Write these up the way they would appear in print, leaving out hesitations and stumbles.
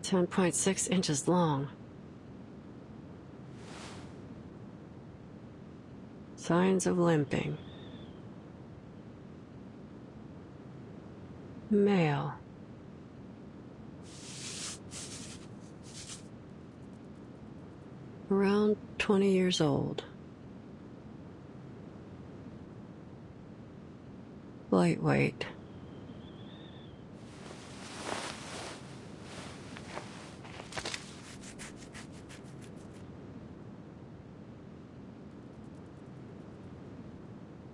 10.6 inches long. Signs of limping. Male. Around 20 years old. Lightweight.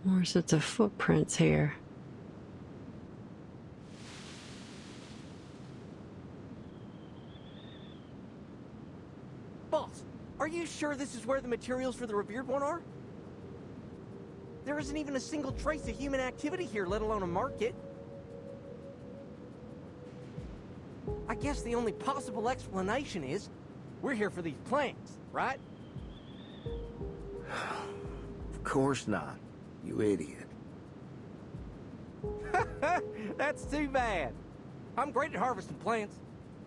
More sets of footprints here. Boss, are you sure this is where the materials for the revered one are? There isn't even a single trace of human activity here, let alone a market. I guess the only possible explanation is we're here for these plants, right? Of course not, you idiot. That's too bad. I'm great at harvesting plants.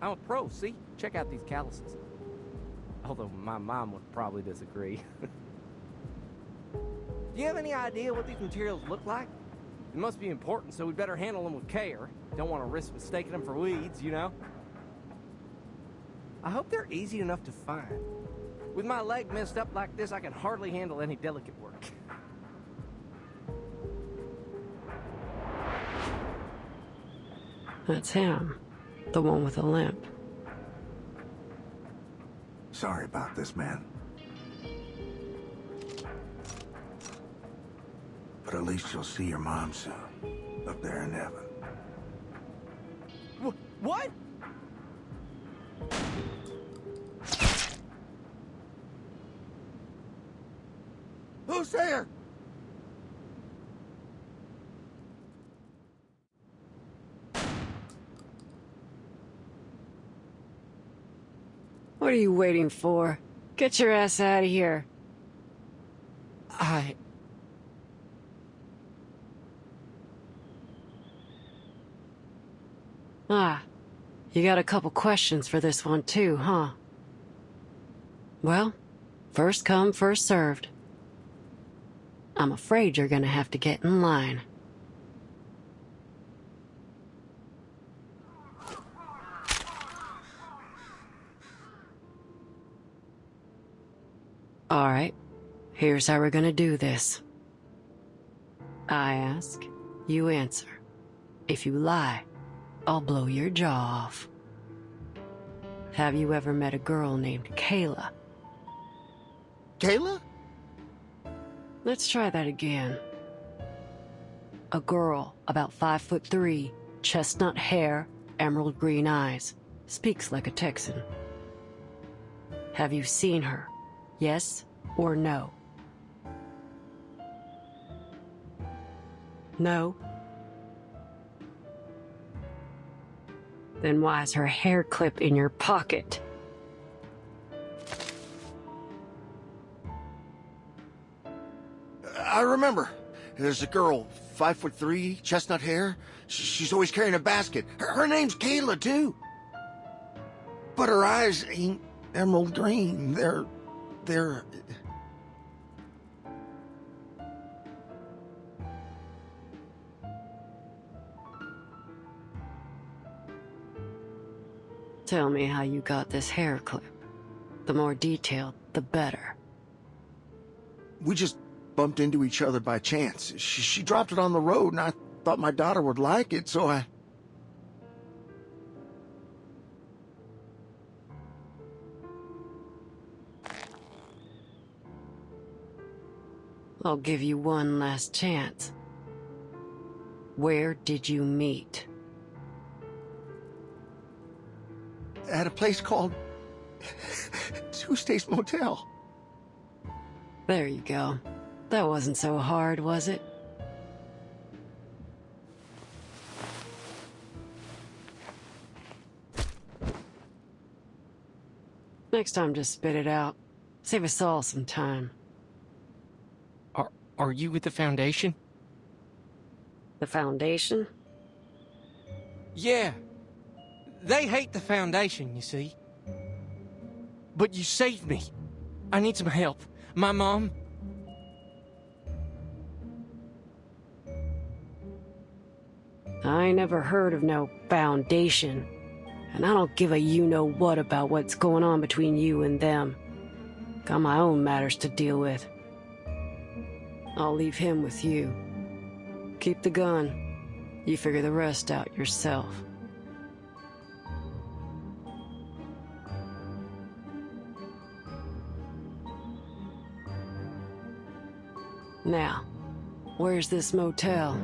I'm a pro, see? Check out these calluses. Although my mom would probably disagree. Do you have any idea what these materials look like? It must be important, so we better handle them with care. Don't want to risk mistaking them for weeds, you know? I hope they're easy enough to find. With my leg messed up like this, I can hardly handle any delicate work. That's him. The one with the limp. Sorry about this, man. But at least you'll see your mom soon, up there in heaven. What? Who's there? What are you waiting for? Get your ass out of here. Ah, you got a couple questions for this one too, huh? Well, first come, first served. I'm afraid you're gonna have to get in line. All right, here's how we're gonna do this. I ask, you answer. If you lie, I'll blow your jaw off. Have you ever met a girl named Kayla? Kayla? Let's try that again. A girl, about 5'3", chestnut hair, emerald green eyes, speaks like a Texan. Have you seen her? Yes or no? No? Then why is her hair clip in your pocket? I remember. There's a girl, 5'3", chestnut hair. She's always carrying a basket. Her name's Kayla, too. But her eyes ain't emerald green. They're... Tell me how you got this hair clip. The more detailed, the better. We just bumped into each other by chance. She dropped it on the road, and I thought my daughter would like it, so I... I'll give you one last chance. Where did you meet? At a place called... Tuesday's Motel. There you go. That wasn't so hard, was it? Next time, just spit it out. Save us all some time. Are you with the Foundation? The Foundation? Yeah. They hate the Foundation, you see. But you saved me. I need some help. My mom... I ain't never heard of no Foundation. And I don't give a you-know-what about what's going on between you and them. Got my own matters to deal with. I'll leave him with you. Keep the gun. You figure the rest out yourself. Now, where's this motel?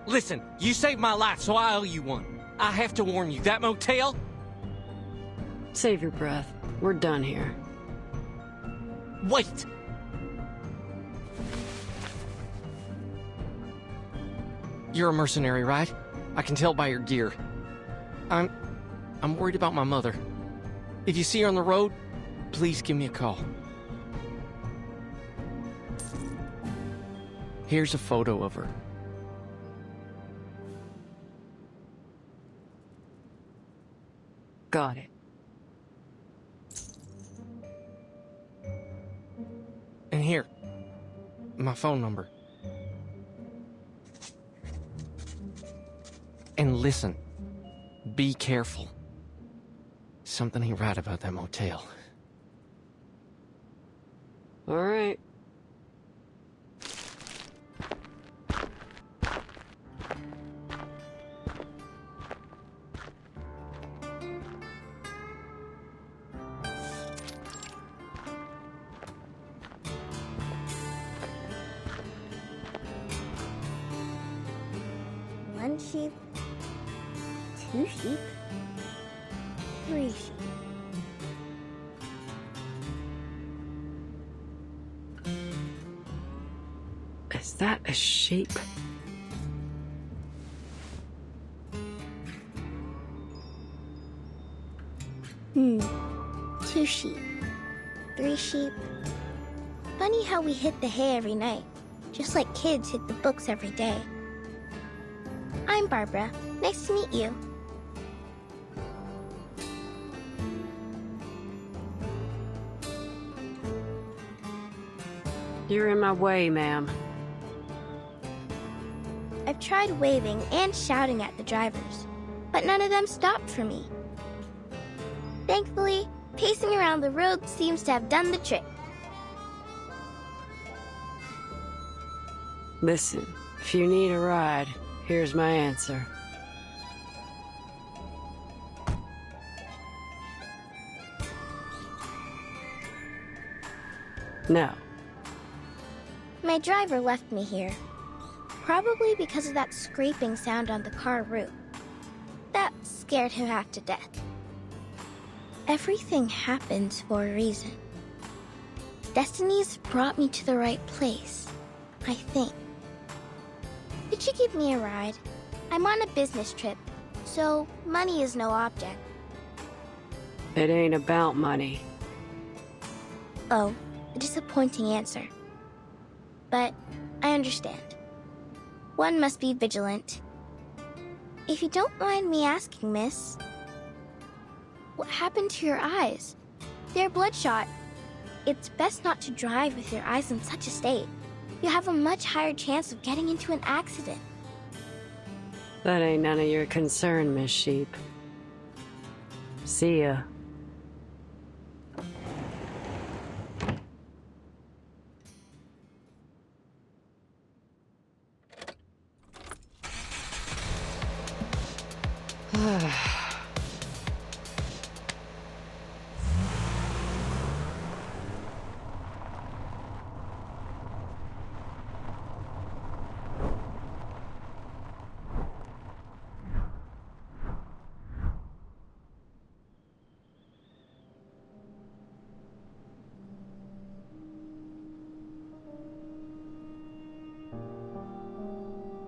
Listen, you saved my life, so I owe you one. I have to warn you, that motel... Save your breath. We're done here. Wait! You're a mercenary, right? I can tell by your gear. I'm worried about my mother. If you see her on the road, please give me a call. Here's a photo of her. Got it. And here, my phone number. And listen, be careful. Something ain't right about that motel. All right. One sheep, two sheep, three sheep. Is that a sheep? Two sheep, three sheep. Funny how we hit the hay every night, just like kids hit the books every day. I'm Barbara. Nice to meet you. You're in my way, ma'am. I've tried waving and shouting at the drivers, but none of them stopped for me. Thankfully, pacing around the road seems to have done the trick. Listen, if you need a ride, here's my answer. No. My driver left me here. Probably because of that scraping sound on the car roof. That scared him half to death. Everything happens for a reason. Destiny's brought me to the right place, I think. Could you give me a ride? I'm on a business trip, so money is no object. It ain't about money. Oh, a disappointing answer. But I understand. One must be vigilant. If you don't mind me asking, miss, what happened to your eyes? They're bloodshot. It's best not to drive with your eyes in such a state. You have a much higher chance of getting into an accident. That ain't none of your concern, Miss Sheep. See ya.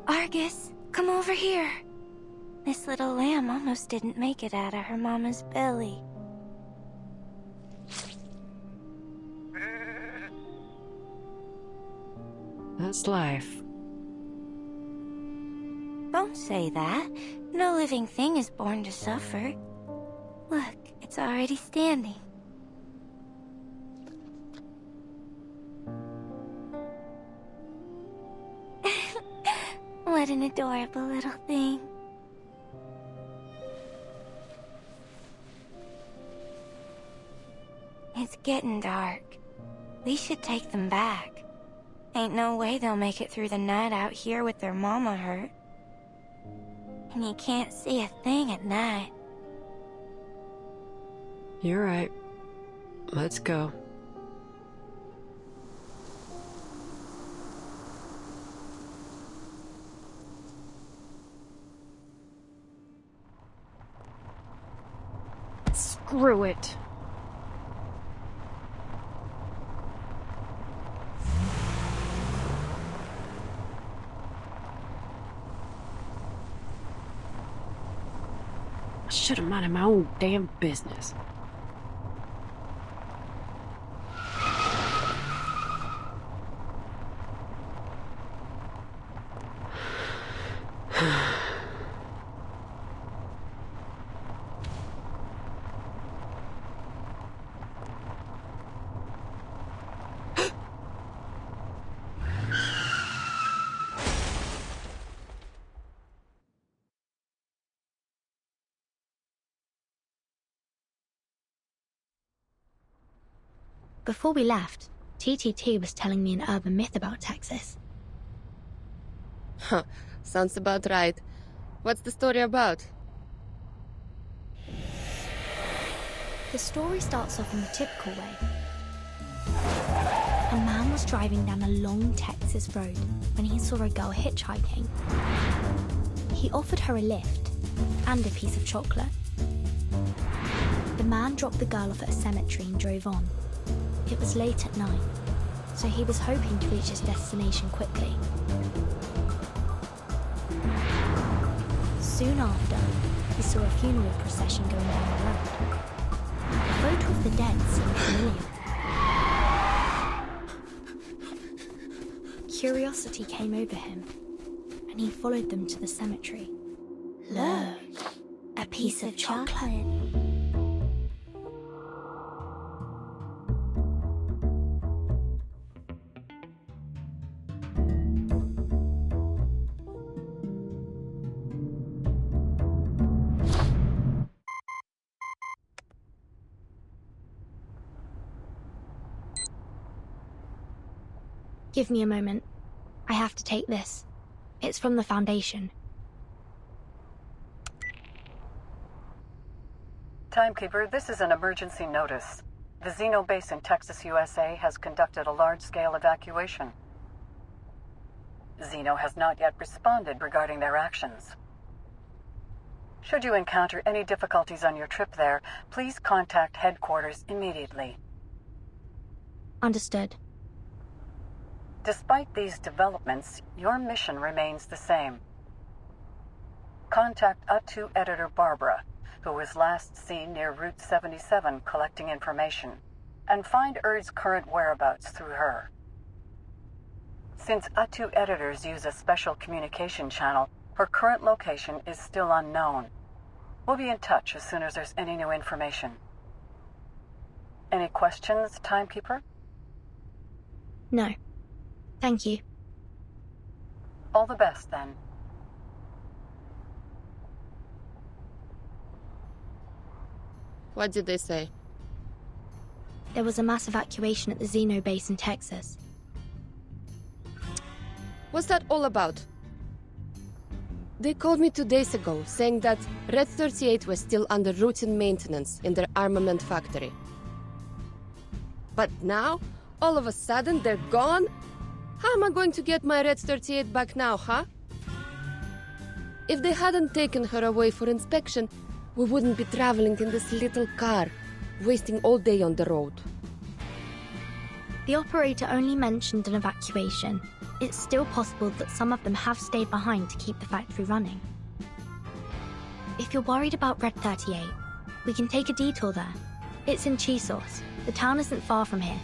Argus, come over here. This little lamb almost didn't make it out of her mama's belly. That's life. Don't say that. No living thing is born to suffer. Look, it's already standing. What an adorable little thing. It's getting dark. We should take them back. Ain't no way they'll make it through the night out here with their mama hurt. And you can't see a thing at night. You're right. Let's go. Screw it. I should have minded my own damn business. Before we left, TTT was telling me an urban myth about Texas. Huh, sounds about right. What's the story about? The story starts off in the typical way. A man was driving down a long Texas road when he saw a girl hitchhiking. He offered her a lift and a piece of chocolate. The man dropped the girl off at a cemetery and drove on. It was late at night, so he was hoping to reach his destination quickly. Soon after, he saw a funeral procession going down the road. The photo of the dead seemed familiar. Curiosity came over him, and he followed them to the cemetery. Look, a piece of chocolate. Give me a moment. I have to take this. It's from the Foundation. Timekeeper, this is an emergency notice. The Xeno base in Texas, USA has conducted a large-scale evacuation. Xeno has not yet responded regarding their actions. Should you encounter any difficulties on your trip there, please contact headquarters immediately. Understood. Despite these developments, your mission remains the same. Contact U2 editor Barbara, who was last seen near Route 77 collecting information, and find Erd's current whereabouts through her. Since U2 editors use a special communication channel, her current location is still unknown. We'll be in touch as soon as there's any new information. Any questions, Timekeeper? No. Thank you. All the best, then. What did they say? There was a mass evacuation at the Xeno base in Texas. What's that all about? They called me 2 days ago, saying that Red 38 was still under routine maintenance in their armament factory. But now, all of a sudden, they're gone? How am I going to get my Red 38 back now, huh? If they hadn't taken her away for inspection, we wouldn't be traveling in this little car, wasting all day on the road. The operator only mentioned an evacuation. It's still possible that some of them have stayed behind to keep the factory running. If you're worried about Red 38, we can take a detour there. It's in Chisos. The town isn't far from here.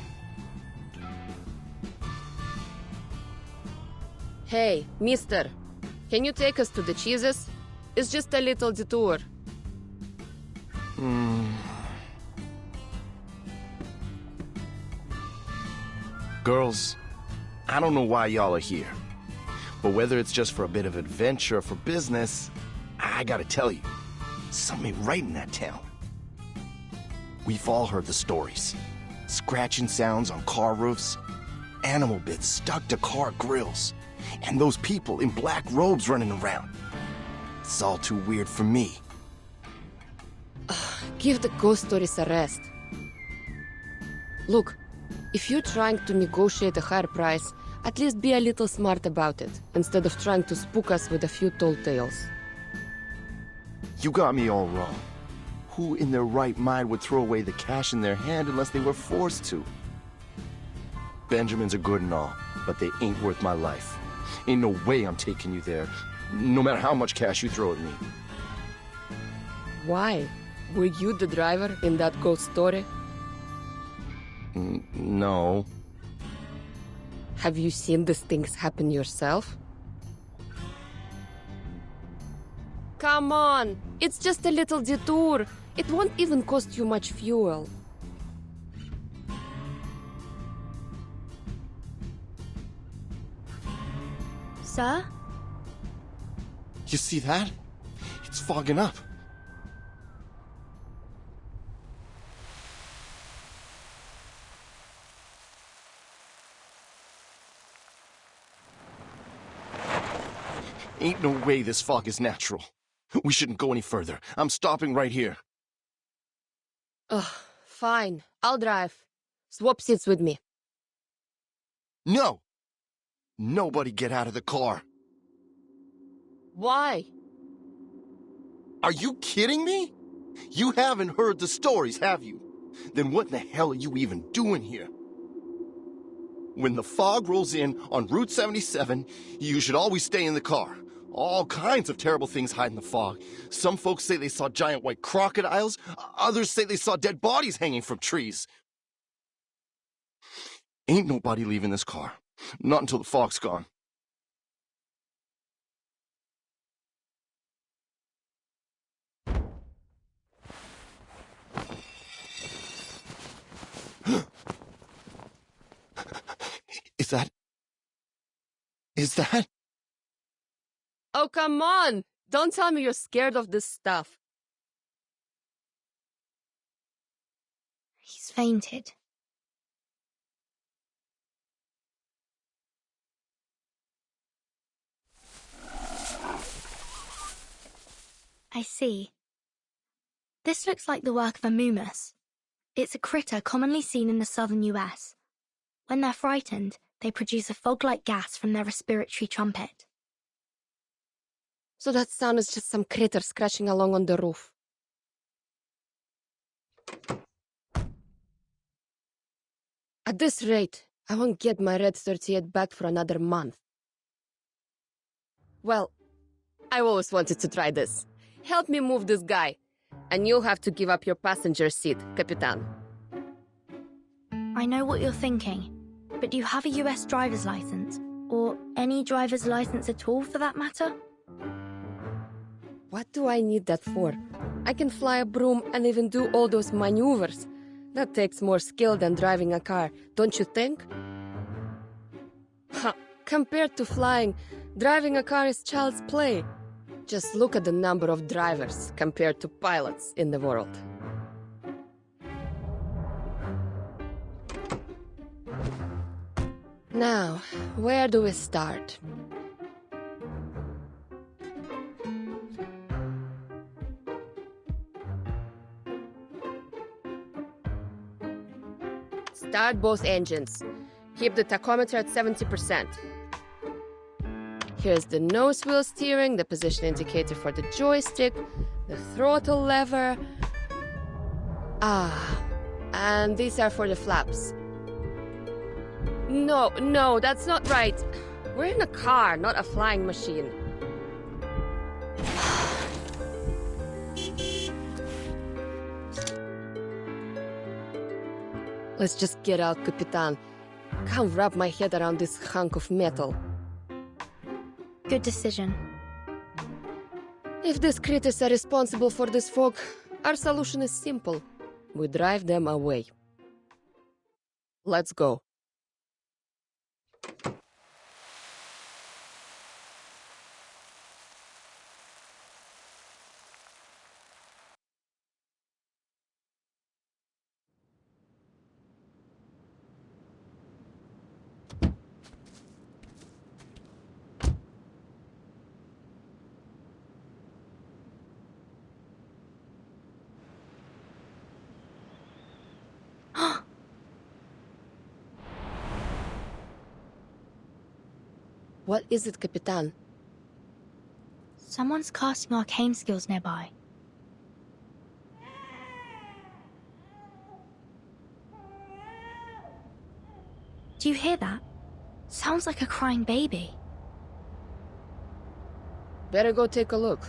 Hey, mister, can you take us to the cheeses? It's just a little detour. Girls, I don't know why y'all are here. But whether it's just for a bit of adventure or for business, I gotta tell you, something ain't right in that town. We've all heard the stories. Scratching sounds on car roofs, animal bits stuck to car grills, and those people in black robes running around. It's all too weird for me. Give the ghost stories a rest. Look, if you're trying to negotiate a higher price, at least be a little smart about it, instead of trying to spook us with a few tall tales. You got me all wrong. Who in their right mind would throw away the cash in their hand unless they were forced to? Benjamins are good and all, but they ain't worth my life. Ain't no way I'm taking you there, no matter how much cash you throw at me. Why? Were you the driver in that ghost story? No. Have you seen these things happen yourself? Come on! It's just a little detour. It won't even cost you much fuel. Sir? You see that? It's fogging up. Ain't no way this fog is natural. We shouldn't go any further. I'm stopping right here. Ugh, fine. I'll drive. Swap seats with me. No! Nobody get out of the car. Why? Are you kidding me? You haven't heard the stories, have you? Then what in the hell are you even doing here? When the fog rolls in on Route 77, you should always stay in the car. All kinds of terrible things hide in the fog. Some folks say they saw giant white crocodiles. Others say they saw dead bodies hanging from trees. Ain't nobody leaving this car. Not until the fog's gone. Is that? Oh, come on! Don't tell me you're scared of this stuff. He's fainted. I see. This looks like the work of a mumus. It's a critter commonly seen in the southern US. When they're frightened, they produce a fog-like gas from their respiratory trumpet. So that sound is just some critter scratching along on the roof. At this rate, I won't get my Red 38 back for another month. Well, I always wanted to try this. Help me move this guy, and you'll have to give up your passenger seat, Capitan. I know what you're thinking, but do you have a US driver's license? Or any driver's license at all, for that matter? What do I need that for? I can fly a broom and even do all those maneuvers. That takes more skill than driving a car, don't you think? Compared to flying, driving a car is child's play. Just look at the number of drivers compared to pilots in the world. Now, where do we start? Start both engines. Keep the tachometer at 70%. Here's the nose wheel steering, the position indicator for the joystick, the throttle lever. And these are for the flaps. No, that's not right. We're in a car, not a flying machine. Let's just get out, Capitan. Can't wrap my head around this hunk of metal. Good decision. If these critters are responsible for this fog, our solution is simple. We drive them away. Let's go. What is it, Capitan? Someone's casting arcane skills nearby. Do you hear that? Sounds like a crying baby. Better go take a look.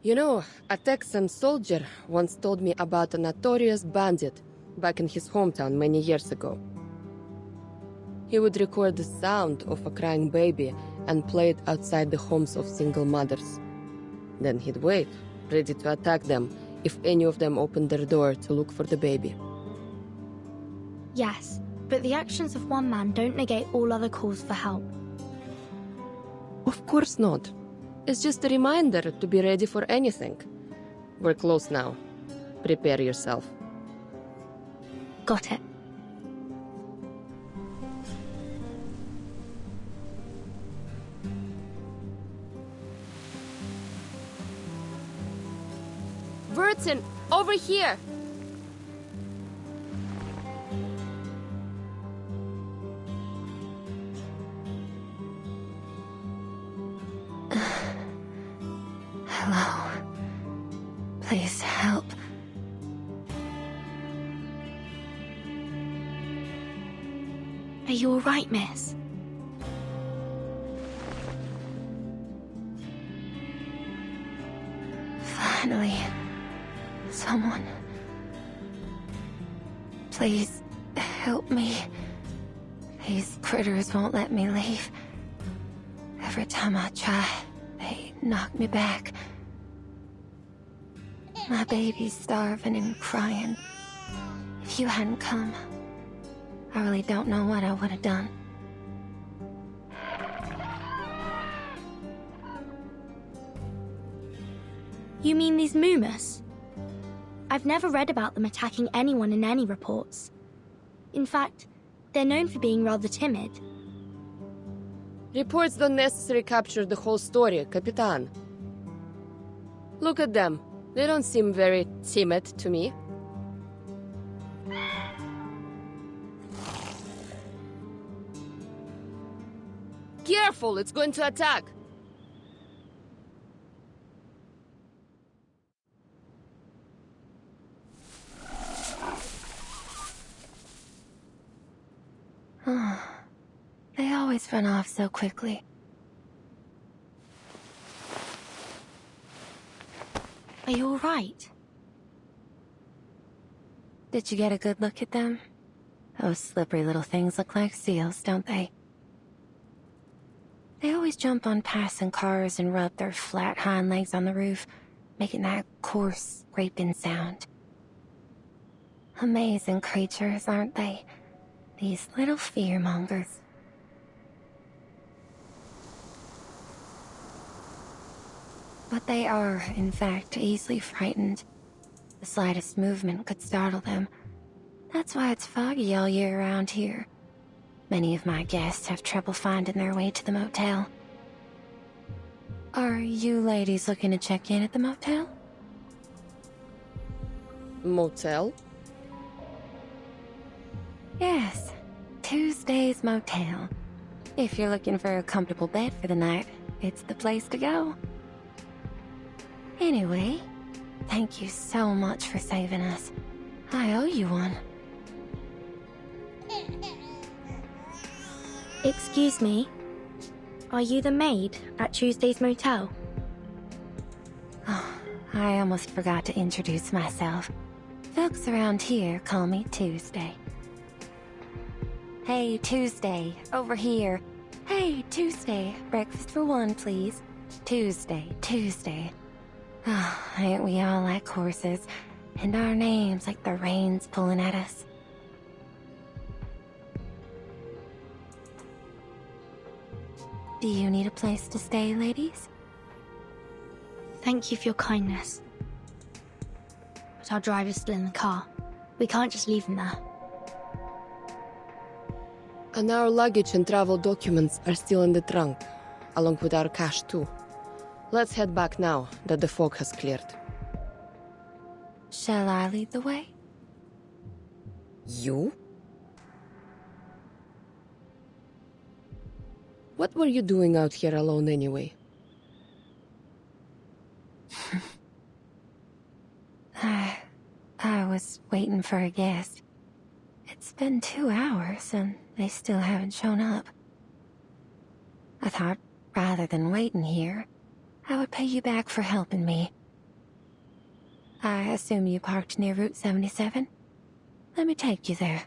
You know, a Texan soldier once told me about a notorious bandit back in his hometown many years ago. He would record the sound of a crying baby and play it outside the homes of single mothers. Then he'd wait, ready to attack them if any of them opened their door to look for the baby. Yes, but the actions of one man don't negate all other calls for help. Of course not. It's just a reminder to be ready for anything. We're close now. Prepare yourself. Got it. Vertin, over here! Hello. Please help. Are you alright, miss? Finally. Someone. Please help me. These critters won't let me leave. Every time I try, they knock me back. My baby's starving and crying. If you hadn't come, I really don't know what I would have done. You mean these Moomus? I've never read about them attacking anyone in any reports. In fact, they're known for being rather timid. Reports don't necessarily capture the whole story, Capitan. Look at them. They don't seem very timid to me. Careful, it's going to attack! They always run off so quickly. Are you alright? Did you get a good look at them? Those slippery little things look like seals, don't they? They always jump on passing cars and rub their flat hind legs on the roof, making that coarse, scraping sound. Amazing creatures, aren't they? These little fearmongers. But they are, in fact, easily frightened. The slightest movement could startle them. That's why it's foggy all year around here. Many of my guests have trouble finding their way to the motel. Are you ladies looking to check in at the motel? Motel? Yes, Tuesday's Motel. If you're looking for a comfortable bed for the night, it's the place to go. Anyway, thank you so much for saving us. I owe you one. Excuse me? Are you the maid at Tuesday's Motel? Oh, I almost forgot to introduce myself. Folks around here call me Tuesday. Hey, Tuesday, over here. Hey, Tuesday, breakfast for one, please. Tuesday, Tuesday. Oh, ain't we all like horses? And our names like the rain's pulling at us. Do you need a place to stay, ladies? Thank you for your kindness. But our driver's still in the car. We can't just leave him there. And our luggage and travel documents are still in the trunk, along with our cash too. Let's head back now that the fog has cleared. Shall I lead the way? You? What were you doing out here alone anyway? I was waiting for a guest. It's been 2 hours and they still haven't shown up. I thought, rather than waiting here, I would pay you back for helping me. I assume you parked near Route 77? Let me take you there.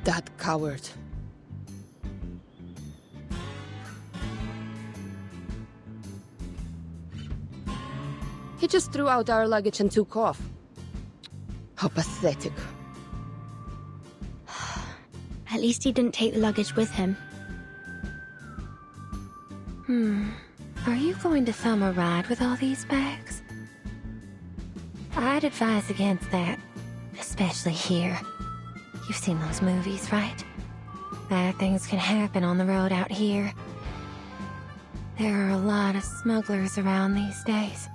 That coward. He just threw out our luggage and took off. How pathetic. At least he didn't take the luggage with him. Are you going to thumb a ride with all these bags? I'd advise against that, especially here. You've seen those movies, right? Bad things can happen on the road out here. There are a lot of smugglers around these days.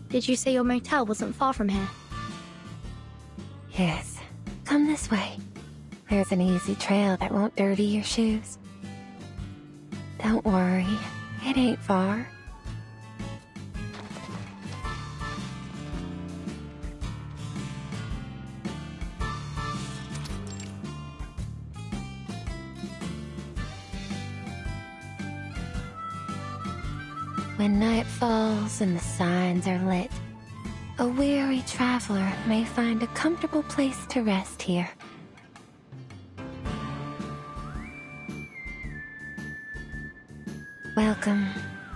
Did you say your motel wasn't far from here? Yes. Come this way. There's an easy trail that won't dirty your shoes. Don't worry, it ain't far. When night falls and the signs are lit, a weary traveler may find a comfortable place to rest here. Welcome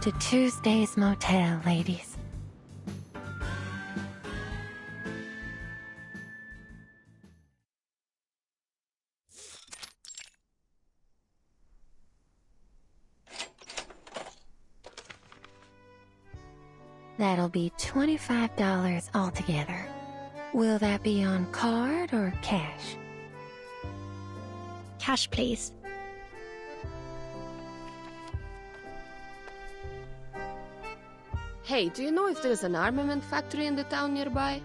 to Tuesday's Motel, ladies. That'll be $25 altogether. Will that be on card or cash? Cash, please. Hey, do you know if there's an armament factory in the town nearby?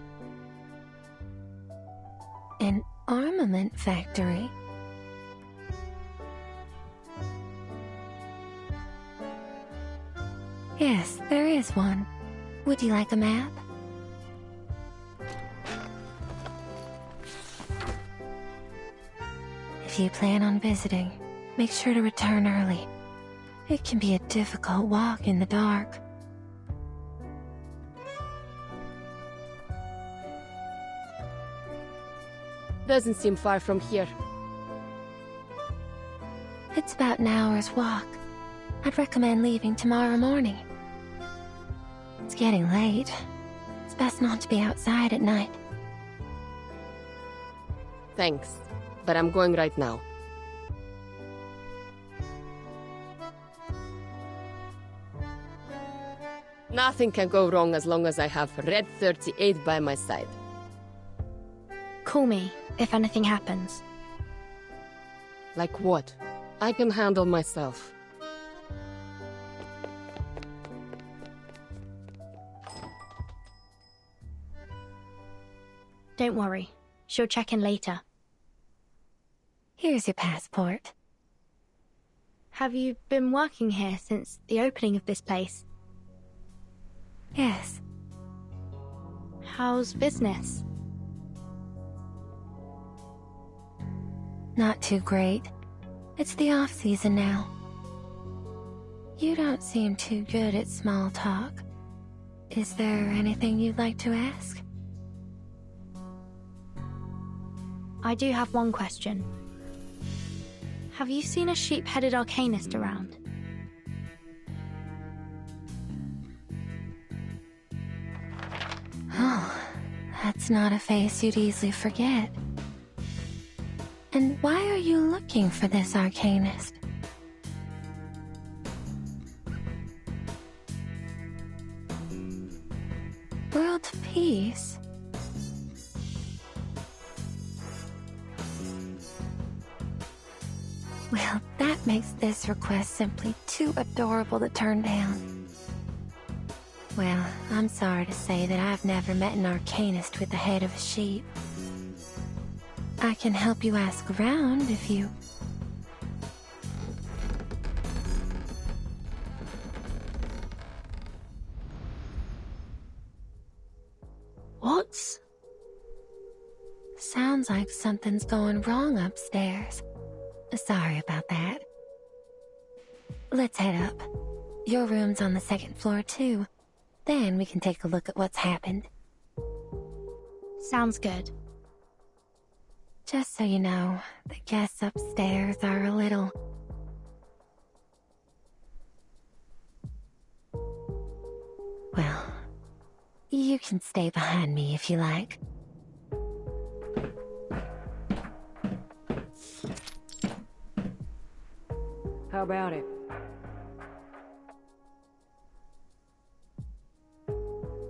An armament factory? Yes, there is one. Would you like a map? If you plan on visiting, make sure to return early. It can be a difficult walk in the dark. Doesn't seem far from here. It's about an hour's walk. I'd recommend leaving tomorrow morning. It's getting late. It's best not to be outside at night. Thanks, but I'm going right now. Nothing can go wrong as long as I have Red 38 by my side. Call me if anything happens. Like what? I can handle myself. Don't worry. She'll check in later. Here's your passport. Have you been working here since the opening of this place? Yes. How's business? Not too great. It's the off-season now. You don't seem too good at small talk. Is there anything you'd like to ask? I do have one question. Have you seen a sheep-headed arcanist around? Oh, that's not a face you'd easily forget. And why are you looking for this arcanist? World peace? Well, that makes this request simply too adorable to turn down. Well, I'm sorry to say that I've never met an arcanist with the head of a sheep. I can help you ask around if you... What? Sounds like something's going wrong upstairs. Sorry about that. Let's head up. Your room's on the second floor, too. Then we can take a look at what's happened. Sounds good. Just so you know, the guests upstairs are a little... Well, you can stay behind me if you like. How about it?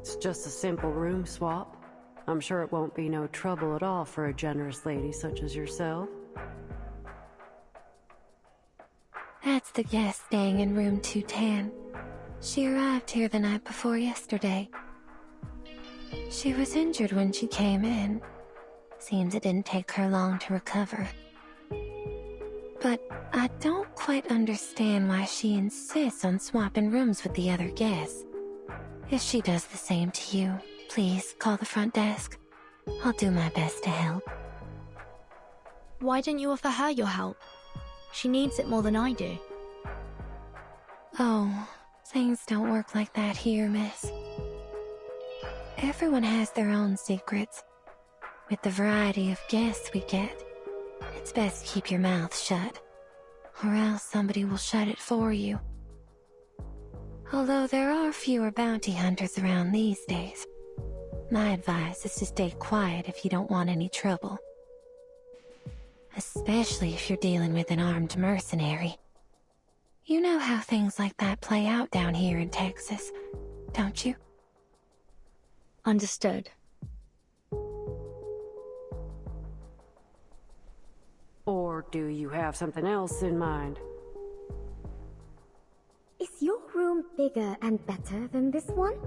It's just a simple room swap. I'm sure it won't be no trouble at all for a generous lady such as yourself. That's the guest staying in room 210. She arrived here the night before yesterday. She was injured when she came in. Seems it didn't take her long to recover. But I don't quite understand why she insists on swapping rooms with the other guests. If she does the same to you, please call the front desk. I'll do my best to help. Why didn't you offer her your help? She needs it more than I do. Oh, things don't work like that here, miss. Everyone has their own secrets. With the variety of guests we get, it's best to keep your mouth shut, or else somebody will shut it for you. Although there are fewer bounty hunters around these days, my advice is to stay quiet if you don't want any trouble. Especially if you're dealing with an armed mercenary. You know how things like that play out down here in Texas, don't you? Understood. Or do you have something else in mind? Is your room bigger and better than this one?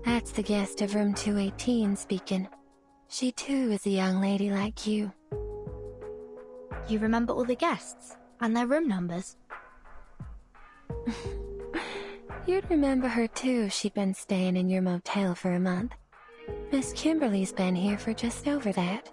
That's the guest of room 218 speaking. She too is a young lady like you. You remember all the guests and their room numbers? You'd remember her too if she'd been staying in your motel for a month. Miss Kimberly's been here for just over that.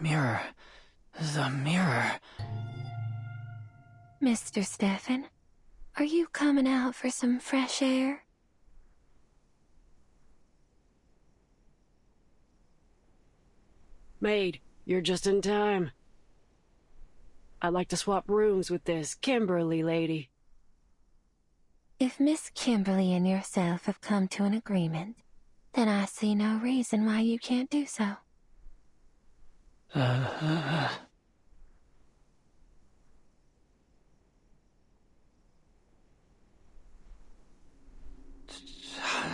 Mirror. The mirror. Mr. Stefan, are you coming out for some fresh air? Maid, you're just in time. I'd like to swap rooms with this Kimberly lady. If Miss Kimberly and yourself have come to an agreement, then I see no reason why you can't do so.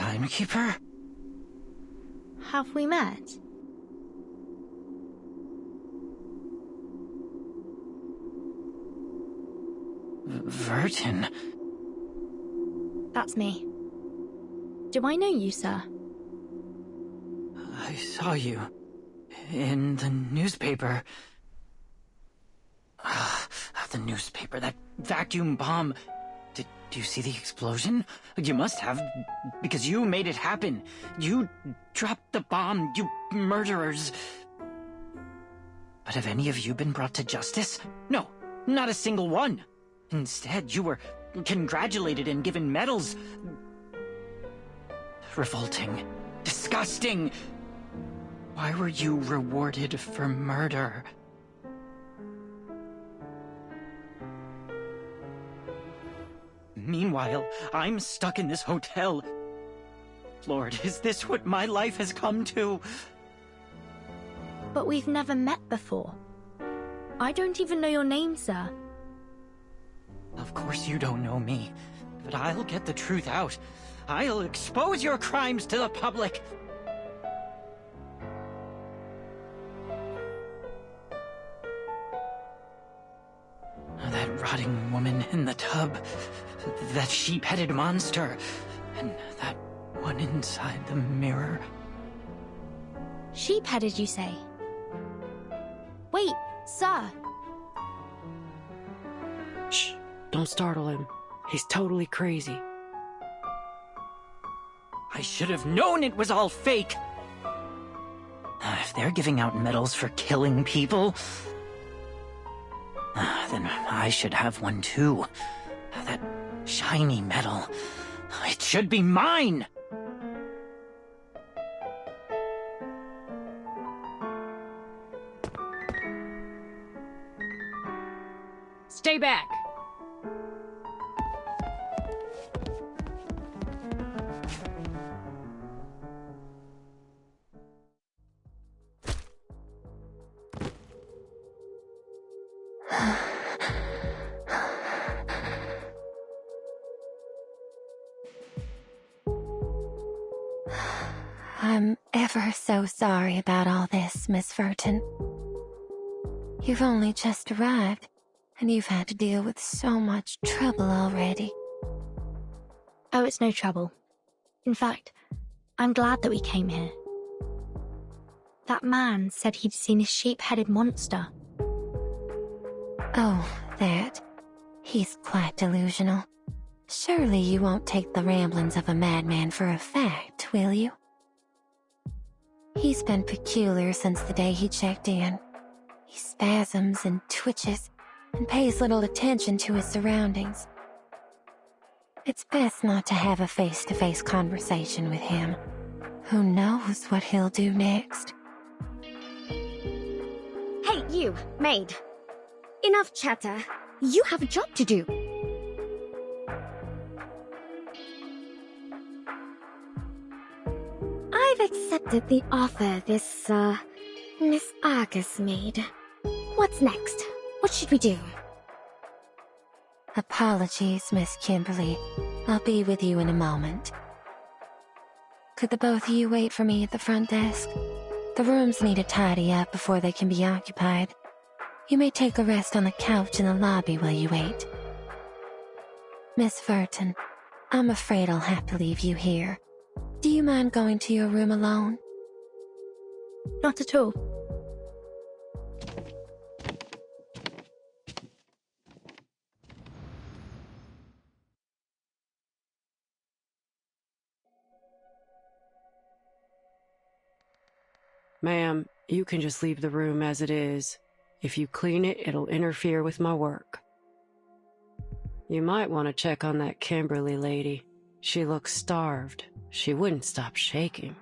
Timekeeper? Have we met? Vertin. That's me. Do I know you, sir? I saw you in the newspaper. The newspaper, that vacuum bomb. Did you see the explosion? You must have, because you made it happen. You dropped the bomb, you murderers. But have any of you been brought to justice? No, not a single one. Instead, you were congratulated and given medals. Revolting. Disgusting. Why were you rewarded for murder? Meanwhile, I'm stuck in this hotel. Lord, is this what my life has come to? But we've never met before. I don't even know your name, sir. Of course you don't know me, but I'll get the truth out. I'll expose your crimes to the public. That rotting woman in the tub, that sheep-headed monster, and that one inside the mirror. Sheep-headed, you say? Wait, sir. Shh, don't startle him. He's totally crazy. I should have known it was all fake! If they're giving out medals for killing people, then I should have one too. That shiny medal. It should be mine! Stay back! I'm ever so sorry about all this, Miss Vertin. You've only just arrived, and you've had to deal with so much trouble already. Oh, it's no trouble. In fact, I'm glad that we came here. That man said he'd seen a sheep-headed monster. Oh, that. He's quite delusional. Surely you won't take the ramblings of a madman for a fact, will you? He's been peculiar since the day he checked in. He spasms and twitches and pays little attention to his surroundings. It's best not to have a face-to-face conversation with him. Who knows what he'll do next? Hey, you, maid. Enough chatter. You have a job to do. I've accepted the offer this, Miss Argus made. What's next? What should we do? Apologies, Miss Kimberly. I'll be with you in a moment. Could the both of you wait for me at the front desk? The rooms need to tidy up before they can be occupied. You may take a rest on the couch in the lobby while you wait. Miss Vertin, I'm afraid I'll have to leave you here. Do you mind going to your room alone? Not at all. Ma'am, you can just leave the room as it is. If you clean it, it'll interfere with my work. You might want to check on that Kimberly lady. She looks starved. She wouldn't stop shaking.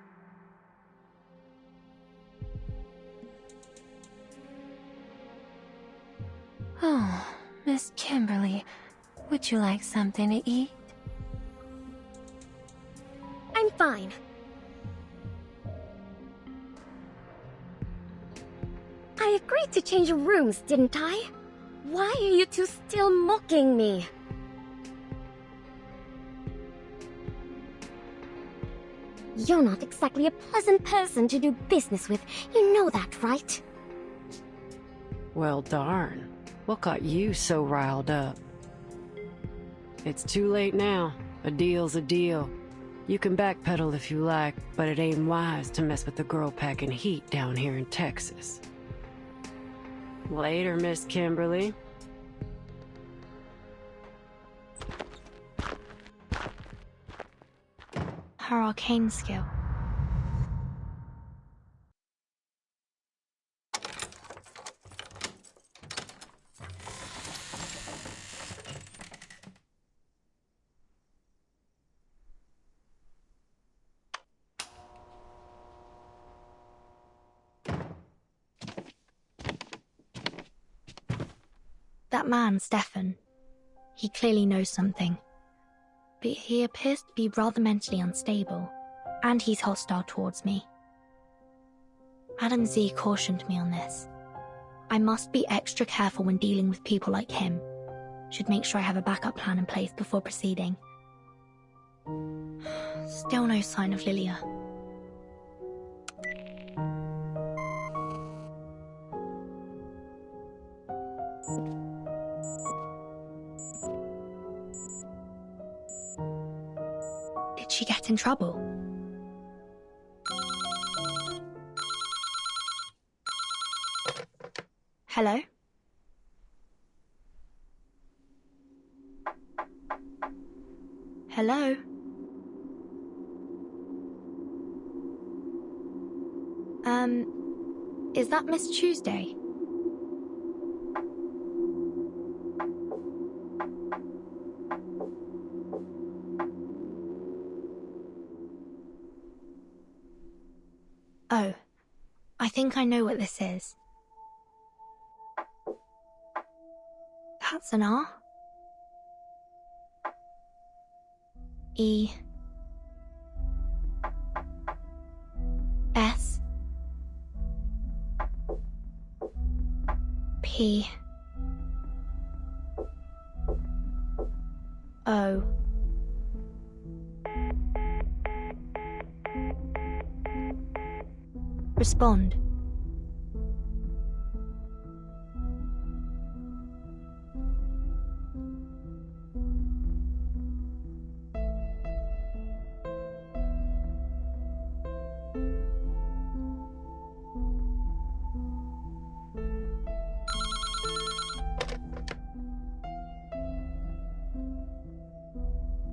Oh, Miss Kimberly, would you like something to eat? I'm fine. I agreed to change rooms, didn't I? Why are you two still mocking me? You're not exactly a pleasant person to do business with. You know that, right? Well, darn. What got you so riled up? It's too late now. A deal's a deal. You can backpedal if you like, but it ain't wise to mess with the girl packing heat down here in Texas. Later, Miss Kimberly. Her arcane skill. That man, Stefan, he clearly knows something. But he appears to be rather mentally unstable, and he's hostile towards me. Adam Z cautioned me on this. I must be extra careful when dealing with people like him. Should make sure I have a backup plan in place before proceeding. Still no sign of Lilia. Did she get in trouble? Hello? Hello? Is that Miss Tuesday? Oh, I think I know what this is. That's an R. E. S. P. O. Respond.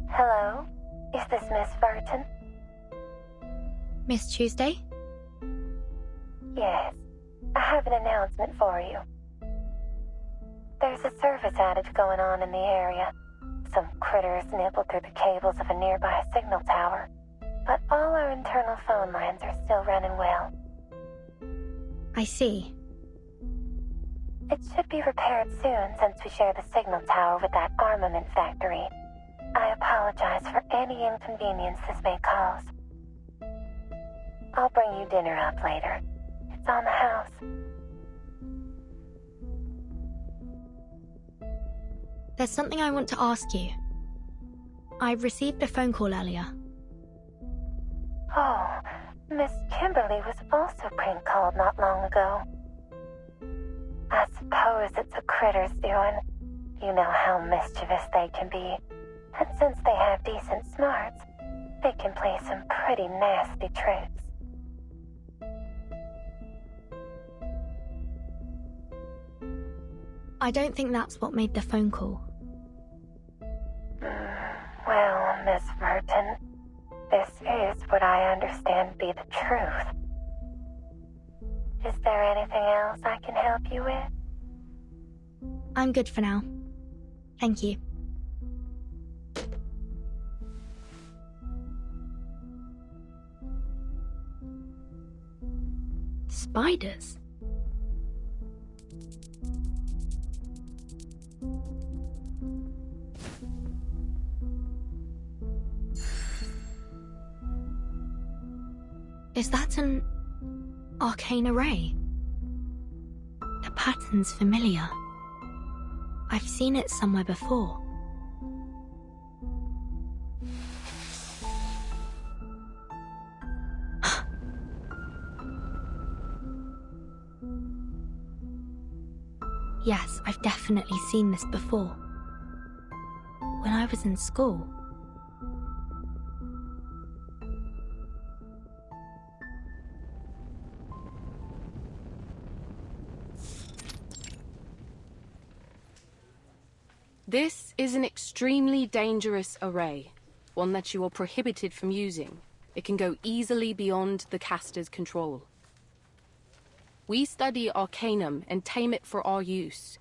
Hello? Is this Miss Burton? Miss Tuesday? Yes. I have an announcement for you. There's a service outage going on in the area. Some critters nibbled through the cables of a nearby signal tower, but all our internal phone lines are still running well. I see. It should be repaired soon since we share the signal tower with that armament factory. I apologize for any inconvenience this may cause. I'll bring you dinner up later. It's on the house. There's something I want to ask you. I received a phone call earlier. Oh, Miss Kimberly was also prank-called not long ago. I suppose it's a critter's doing. You know how mischievous they can be. And since they have decent smarts, they can play some pretty nasty tricks. I don't think that's what made the phone call. Well, Miss Burton, this is what I understand to be the truth. Is there anything else I can help you with? I'm good for now. Thank you. Spiders? Is that an arcane array? The pattern's familiar. I've seen it somewhere before. Yes, I've definitely seen this before. When I I was in school. This is an extremely dangerous array, one that you are prohibited from using. It can go easily beyond the caster's control. We study Arcanum and tame it for our use.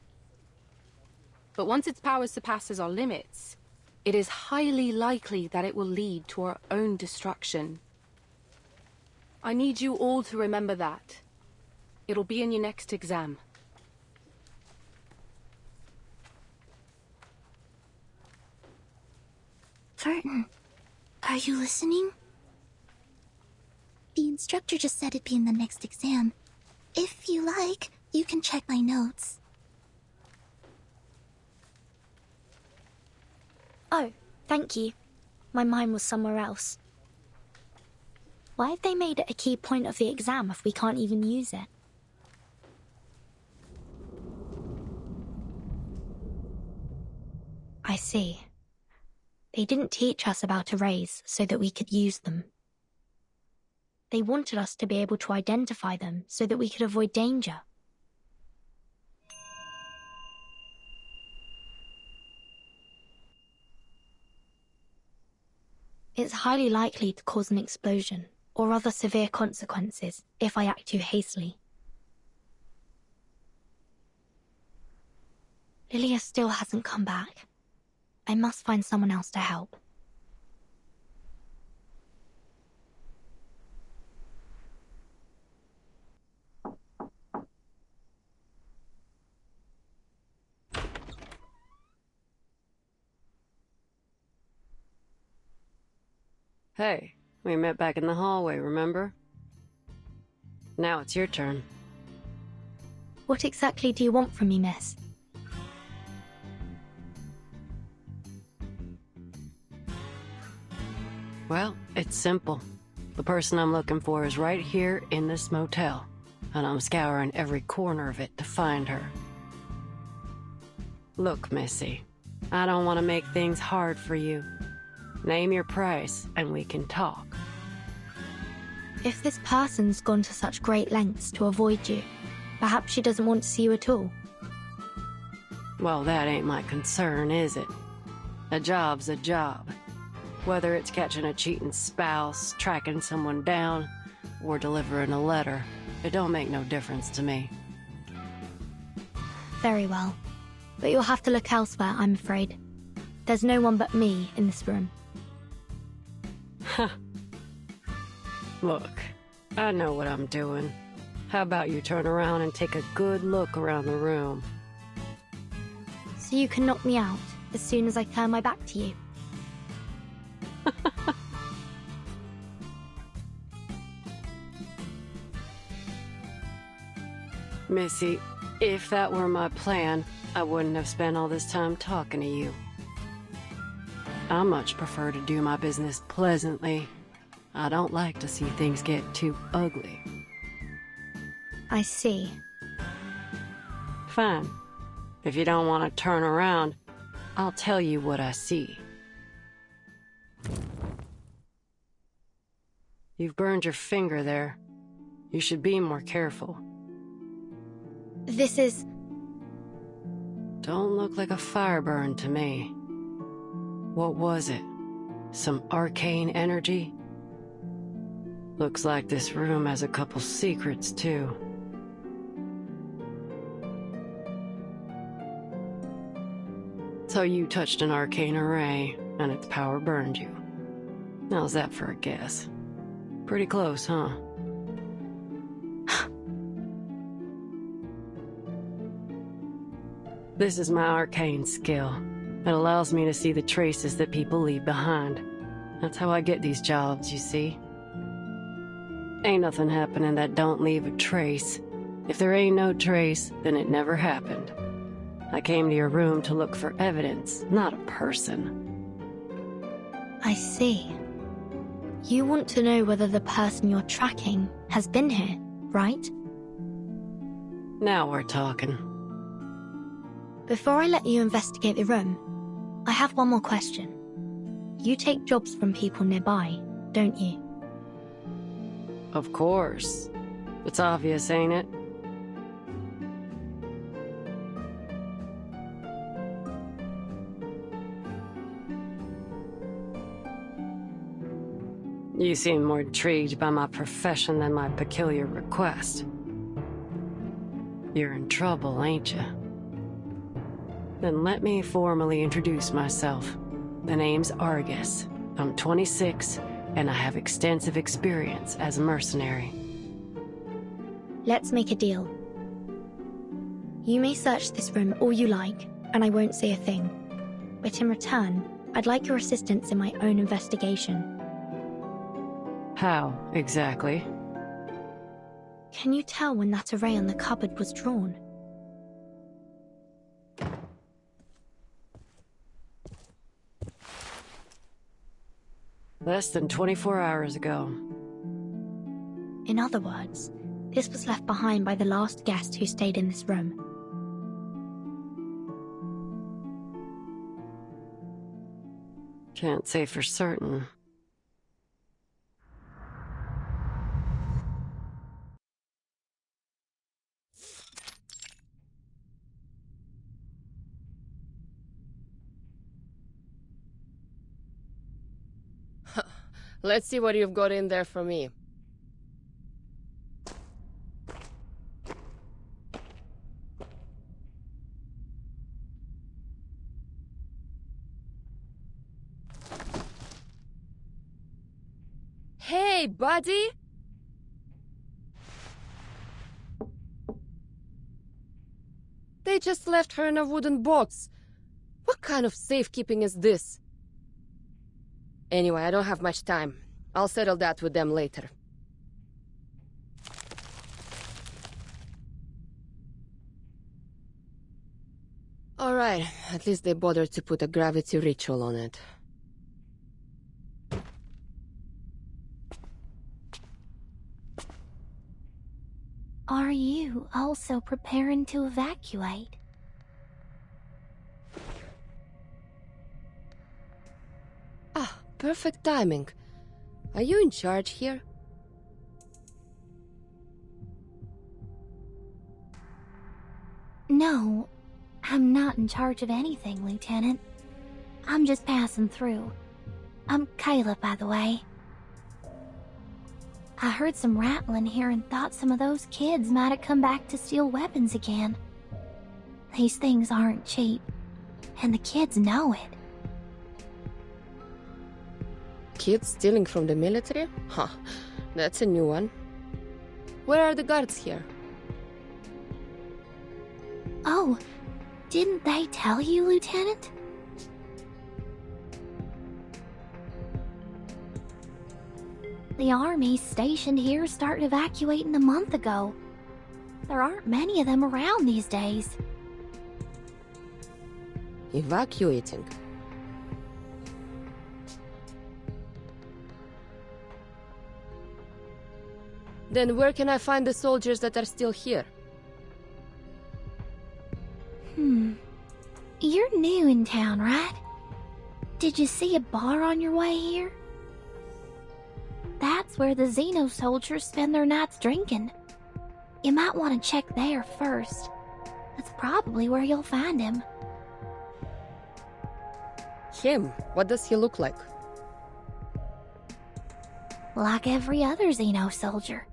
But once its power surpasses our limits, it is highly likely that it will lead to our own destruction. I need you all to remember that. It'll be in your next exam. Vertin, are you listening? The instructor just said it'd be in the next exam. If you like, you can check my notes. Oh, thank you. My mind was somewhere else. Why have they made it a key point of the exam if we can't even use it? I see. They didn't teach us about arrays so that we could use them. They wanted us to be able to identify them so that we could avoid danger. It's highly likely to cause an explosion or other severe consequences if I act too hastily. Lilia still hasn't come back. I must find someone else to help. Hey, we met back in the hallway, remember? Now it's your turn. What exactly do you want from me, miss? Well, it's simple. The person I'm looking for is right here in this motel, and I'm scouring every corner of it to find her. Look, Missy, I don't want to make things hard for you. Name your price, and we can talk. If this person's gone to such great lengths to avoid you, perhaps she doesn't want to see you at all. Well, that ain't my concern, is it? A job's a job. Whether it's catching a cheating spouse, tracking someone down, or delivering a letter, it don't make no difference to me. Very well. But you'll have to look elsewhere, I'm afraid. There's no one but me in this room. Look, I know what I'm doing. How about you turn around and take a good look around the room? So you can knock me out as soon as I turn my back to you. Missy, if that were my plan, I wouldn't have spent all this time talking to you. I much prefer to do my business pleasantly. I don't like to see things get too ugly. I see. Fine. If you don't want to turn around, I'll tell you what I see. You've burned your finger there. You should be more careful. This is... Don't look like a fire burn to me. What was it? Some arcane energy? Looks like this room has a couple secrets, too. So you touched an arcane array, and its power burned you. How's that for a guess? Pretty close, huh? This is my arcane skill. It allows me to see the traces that people leave behind. That's how I get these jobs, you see. Ain't nothing happening that don't leave a trace. If there ain't no trace, then it never happened. I came to your room to look for evidence, not a person. I see. You want to know whether the person you're tracking has been here, right? Now we're talking. Before I let you investigate the room, I have one more question. You take jobs from people nearby, don't you? Of course. It's obvious, ain't it? You seem more intrigued by my profession than my peculiar request. You're in trouble, ain't you? Then let me formally introduce myself. The name's Argus. I'm 26, and I have extensive experience as a mercenary. Let's make a deal. You may search this room all you like, and I won't say a thing. But in return, I'd like your assistance in my own investigation. How, exactly? Can you tell when that array on the cupboard was drawn? Less than 24 hours ago. In other words, this was left behind by the last guest who stayed in this room. Can't say for certain. Let's see what you've got in there for me. Hey, buddy! They just left her in a wooden box. What kind of safekeeping is this? Anyway, I don't have much time. I'll settle that with them later. Alright, at least they bothered to put a gravity ritual on it. Are you also preparing to evacuate? Ah, perfect timing. Are you in charge here? No, I'm not in charge of anything, Lieutenant. I'm just passing through. I'm Kayla, by the way. I heard some rattling here and thought some of those kids might have come back to steal weapons again. These things aren't cheap, and the kids know it. Kids stealing from the military? Huh, that's a new one. Where are the guards here? Oh, didn't they tell you, Lieutenant? The army stationed here started evacuating a month ago. There aren't many of them around these days. Evacuating? Then where can I find the soldiers that are still here? You're new in town, right? Did you see a bar on your way here? That's where the Xeno soldiers spend their nights drinking. You might want to check there first. That's probably where you'll find him. Him? What does he look like? Like every other Xeno soldier.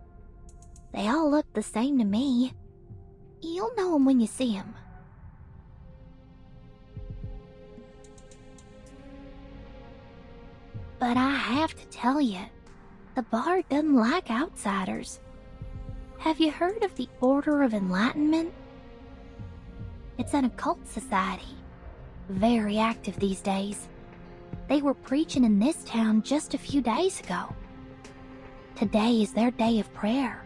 They all look the same to me. You'll know him when you see him. But I have to tell you, the bar doesn't like outsiders. Have you heard of the Order of Enlightenment? It's an occult society, very active these days. They were preaching in this town just a few days ago. Today is their day of prayer.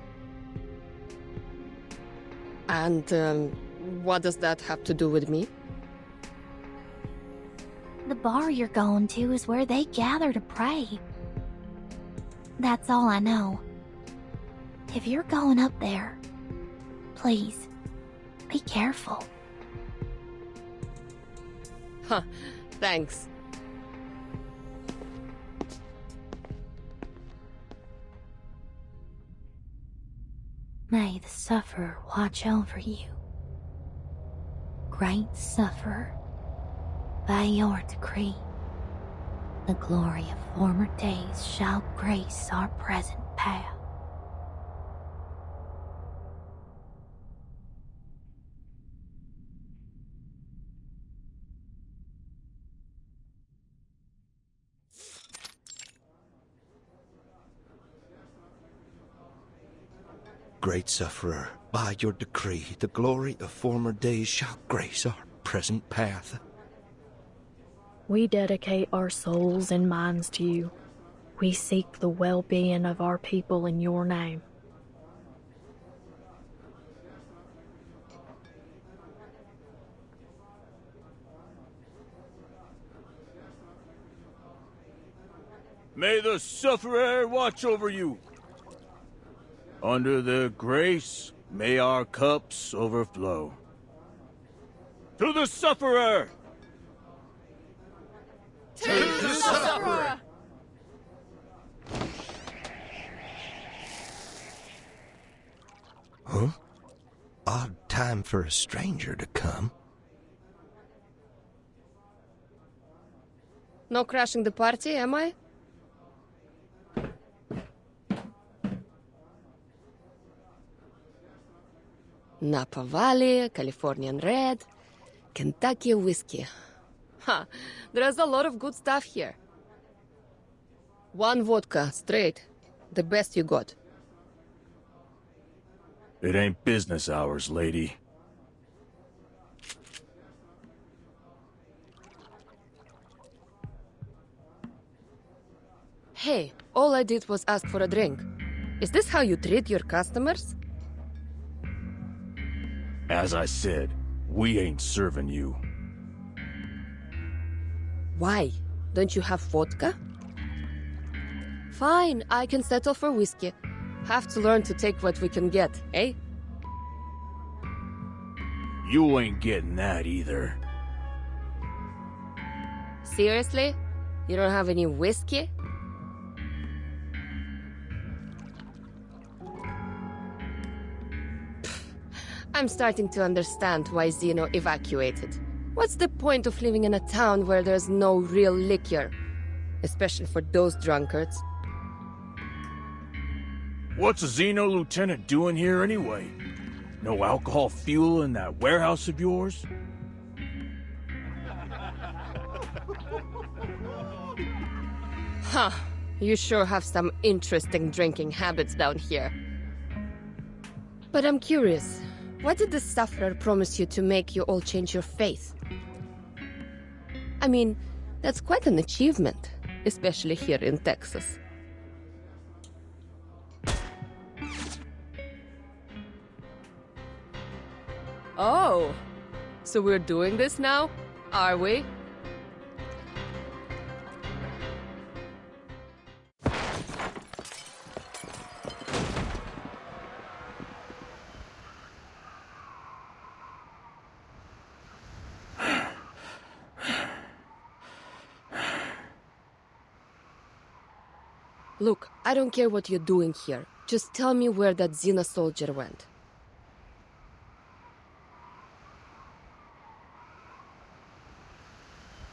And, what does that have to do with me? The bar you're going to is where they gather to pray. That's all I know. If you're going up there, please, be careful. Huh, Thanks. May the sufferer watch over you. Great sufferer, by your decree, the glory of former days shall grace our present path. Great sufferer, by your decree, the glory of former days shall grace our present path. We dedicate our souls and minds to you. We seek the well-being of our people in your name. May the sufferer watch over you. Under the grace, may our cups overflow. To the sufferer! To the sufferer! Huh? Odd time for a stranger to come. No crashing the party, am I? Napa Valley, Californian Red, Kentucky Whiskey. Ha! There's a lot of good stuff here. 1 vodka, straight. The best you got. It ain't business hours, lady. Hey, all I did was ask for a drink. Is this how you treat your customers? As I said, we ain't serving you. Why? Don't you have vodka? Fine, I can settle for whiskey. Have to learn to take what we can get, eh? You ain't getting that either. Seriously? You don't have any whiskey? I'm starting to understand why Zeno evacuated. What's the point of living in a town where there's no real liquor? Especially for those drunkards. What's a Xeno lieutenant doing here anyway? No alcohol fuel in that warehouse of yours? Huh. You sure have some interesting drinking habits down here. But I'm curious. What did the sufferer promise you to make you all change your faith? I mean, that's quite an achievement, especially here in Texas. Oh, so we're doing this now? Are we? Look, I don't care what you're doing here. Just tell me where that Xena soldier went.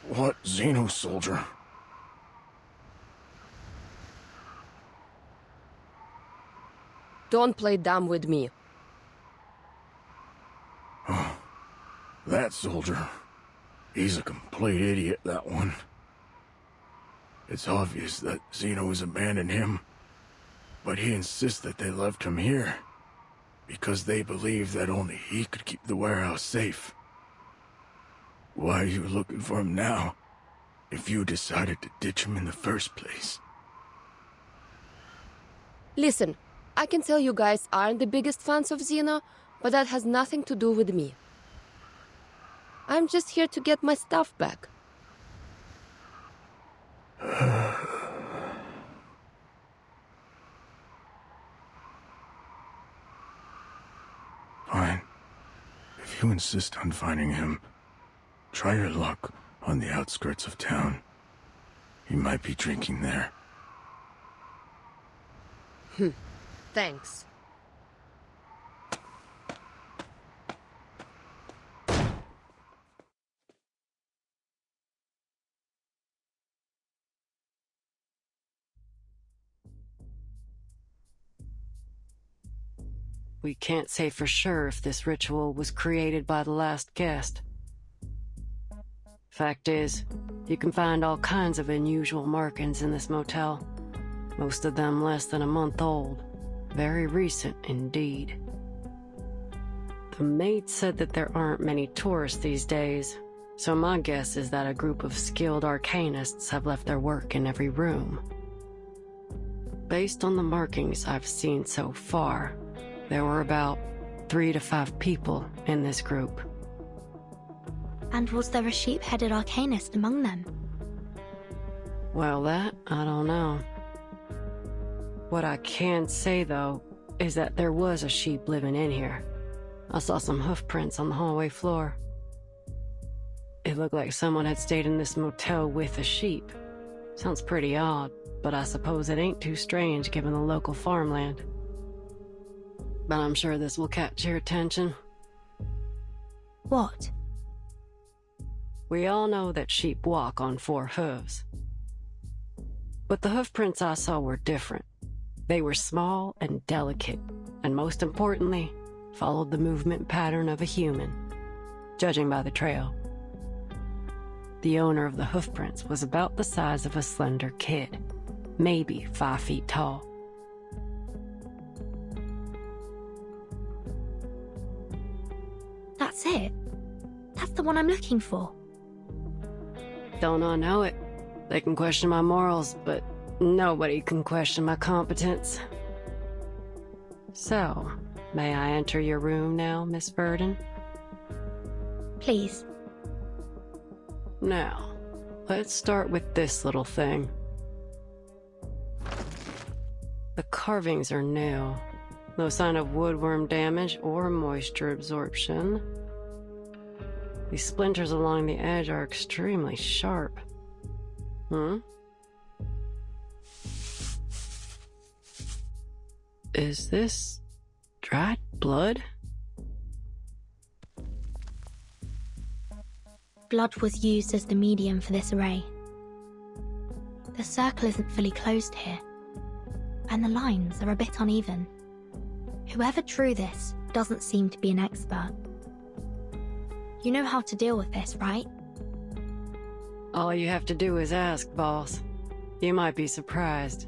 What Xeno soldier? Don't play dumb with me. Oh, that soldier. He's a complete idiot, that one. It's obvious that Xeno has abandoned him, but he insists that they left him here because they believe that only he could keep the warehouse safe. Why are you looking for him now, if you decided to ditch him in the first place? Listen, I can tell you guys aren't the biggest fans of Xeno, but that has nothing to do with me. I'm just here to get my stuff back. Fine. If you insist on finding him, try your luck on the outskirts of town. He might be drinking there. Thanks. We can't say for sure if this ritual was created by the last guest. Fact is, you can find all kinds of unusual markings in this motel. Most of them less than a month old. Very recent indeed. The maid said that there aren't many tourists these days, so my guess is that a group of skilled arcanists have left their work in every room. Based on the markings I've seen so far, there were about 3 to 5 people in this group. And was there a sheep-headed arcanist among them? Well, that I don't know. What I can say, though, is that there was a sheep living in here. I saw some hoof prints on the hallway floor. It looked like someone had stayed in this motel with a sheep. Sounds pretty odd, but I suppose it ain't too strange given the local farmland. But I'm sure this will catch your attention. What? We all know that sheep walk on 4 hooves. But the hoof prints I saw were different. They were small and delicate, and most importantly, followed the movement pattern of a human, judging by the trail. The owner of the hoof prints was about the size of a slender kid, maybe 5 feet tall. That's it. That's the one I'm looking for. Don't I know it? They can question my morals, but nobody can question my competence. So, may I enter your room now, Miss Verdon? Please. Now, let's start with this little thing. The carvings are new. No sign of woodworm damage or moisture absorption. These splinters along the edge are extremely sharp. Is this dried blood? Blood was used as the medium for this array. The circle isn't fully closed here, and the lines are a bit uneven. Whoever drew this doesn't seem to be an expert. You know how to deal with this, right? All you have to do is ask, boss. You might be surprised.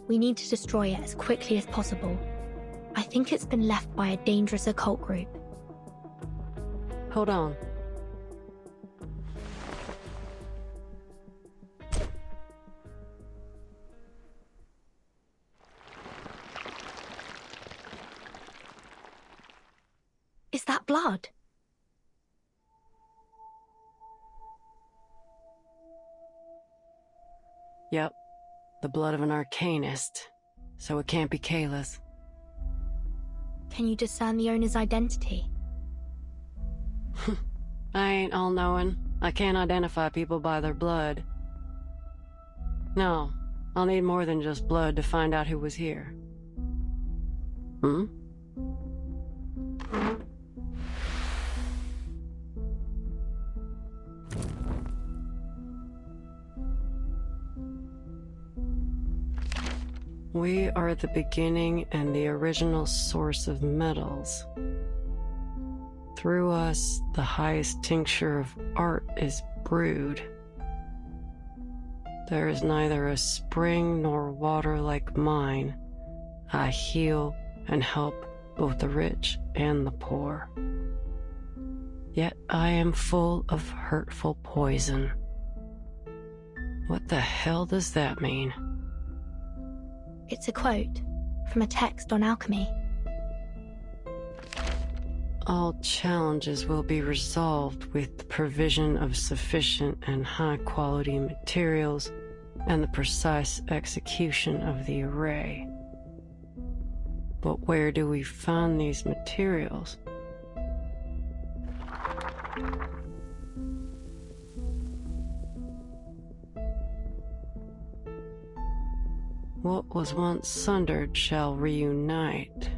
We need to destroy it as quickly as possible. I think it's been left by a dangerous occult group. Hold on. Is that blood? Yep. The blood of an arcanist. So it can't be Kayla's. Can you discern the owner's identity? I ain't all-knowing. I can't identify people by their blood. No, I'll need more than just blood to find out who was here. We are the beginning and the original source of metals. Through us, the highest tincture of art is brewed. There is neither a spring nor water like mine. I heal and help both the rich and the poor. Yet I am full of hurtful poison. What the hell does that mean? It's a quote from a text on alchemy. All challenges will be resolved with the provision of sufficient and high-quality materials and the precise execution of the array. But where do we find these materials? What was once sundered shall reunite.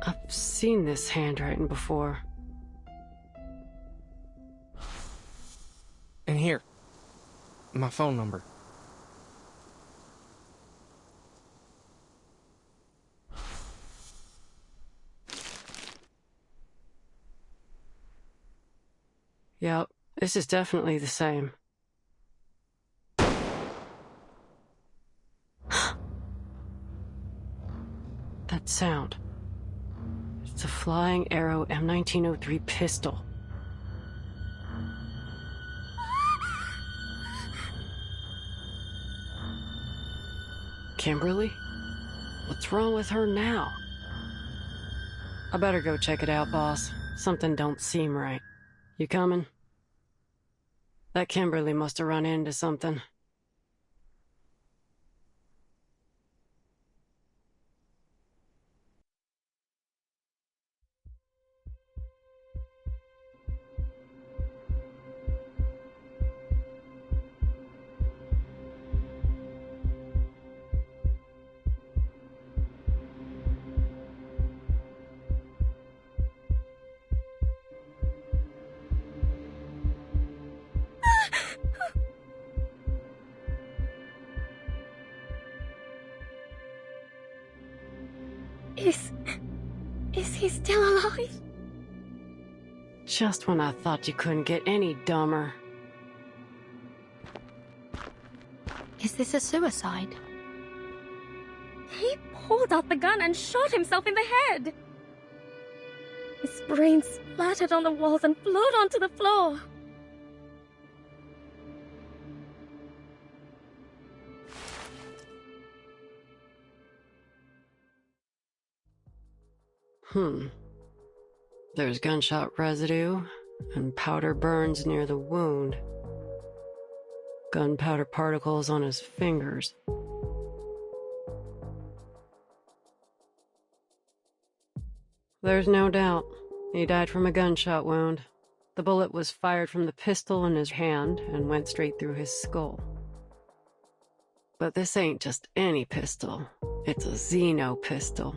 I've seen this handwriting before. And here, my phone number. Yep, this is definitely the same. That sound. It's a Flying Arrow M1903 pistol. Kimberly? What's wrong with her now? I better go check it out, boss. Something don't seem right. You coming? That Kimberly must have run into something. Is he still alive? Just when I thought you couldn't get any dumber. Is this a suicide? He pulled out the gun and shot himself in the head. His brain splattered on the walls and flowed onto the floor. There's gunshot residue and powder burns near the wound. Gunpowder particles on his fingers. There's no doubt. He died from a gunshot wound. The bullet was fired from the pistol in his hand and went straight through his skull. But this ain't just any pistol. It's a Xeno pistol.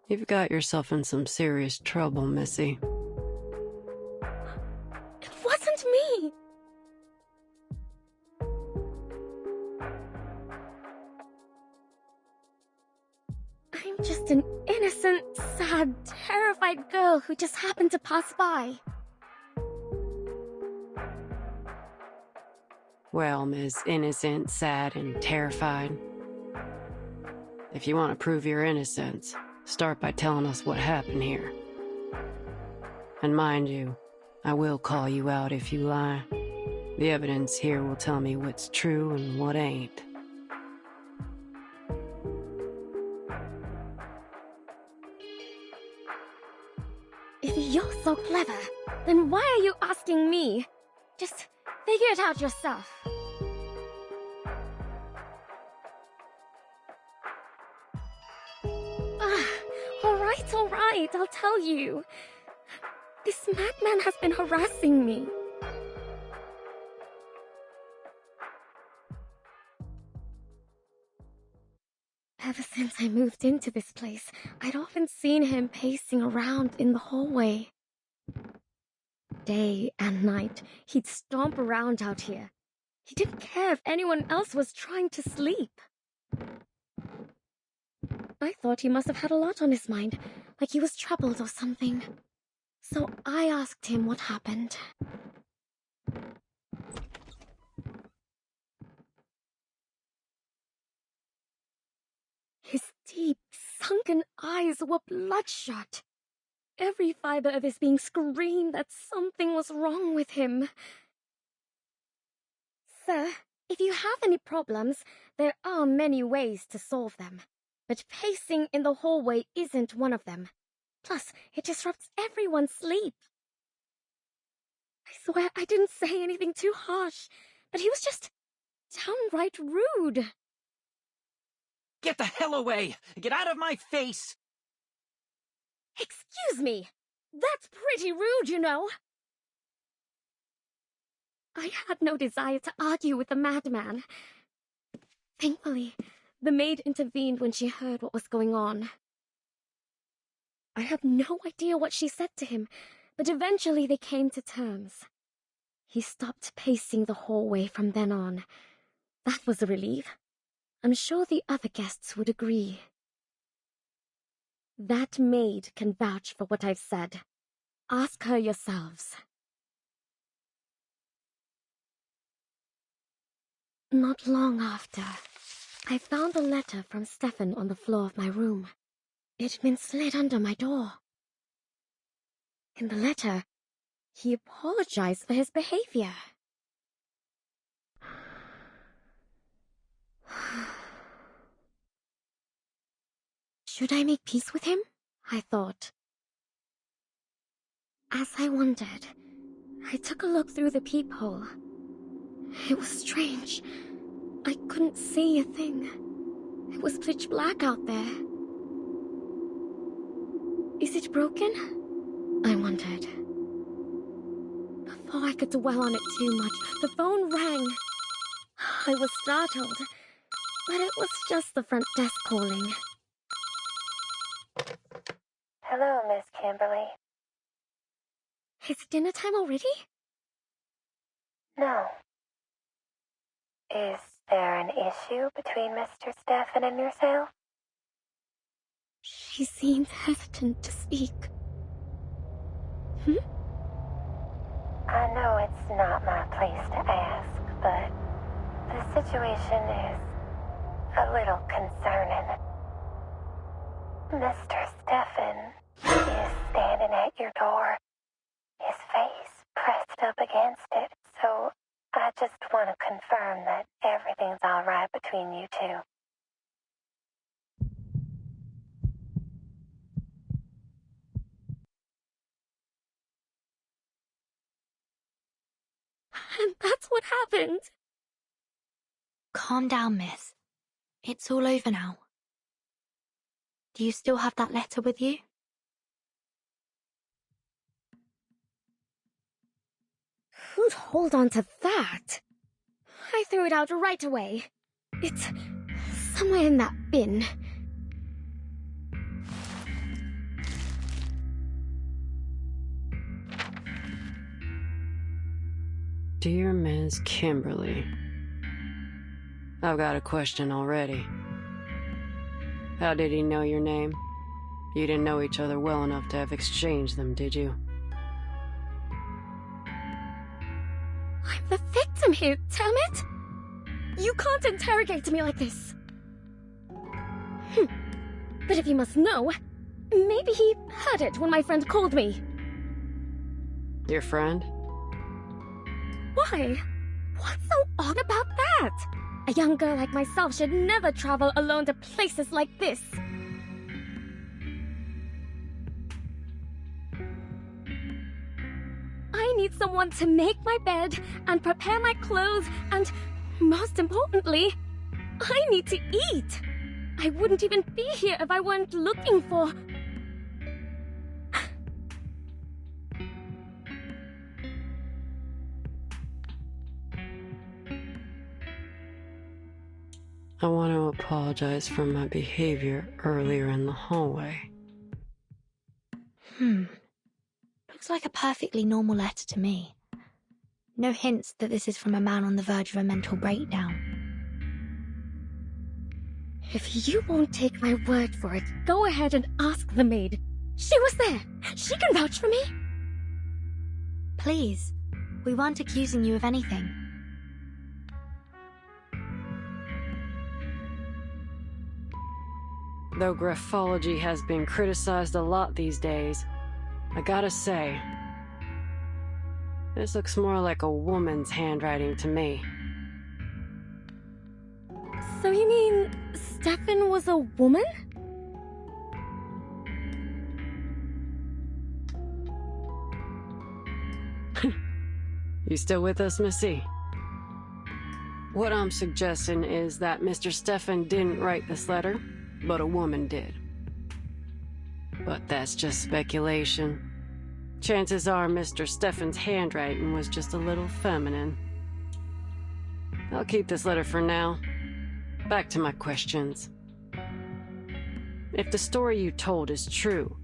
You've got yourself in some serious trouble, Missy. It wasn't me! I'm just an innocent, sad, terrified girl who just happened to pass by. Well, Ms. Innocent, sad, and terrified. If you want to prove your innocence, start by telling us what happened here. And mind you, I will call you out if you lie. The evidence here will tell me what's true and what ain't. If you're so clever, then why are you asking me? Just figure it out yourself. All right, I'll tell you. This madman has been harassing me. Ever since I moved into this place, I'd often seen him pacing around in the hallway. Day and night, he'd stomp around out here. He didn't care if anyone else was trying to sleep. I thought he must have had a lot on his mind, like he was troubled or something. So I asked him what happened. His deep, sunken eyes were bloodshot. Every fiber of his being screamed that something was wrong with him. Sir, if you have any problems, there are many ways to solve them. But pacing in the hallway isn't one of them. Plus, it disrupts everyone's sleep. I swear I didn't say anything too harsh, but he was just downright rude. Get the hell away! Get out of my face! Excuse me, That's pretty rude, you know. I had no desire to argue with the madman. Thankfully, the maid intervened when she heard what was going on. I have no idea what she said to him, but eventually they came to terms. He stopped pacing the hallway from then on. That was a relief. I'm sure the other guests would agree. That maid can vouch for what I've said. Ask her yourselves. Not long after, I found a letter from Stefan on the floor of my room. It had been slid under my door. In the letter, he apologized for his behavior. Should I make peace with him? I thought. As I wondered, I took a look through the peephole. It was strange. I couldn't see a thing. It was pitch black out there. Is it broken? I wondered. Before I could dwell on it too much, the phone rang. I was startled, but it was just the front desk calling. Hello, Miss Kimberly. Is it dinner time already? No. Is there an issue between Mr. Stefan and yourself? She seemed hesitant to speak. I know it's not my place to ask, but the situation is a little concerning. Mr. Stefan is standing at your door, his face pressed up against it, so I just want to confirm that everything's all right between you two. And that's what happened. Calm down, miss. It's all over now. Do you still have that letter with you? Who'd hold on to that? I threw it out right away. It's somewhere in that bin. Dear Ms. Kimberly, I've got a question already. How did he know your name? You didn't know each other well enough to have exchanged them, did you? I'm the victim here, damn it! You can't interrogate me like this. But if you must know, maybe he heard it when my friend called me. Your friend? Why? What's so odd about that? A young girl like myself should never travel alone to places like this. I need someone to make my bed and prepare my clothes and, most importantly, I need to eat. I wouldn't even be here if I weren't looking for... I want to apologize for my behavior earlier in the hallway. Looks like a perfectly normal letter to me. No hints that this is from a man on the verge of a mental breakdown. If you won't take my word for it, go ahead and ask the maid. She was there. She can vouch for me. Please, we weren't accusing you of anything. Though graphology has been criticized a lot these days, I gotta say, this looks more like a woman's handwriting to me. So you mean Stefan was a woman? You still with us, Missy? What I'm suggesting is that Mr. Stefan didn't write this letter, but a woman did. But that's just speculation. Chances are Mr. Steffen's handwriting was just a little feminine. I'll keep this letter for now. Back to my questions. If the story you told is true,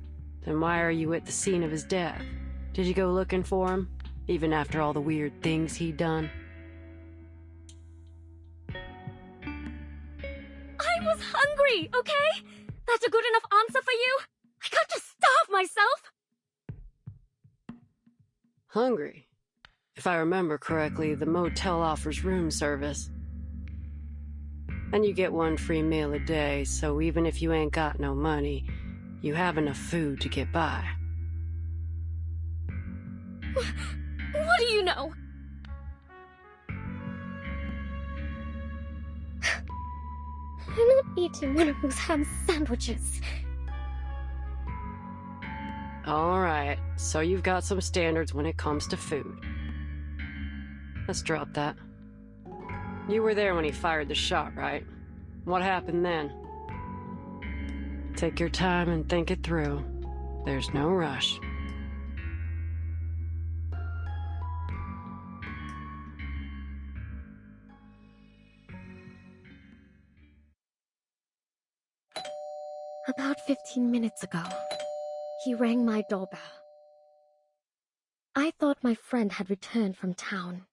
then why are you at the scene of his death? Did you go looking for him, even after all the weird things he'd done? I was hungry, okay? That's a good enough answer for you? I can't just starve myself! Hungry? If I remember correctly, the motel offers room service. And you get 1 free meal a day, so even if you ain't got no money, you have enough food to get by. What do you know? I'm not eating one of those ham sandwiches. Alright, so you've got some standards when it comes to food. Let's drop that. You were there when he fired the shot, right? What happened then? Take your time and think it through. There's no rush. About 15 minutes ago, he rang my doorbell. I thought my friend had returned from town.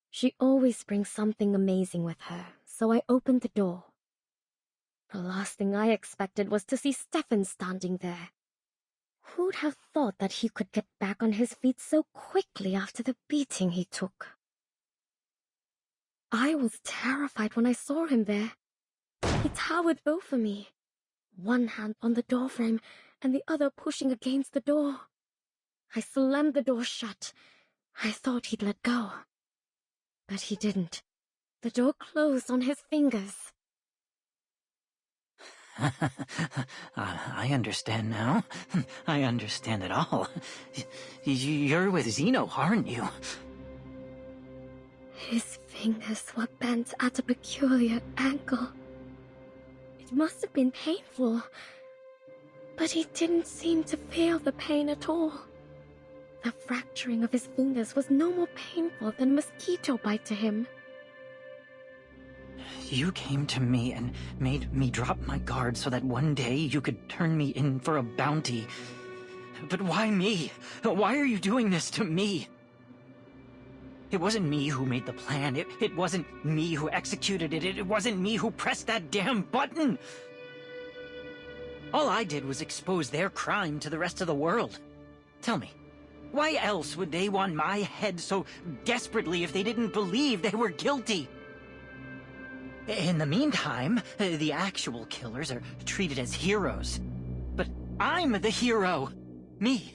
She always brings something amazing with her, so I opened the door. The last thing I expected was to see Steffen standing there. Who'd have thought that he could get back on his feet so quickly after the beating he took? I was terrified when I saw him there. He towered over me, one hand on the doorframe and the other pushing against the door. I slammed the door shut. I thought he'd let go. But he didn't. The door closed on his fingers. I understand now. I understand it all. You're with Zeno, aren't you? His fingers were bent at a peculiar angle. It must have been painful, but he didn't seem to feel the pain at all. The fracturing of his fingers was no more painful than a mosquito bite to him. You came to me and made me drop my guard so that one day you could turn me in for a bounty. But why me? Why are you doing this to me? It wasn't me who made the plan. It wasn't me who executed it. It wasn't me who pressed that damn button. All I did was expose their crime to the rest of the world. Tell me, why else would they want my head so desperately if they didn't believe they were guilty? In the meantime, the actual killers are treated as heroes. But I'm the hero. Me.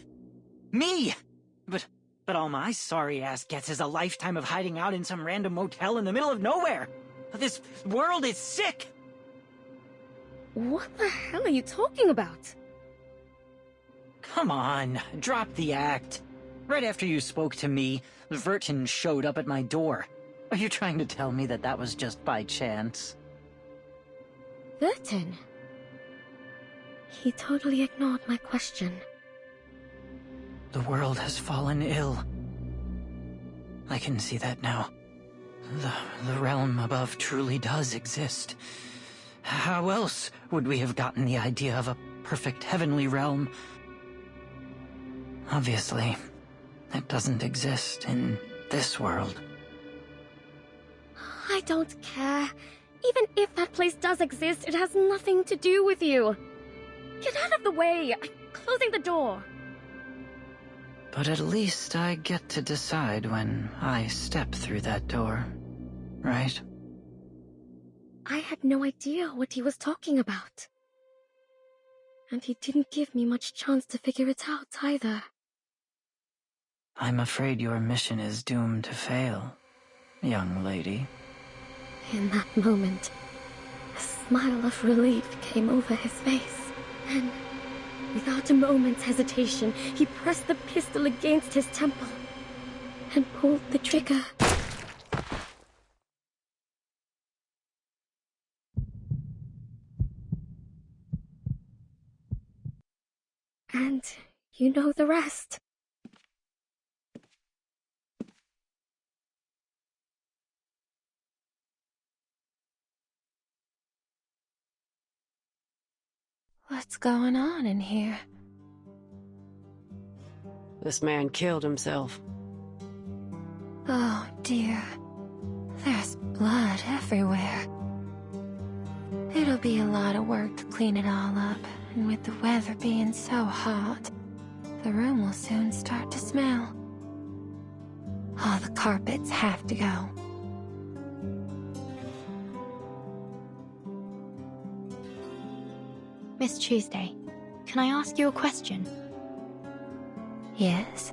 But all my sorry ass gets is a lifetime of hiding out in some random motel in the middle of nowhere. This world is sick. What the hell are you talking about? Come on, drop the act. Right after you spoke to me, Vertin showed up at my door. Are you trying to tell me that that was just by chance? Vertin? He totally ignored my question. The world has fallen ill. I can see that now. The realm above truly does exist. How else would we have gotten the idea of a perfect heavenly realm? Obviously, it doesn't exist in this world. I don't care. Even if that place does exist, it has nothing to do with you. Get out of the way. I'm closing the door. But at least I get to decide when I step through that door, right? I had no idea what he was talking about. And he didn't give me much chance to figure it out either. I'm afraid your mission is doomed to fail, young lady. In that moment, a smile of relief came over his face, and without a moment's hesitation, he pressed the pistol against his temple and pulled the trigger. And you know the rest. What's going on in here? This man killed himself. Oh dear. There's blood everywhere. It'll be a lot of work to clean it all up, and with the weather being so hot, the room will soon start to smell. All the carpets have to go. Miss Tuesday, can I ask you a question? Yes?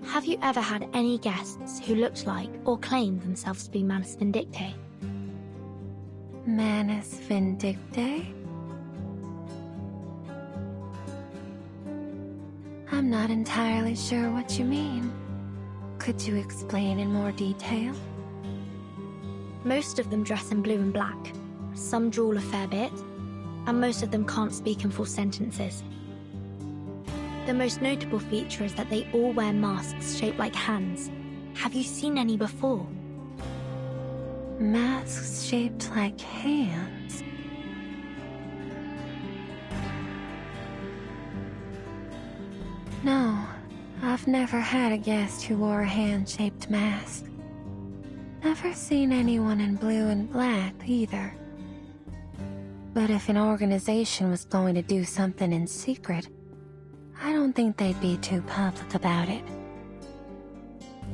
Have you ever had any guests who looked like or claimed themselves to be Manus Vindictae? Manus Vindictae? I'm not entirely sure what you mean. Could you explain in more detail? Most of them dress in blue and black. Some drool a fair bit, and most of them can't speak in full sentences. The most notable feature is that they all wear masks shaped like hands. Have you seen any before? Masks shaped like hands? No, I've never had a guest who wore a hand-shaped mask. Never seen anyone in blue and black either. But if an organization was going to do something in secret, I don't think they'd be too public about it.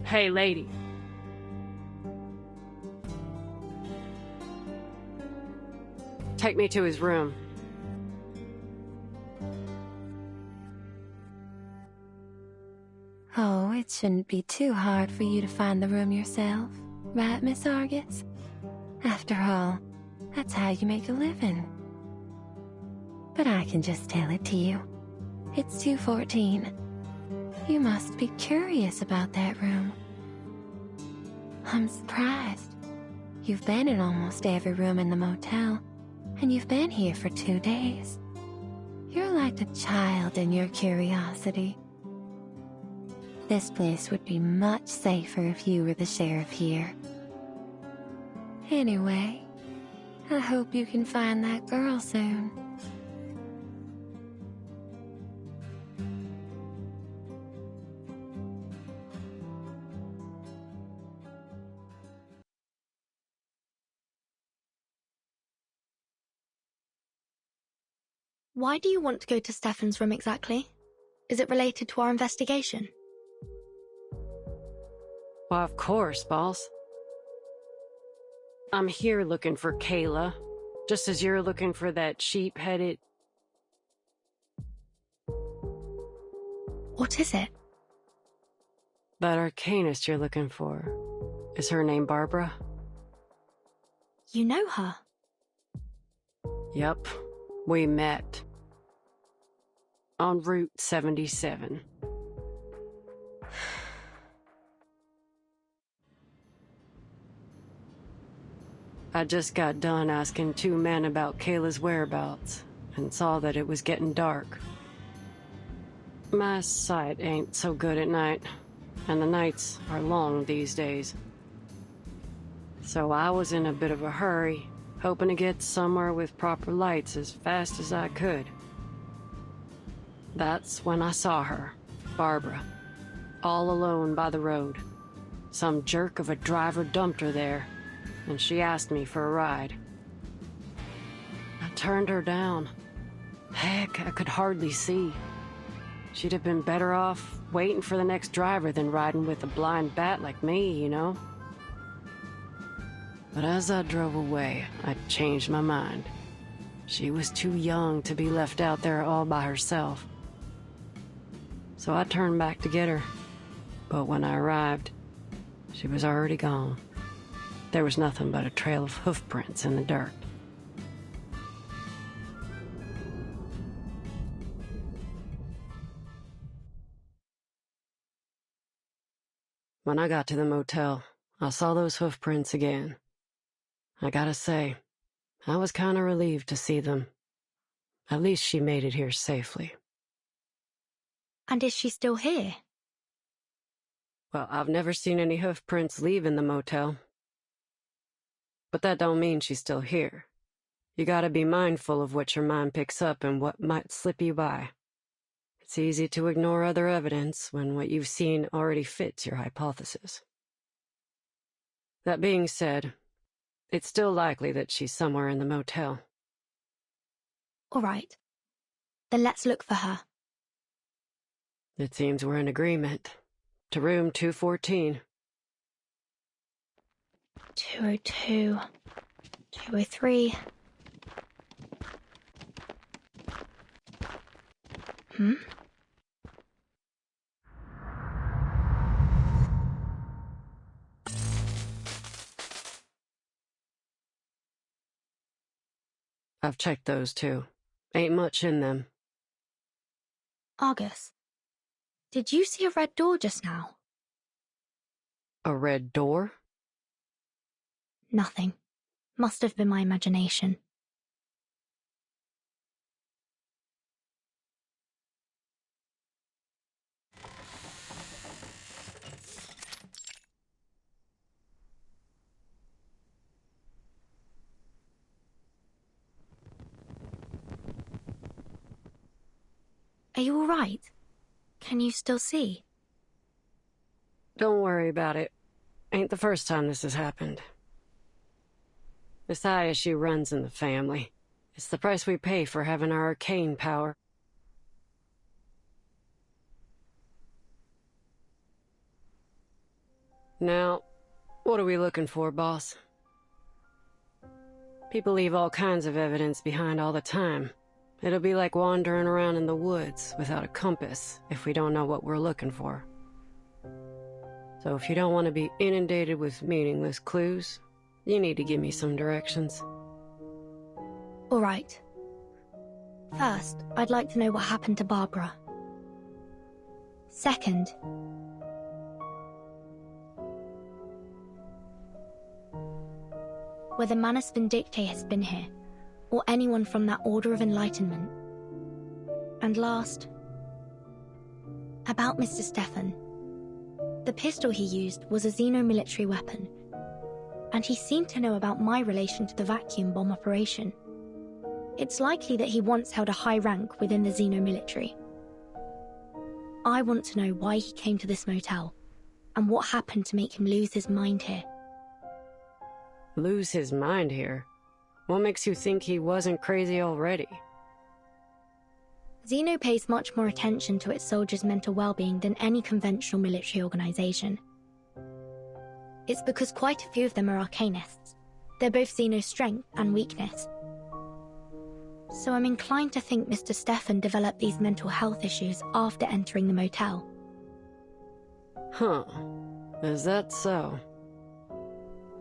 Hey, lady. Take me to his room. Oh, it shouldn't be too hard for you to find the room yourself, right, Miss Argus? After all, that's how you make a living. But I can just tell it to you. It's 214. You must be curious about that room. I'm surprised. You've been in almost every room in the motel, and you've been here for 2 days. You're like a child in your curiosity. This place would be much safer if you were the sheriff here. Anyway, I hope you can find that girl soon. Why do you want to go to Stefan's room exactly? Is it related to our investigation? Well, of course, boss. I'm here looking for Kayla, just as you're looking for that sheep-headed... What is it? That arcanist you're looking for. Is her name Barbara? You know her? Yep, we met. On Route 77. I just got done asking 2 men about Kayla's whereabouts, and saw that it was getting dark. My sight ain't so good at night, and the nights are long these days. So I was in a bit of a hurry, hoping to get somewhere with proper lights as fast as I could. That's when I saw her, Barbara, all alone by the road. Some jerk of a driver dumped her there, and she asked me for a ride. I turned her down. Heck, I could hardly see. She'd have been better off waiting for the next driver than riding with a blind bat like me, you know? But as I drove away, I changed my mind. She was too young to be left out there all by herself. So I turned back to get her. But when I arrived, she was already gone. There was nothing but a trail of hoof prints in the dirt. When I got to the motel, I saw those hoof prints again. I gotta say, I was kinda relieved to see them. At least she made it here safely. And is she still here? Well, I've never seen any hoof prints leaving the motel. But that don't mean she's still here. You gotta be mindful of what your mind picks up and what might slip you by. It's easy to ignore other evidence when what you've seen already fits your hypothesis. That being said, it's still likely that she's somewhere in the motel. All right. Then let's look for her. It seems we're in agreement. To room 214. 202. 203. I've checked those too. Ain't much in them. Argus, did you see a red door just now? A red door? Nothing. Must have been my imagination. Are you all right? Can you still see? Don't worry about it. Ain't the first time this has happened. This eye issue runs in the family. It's the price we pay for having our arcane power. Now, what are we looking for, boss? People leave all kinds of evidence behind all the time. It'll be like wandering around in the woods without a compass if we don't know what we're looking for. So if you don't want to be inundated with meaningless clues, you need to give me some directions. All right. First, I'd like to know what happened to Barbara. Second, whether Manus Vindictae has been here, or anyone from that Order of Enlightenment. And last, about Mr. Stefan. The pistol he used was a xeno-military weapon, and he seemed to know about my relation to the vacuum bomb operation. It's likely that he once held a high rank within the xeno-military. I want to know why he came to this motel, and what happened to make him lose his mind here. Lose his mind here? What makes you think he wasn't crazy already? Xeno pays much more attention to its soldiers' mental well-being than any conventional military organization. It's because quite a few of them are arcanists. They're both Xeno's strength and weakness. So I'm inclined to think Mr. Stefan developed these mental health issues after entering the motel. Huh. Is that so?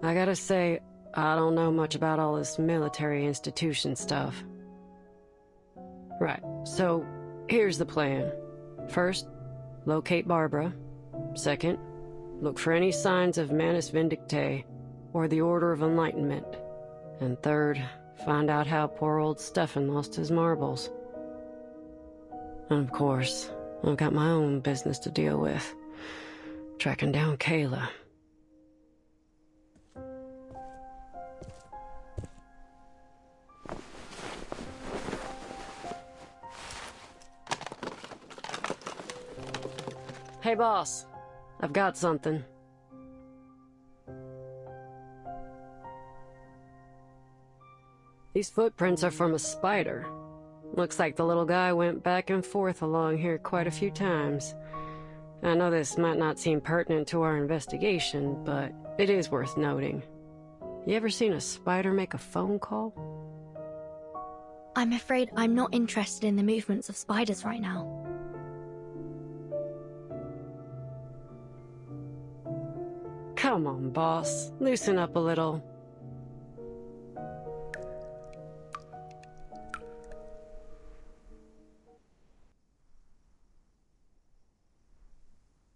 I gotta say, I don't know much about all this military institution stuff. Right, so here's the plan. First, locate Barbara. Second, look for any signs of Manus Vindictae or the Order of Enlightenment. And third, find out how poor old Stefan lost his marbles. And of course, I've got my own business to deal with. Tracking down Kayla. Hey, boss. I've got something. These footprints are from a spider. Looks like the little guy went back and forth along here quite a few times. I know this might not seem pertinent to our investigation, but it is worth noting. You ever seen a spider make a phone call? I'm afraid I'm not interested in the movements of spiders right now. Come on, boss. Loosen up a little.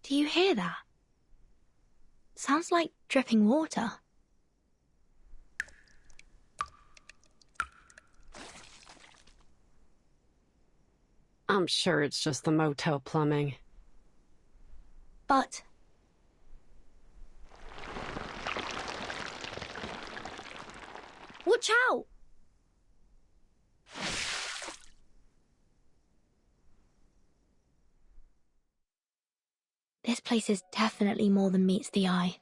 Do you hear that? Sounds like dripping water. I'm sure it's just the motel plumbing. But... watch out! place is definitely more than meets the eye.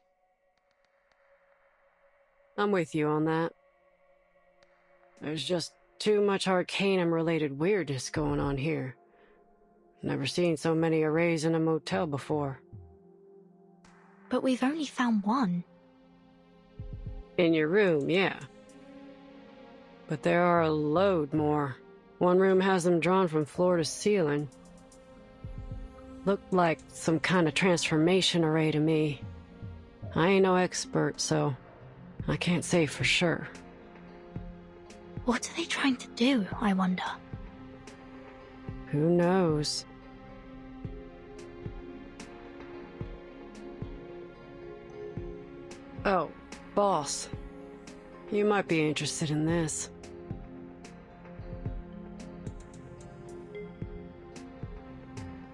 I'm with you on that. There's just too much Arcanum-related weirdness going on here. Never seen so many arrays in a motel before. But we've only found one. In your room, yeah. But there are a load more. One room has them drawn from floor to ceiling. Looked like some kind of transformation array to me. I ain't no expert, so I can't say for sure. What are they trying to do, I wonder? Who knows? Oh, boss. You might be interested in this.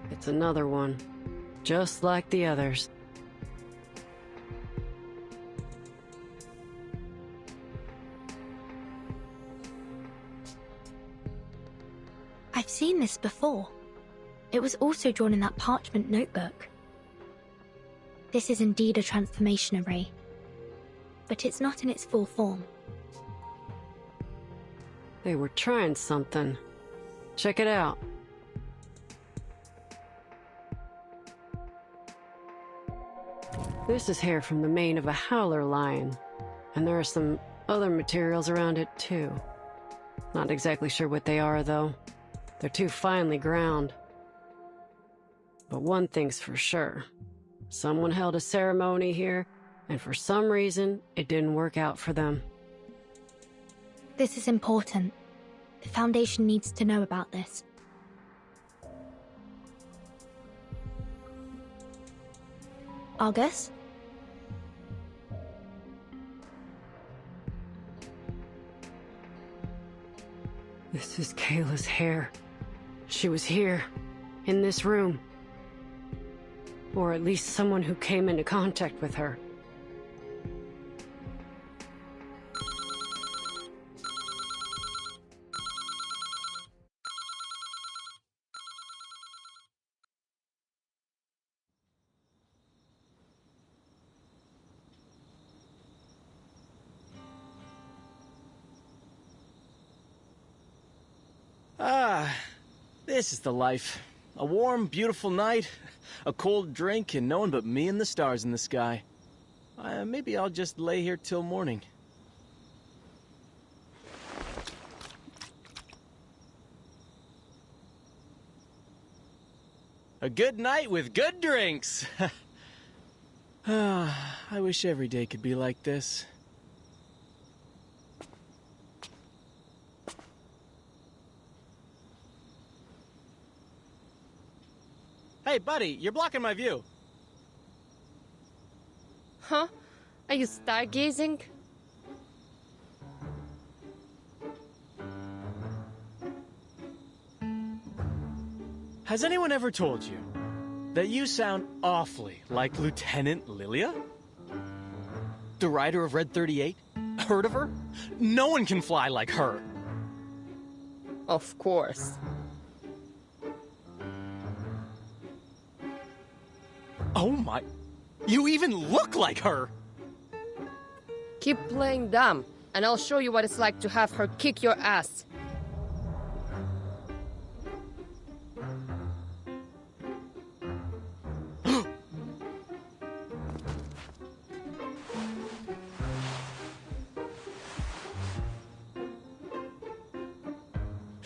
It's another one, just like the others. I've seen this before. It was also drawn in that parchment notebook. This is indeed a transformation array, but it's not in its full form. They were trying something. Check it out. This is hair from the mane of a howler lion, and there are some other materials around it too. Not exactly sure what they are, though. They're too finely ground. But one thing's for sure. Someone held a ceremony here, and for some reason, it didn't work out for them. This is important. The Foundation needs to know about this. Argus? This is Kayla's hair. She was here, in this room. Or at least someone who came into contact with her. This is the life. A warm, beautiful night, a cold drink, and no one but me and the stars in the sky. Maybe I'll just lay here till morning. A good night with good drinks! I wish every day could be like this. Hey, buddy, you're blocking my view. Huh? Are you stargazing? Has anyone ever told you that you sound awfully like Lieutenant Lilia? The rider of Red 38? Heard of her? No one can fly like her. Of course. Oh my... You even look like her! Keep playing dumb, and I'll show you what it's like to have her kick your ass.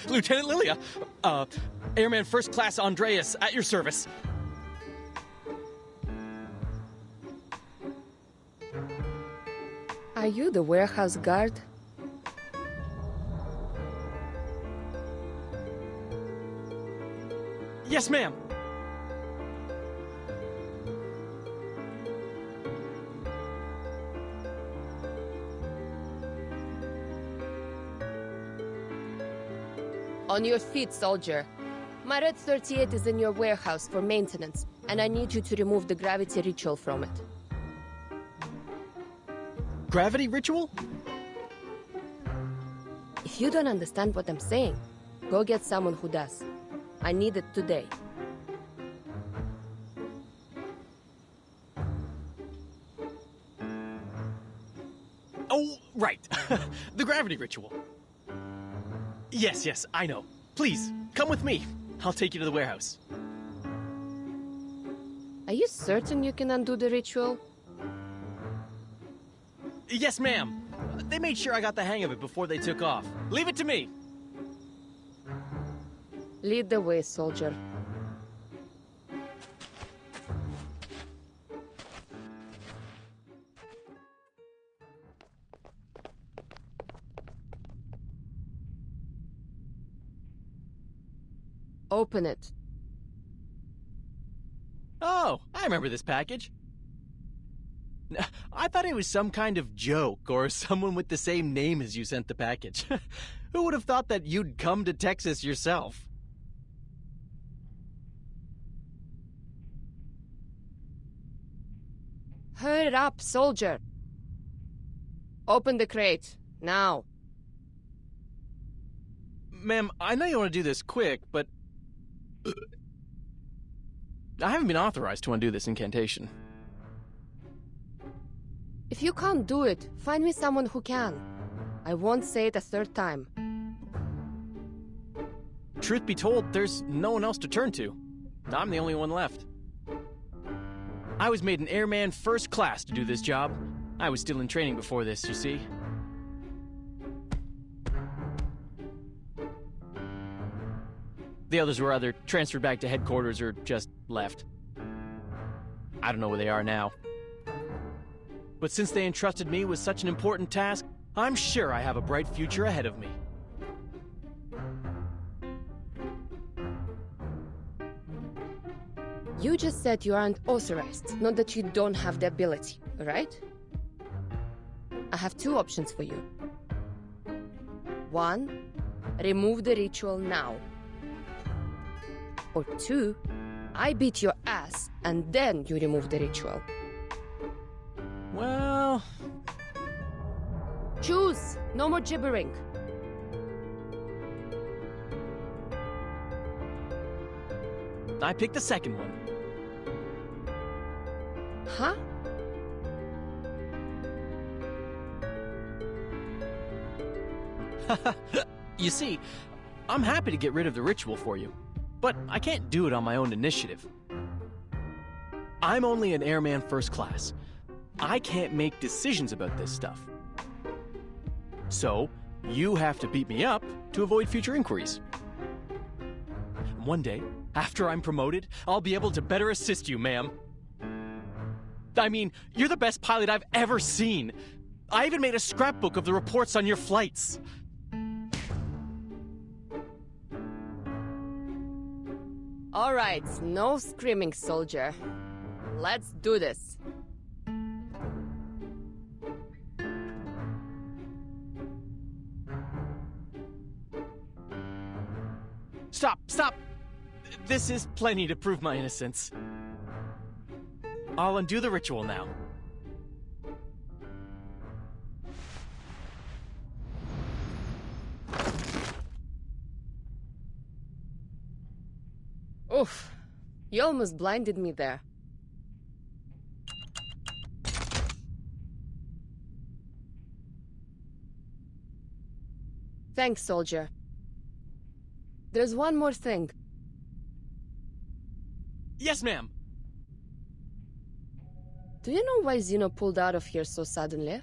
Lieutenant Lilia! Airman First Class Andreas, at your service. Are you the warehouse guard? Yes, ma'am. On your feet, soldier. My Red 38 is in your warehouse for maintenance, and I need you to remove the gravity ritual from it. Gravity ritual? If you don't understand what I'm saying, go get someone who does. I need it today. Oh, right. The gravity ritual. Yes, I know. Please, come with me. I'll take you to the warehouse. Are you certain you can undo the ritual? Yes, ma'am. They made sure I got the hang of it before they took off. Leave it to me. Lead the way, soldier. Open it. Oh, I remember this package. I thought it was some kind of joke or someone with the same name as you sent the package. Who would have thought that you'd come to Texas yourself? Hurry up, soldier. Open the crate, now. Ma'am, I know you want to do this quick, but I haven't been authorized to undo this incantation. If you can't do it, find me someone who can. I won't say it a third time. Truth be told, there's no one else to turn to. I'm the only one left. I was made an airman first class to do this job. I was still in training before this, you see. The others were either transferred back to headquarters or just left. I don't know where they are now. But since they entrusted me with such an important task, I'm sure I have a bright future ahead of me. You just said you aren't authorized, not that you don't have the ability, right? I have two options for you. One, remove the ritual now. Or two, I beat your ass and then you remove the ritual. Well... Choose! No more gibbering. I picked the second one. Huh? You see, I'm happy to get rid of the ritual for you, but I can't do it on my own initiative. I'm only an airman first class. I can't make decisions about this stuff. So, you have to beat me up to avoid future inquiries. And one day, after I'm promoted, I'll be able to better assist you, ma'am. I mean, you're the best pilot I've ever seen. I even made a scrapbook of the reports on your flights. All right, no screaming, soldier. Let's do this. Stop! This is plenty to prove my innocence. I'll undo the ritual now. Oof, you almost blinded me there. Thanks, soldier. There's one more thing. Yes, ma'am. Do you know why Zeno pulled out of here so suddenly?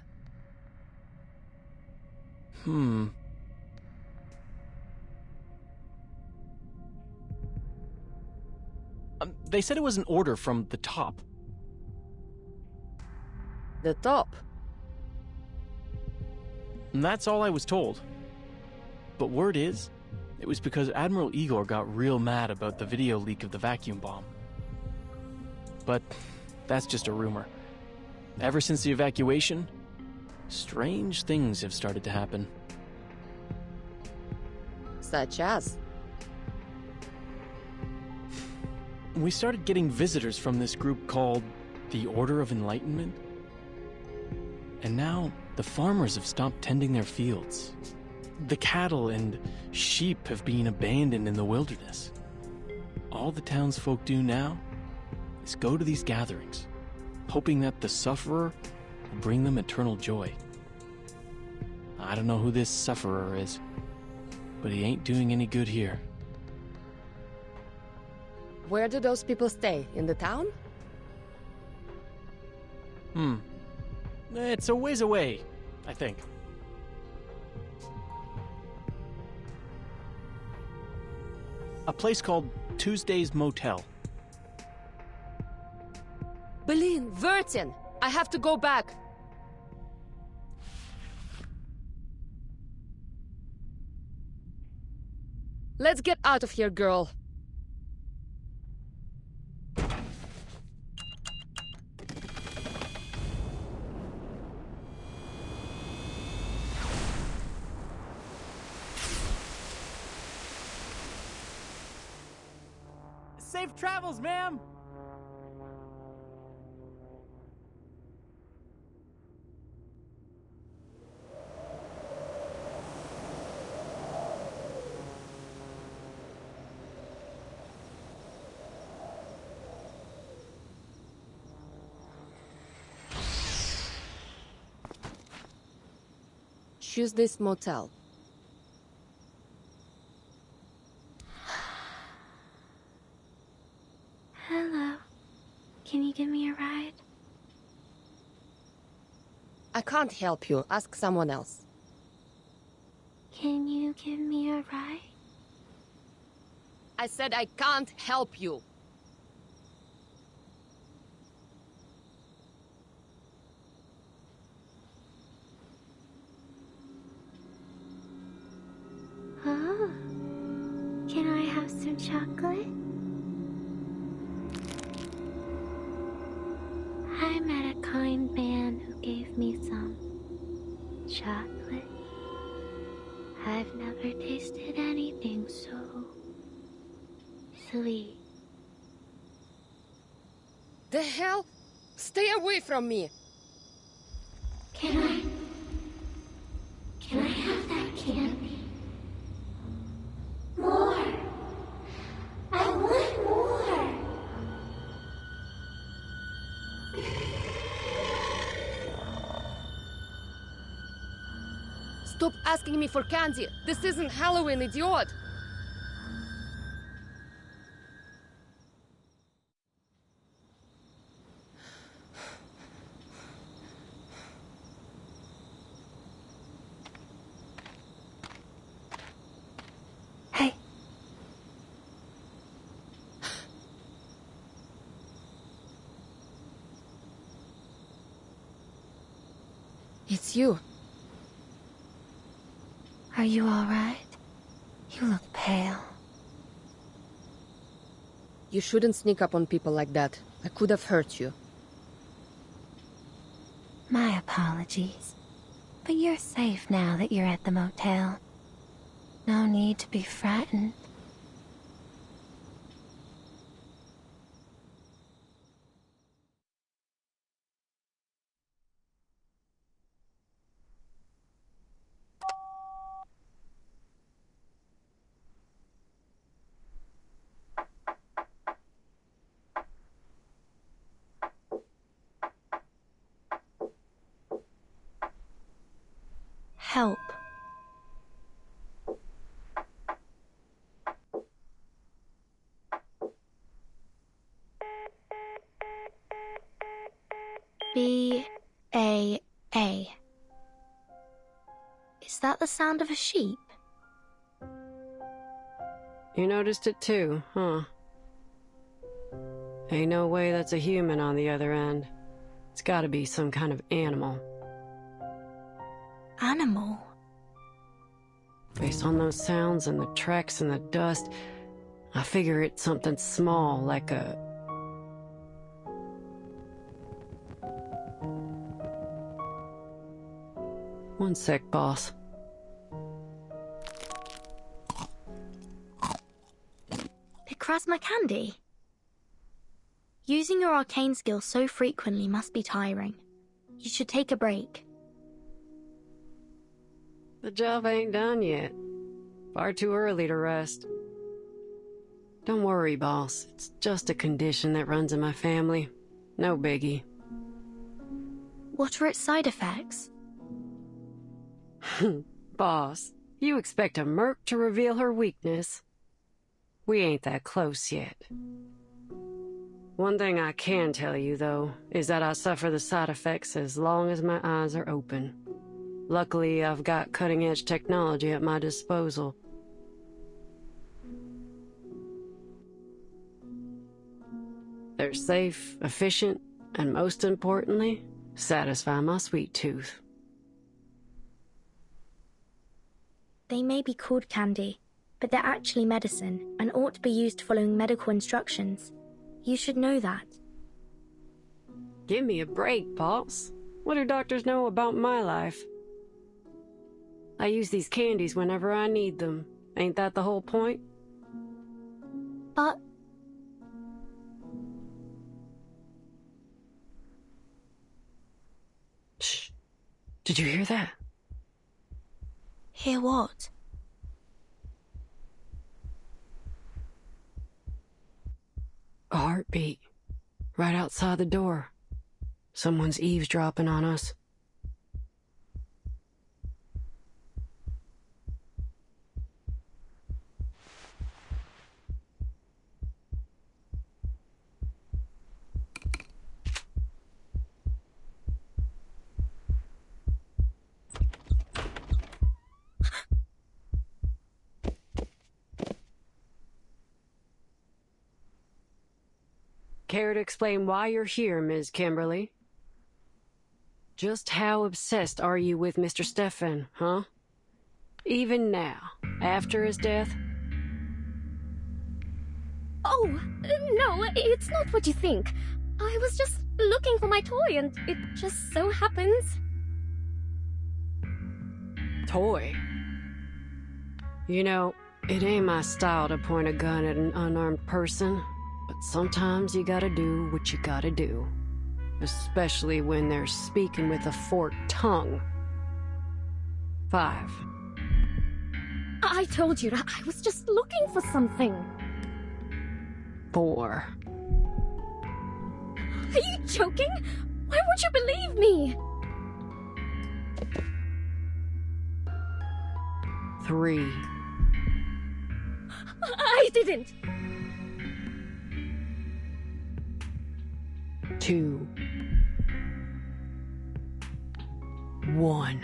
They said it was an order from the top. The top? And that's all I was told. But word is, it was because Admiral Igor got real mad about the video leak of the vacuum bomb. But that's just a rumor. Ever since the evacuation, strange things have started to happen. Such as? We started getting visitors from this group called the Order of Enlightenment. And now the farmers have stopped tending their fields. The cattle and sheep have been abandoned in the wilderness. All the townsfolk do now is go to these gatherings, hoping that the sufferer will bring them eternal joy. I don't know who this sufferer is, but he ain't doing any good here. Where do those people stay? In the town? It's a ways away, I think. A place called Tuesday's Motel. Berlin, Vertin! I have to go back! Let's get out of here, girl. Safe travels, ma'am! Choose this motel. Hello. Can you give me a ride? I can't help you. Ask someone else. Can you give me a ride? I said I can't help you. Oh. Can I have some chocolate? I met a kind man who gave me some chocolate. I've never tasted anything so sweet. The hell? Stay away from me! Can I have that candy? More! I want more! Stop asking me for candy! This isn't Halloween, idiot! Hey. It's you. Are you all right? You look pale. You shouldn't sneak up on people like that. I could have hurt you. My apologies. But you're safe now that you're at the motel. No need to be frightened. Help. B-A-A. Is that the sound of a sheep? You noticed it too, huh? Ain't no way that's a human on the other end. It's gotta be some kind of animal. Animal? Based on those sounds and the tracks and the dust, I figure it's something small, like a... One sec, boss. Pikrasma candy? Using your arcane skill so frequently must be tiring. You should take a break. The job ain't done yet. Far too early to rest. Don't worry, boss. It's just a condition that runs in my family. No biggie. What are its side effects? Boss, you expect a merc to reveal her weakness? We ain't that close yet. One thing I can tell you, though, is that I suffer the side effects as long as my eyes are open. Luckily, I've got cutting-edge technology at my disposal. They're safe, efficient, and most importantly, satisfy my sweet tooth. They may be called candy, but they're actually medicine and ought to be used following medical instructions. You should know that. Give me a break, boss. What do doctors know about my life? I use these candies whenever I need them. Ain't that the whole point? But... Shh. Did you hear that? Hear what? A heartbeat. Right outside the door. Someone's eavesdropping on us. Care to explain why you're here, Ms. Kimberly? Just how obsessed are you with Mr. Stefan, huh? Even now, after his death? Oh, no, it's not what you think. I was just looking for my toy and it just so happens. Toy? You know, it ain't my style to point a gun at an unarmed person. But sometimes you gotta do what you gotta do. Especially when they're speaking with a forked tongue. 5. I told you, I was just looking for something. 4. Are you joking? Why won't you believe me? 3. I didn't. 2. 1.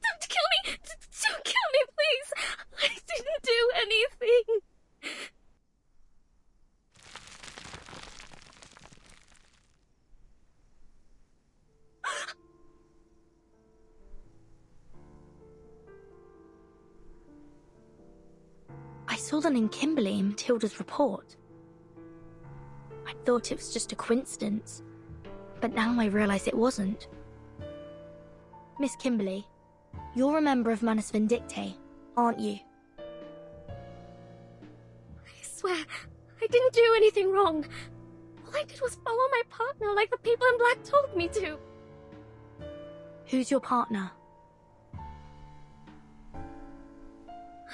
Don't kill me! Don't kill me, please! I didn't do anything! I saw the name Kimberly in Matilda's report. I thought it was just a coincidence, but now I realise it wasn't. Miss Kimberly, you're a member of Manus Vindictae, aren't you? I swear, I didn't do anything wrong. All I did was follow my partner like the people in black told me to. Who's your partner?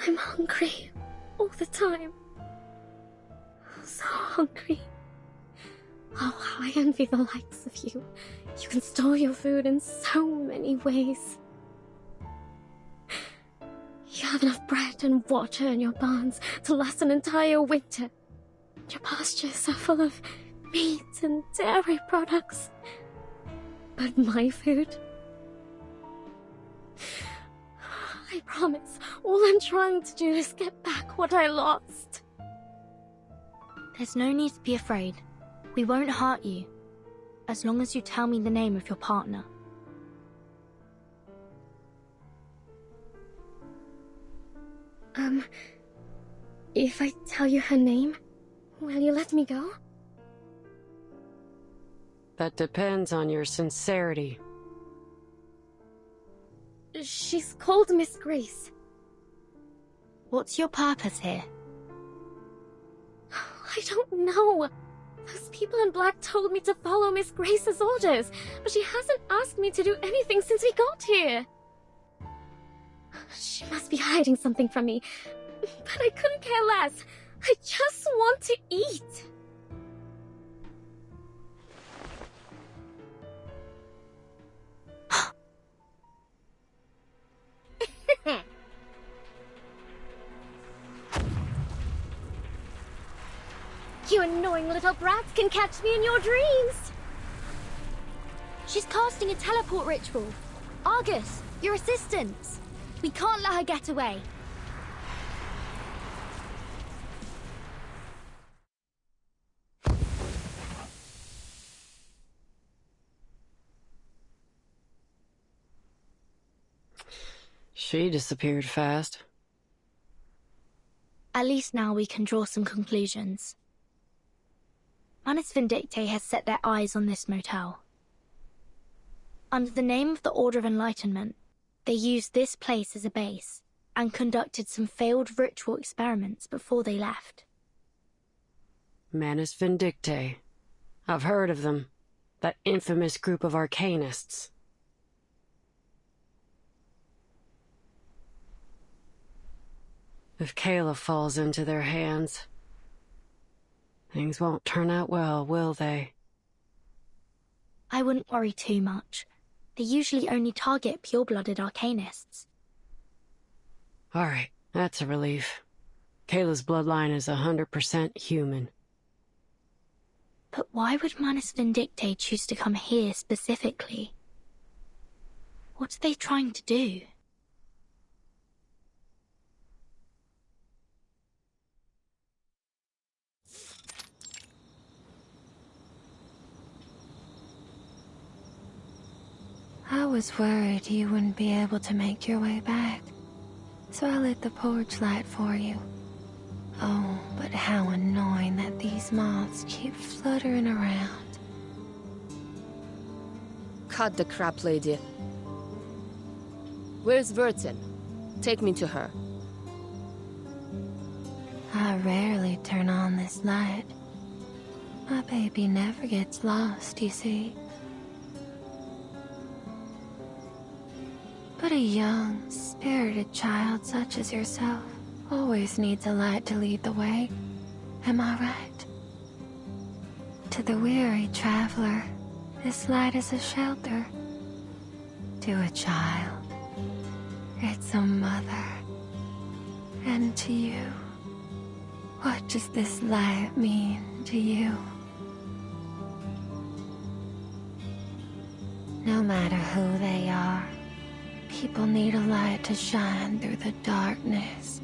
I'm hungry. All the time. So hungry. Oh, how I envy the likes of you. You can store your food in so many ways. You have enough bread and water in your barns to last an entire winter. Your pastures are full of meat and dairy products. But my food... I promise, all I'm trying to do is get back what I lost. There's no need to be afraid. We won't hurt you, as long as you tell me the name of your partner. If I tell you her name, will you let me go? That depends on your sincerity. She's called Miss Grace. What's your purpose here? I don't know. Those people in black told me to follow Miss Grace's orders, but she hasn't asked me to do anything since we got here. She must be hiding something from me, But I couldn't care less. I just want to eat. You annoying little brats can catch me in your dreams. She's casting a teleport ritual. Argus, your assistant. We can't let her get away. She disappeared fast. At least now we can draw some conclusions. Manus Vindictae has set their eyes on this motel. Under the name of the Order of Enlightenment, they used this place as a base and conducted some failed ritual experiments before they left. Manus Vindictae. I've heard of them. That infamous group of arcanists. If Kayla falls into their hands, things won't turn out well, will they? I wouldn't worry too much. They usually only target pure-blooded arcanists. Alright, that's a relief. Kayla's bloodline is 100% human. But why would Manus Vindictae choose to come here specifically? What are they trying to do? I was worried you wouldn't be able to make your way back, so I lit the porch light for you. Oh, but how annoying that these moths keep fluttering around. Cut the crap, lady. Where's Vertin? Take me to her. I rarely turn on this light. My baby never gets lost, you see. But a young, spirited child such as yourself always needs a light to lead the way. Am I right? To the weary traveler, this light is a shelter. To a child, it's a mother. And to you, what does this light mean to you? No matter who they are, people need a light to shine through the darkness,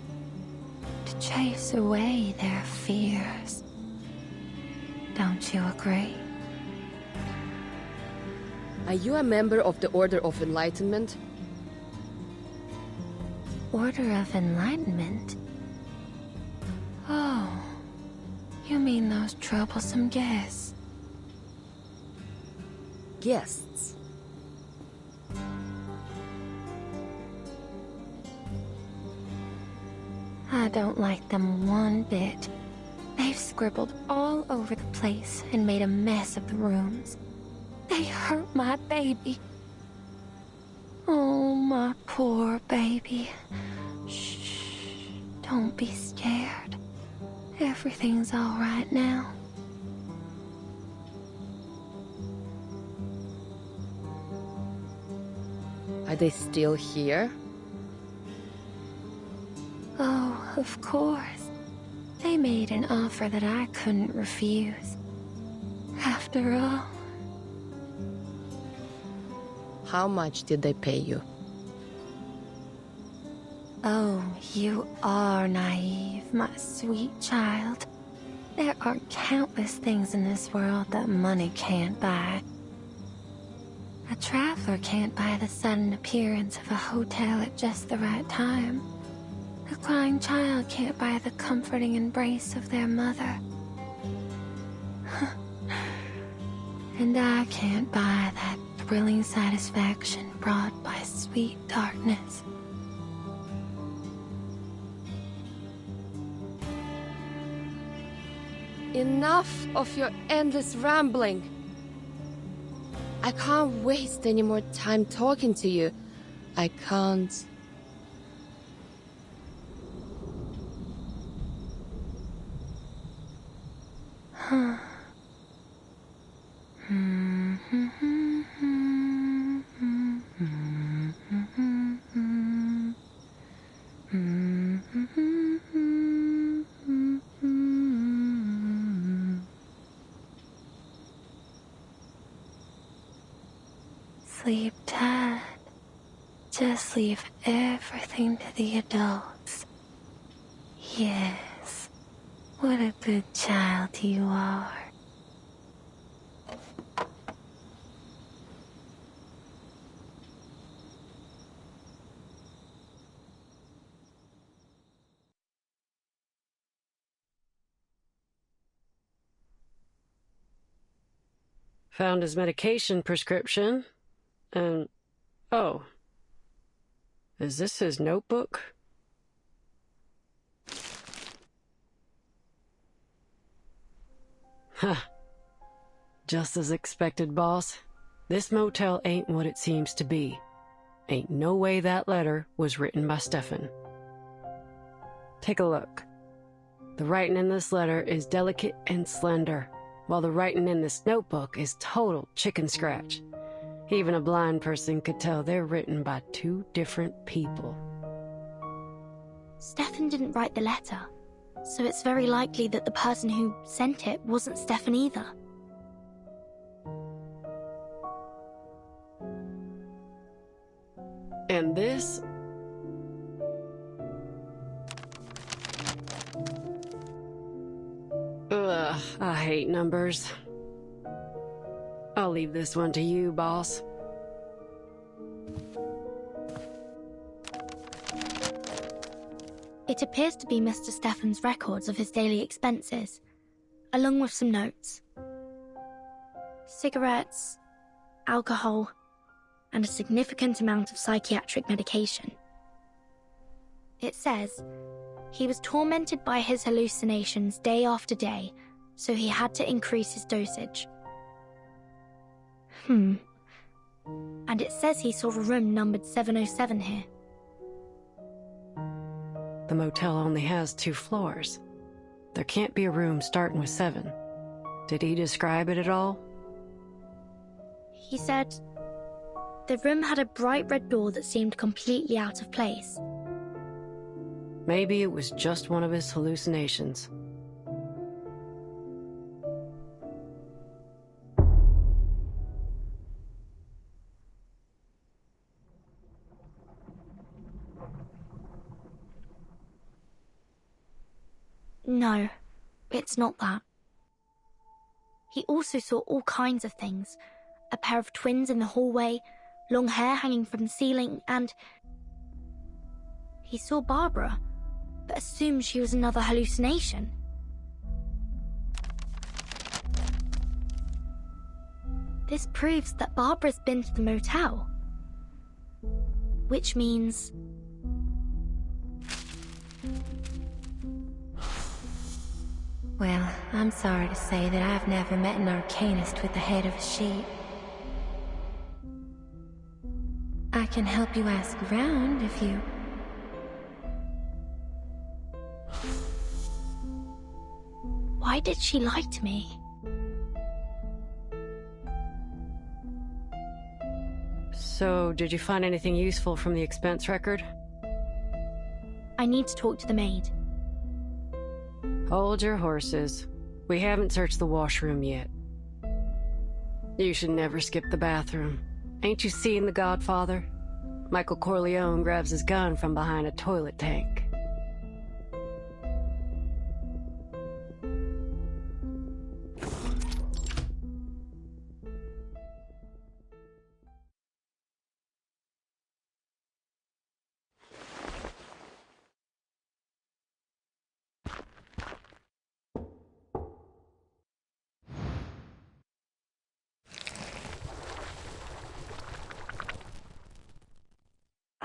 to chase away their fears. Don't you agree? Are you a member of the Order of Enlightenment? Order of Enlightenment? Oh, you mean those troublesome guests? Guests? I don't like them one bit. They've scribbled all over the place and made a mess of the rooms. They hurt my baby. Oh, my poor baby. Shh, don't be scared. Everything's all right now. Are they still here? Oh, of course. They made an offer that I couldn't refuse. After all. How much did they pay you? Oh, you are naive, my sweet child. There are countless things in this world that money can't buy. A traveler can't buy the sudden appearance of a hotel at just the right time. A crying child can't buy the comforting embrace of their mother. And I can't buy that thrilling satisfaction brought by sweet darkness. Enough of your endless rambling. I can't waste any more time talking to you. I can't... Sleep tight. Just leave everything to the adults. Yes. What a good child you are. Found his medication prescription, and oh, is this his notebook? Huh. Just as expected, boss. This motel ain't what it seems to be. Ain't no way that letter was written by Stefan. Take a look. The writing in this letter is delicate and slender, while the writing in this notebook is total chicken scratch. Even a blind person could tell they're written by two different people. Stefan didn't write the letter, so it's very likely that the person who sent it wasn't Stefan either. And this? Ugh, I hate numbers. I'll leave this one to you, boss. It appears to be Mr. Stefan's records of his daily expenses, along with some notes. Cigarettes, alcohol, and a significant amount of psychiatric medication. It says he was tormented by his hallucinations day after day, so he had to increase his dosage. And it says he saw a room numbered 707 here. The motel only has 2 floors. There can't be a room starting with 7. Did he describe it at all? He said the room had a bright red door that seemed completely out of place. Maybe it was just one of his hallucinations. No, it's not that. He also saw all kinds of things. A pair of twins in the hallway, long hair hanging from the ceiling, and he saw Barbara, but assumed she was another hallucination. This proves that Barbara's been to the motel. Which means... Well, I'm sorry to say that I've never met an arcanist with the head of a sheep. I can help you ask around if you... Why did she lie to me? So, did you find anything useful from the expense record? I need to talk to the maid. Hold your horses. We haven't searched the washroom yet. You should never skip the bathroom. Ain't you seen The Godfather? Michael Corleone grabs his gun from behind a toilet tank.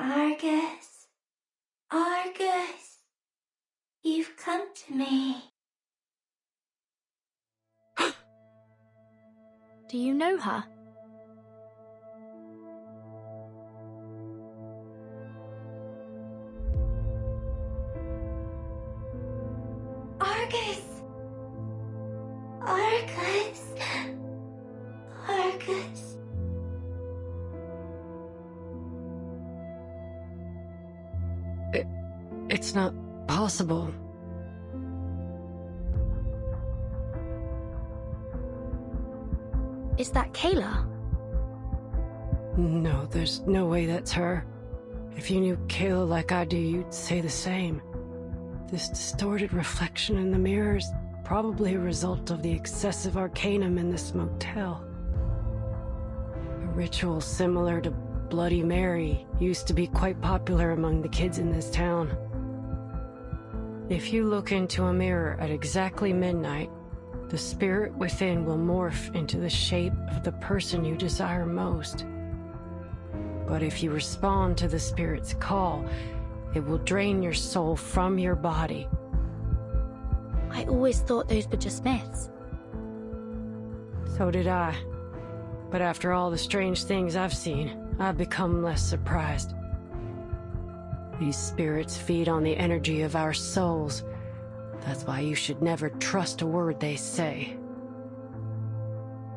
Argus, Argus, you've come to me. Do you know her? Argus! Argus. Argus. It's not possible. Is that Kayla? No, there's no way that's her. If you knew Kayla like I do, you'd say the same. This distorted reflection in the mirror is probably a result of the excessive arcanum in this motel. A ritual similar to Bloody Mary used to be quite popular among the kids in this town. If you look into a mirror at exactly midnight, the spirit within will morph into the shape of the person you desire most. But if you respond to the spirit's call, it will drain your soul from your body. I always thought those were just myths. So did I. But after all the strange things I've seen, I've become less surprised. These spirits feed on the energy of our souls. That's why you should never trust a word they say.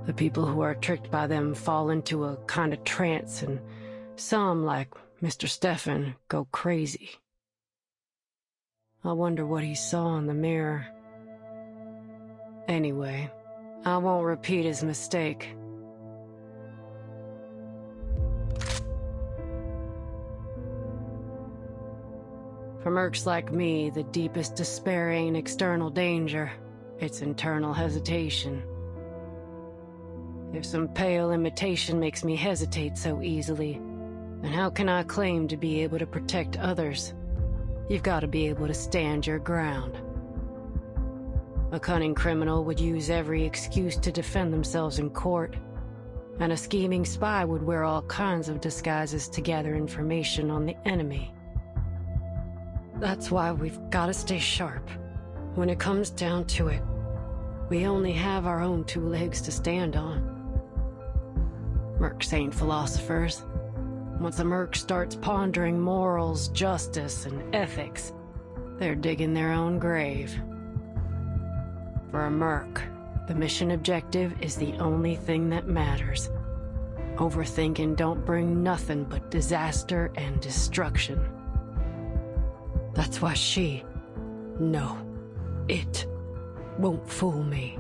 The people who are tricked by them fall into a kind of trance, and some, like Mr. Stefan, go crazy. I wonder what he saw in the mirror. Anyway, I won't repeat his mistake. For mercs like me, the deepest despair ain't external danger, it's internal hesitation. If some pale imitation makes me hesitate so easily, then how can I claim to be able to protect others? You've got to be able to stand your ground. A cunning criminal would use every excuse to defend themselves in court, and a scheming spy would wear all kinds of disguises to gather information on the enemy. That's why we've got to stay sharp. When it comes down to it, we only have our own two legs to stand on. Mercs ain't philosophers. Once a merc starts pondering morals, justice, and ethics, they're digging their own grave. For a merc, the mission objective is the only thing that matters. Overthinking don't bring nothing but disaster and destruction. That's why it won't fool me.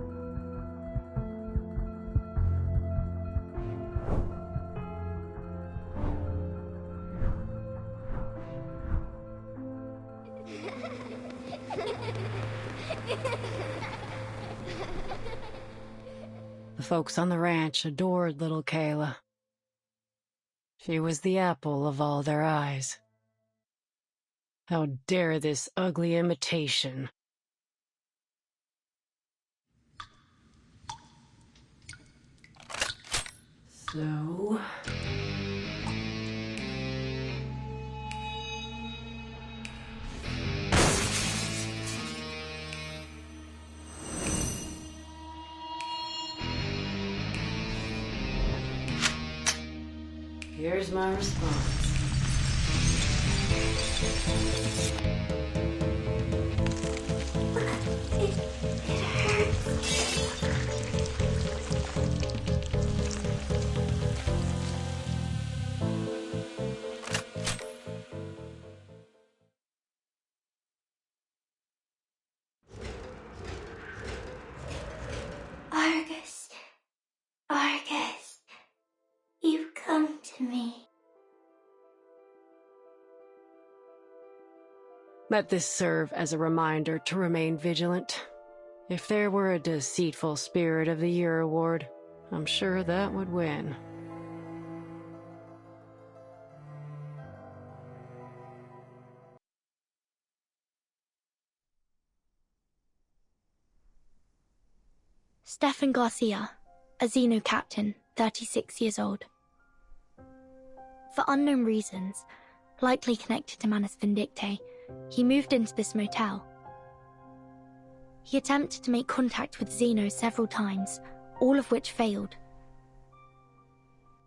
The folks on the ranch adored little Kayla. She was the apple of all their eyes. How dare this ugly imitation? So... here's my response. Argus. Argus. You've come to me. Let this serve as a reminder to remain vigilant. If there were a deceitful Spirit of the Year award, I'm sure that would win. Stefan Garcia, a Xeno captain, 36 years old. For unknown reasons, likely connected to Manus Vindictae, he moved into this motel. He attempted to make contact with Xeno several times, all of which failed.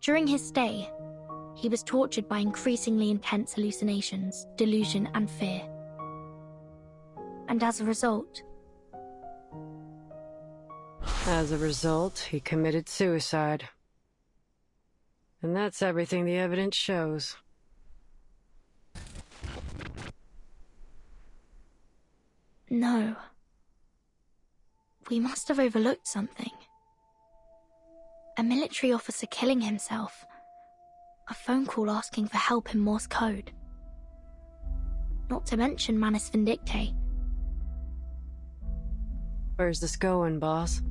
During his stay, he was tortured by increasingly intense hallucinations, delusion, and fear. And as a result... As a result, he committed suicide. And that's everything the evidence shows. No. We must have overlooked something. A military officer killing himself. A phone call asking for help in Morse code. Not to mention Manus Vindicte. Where's this going, boss?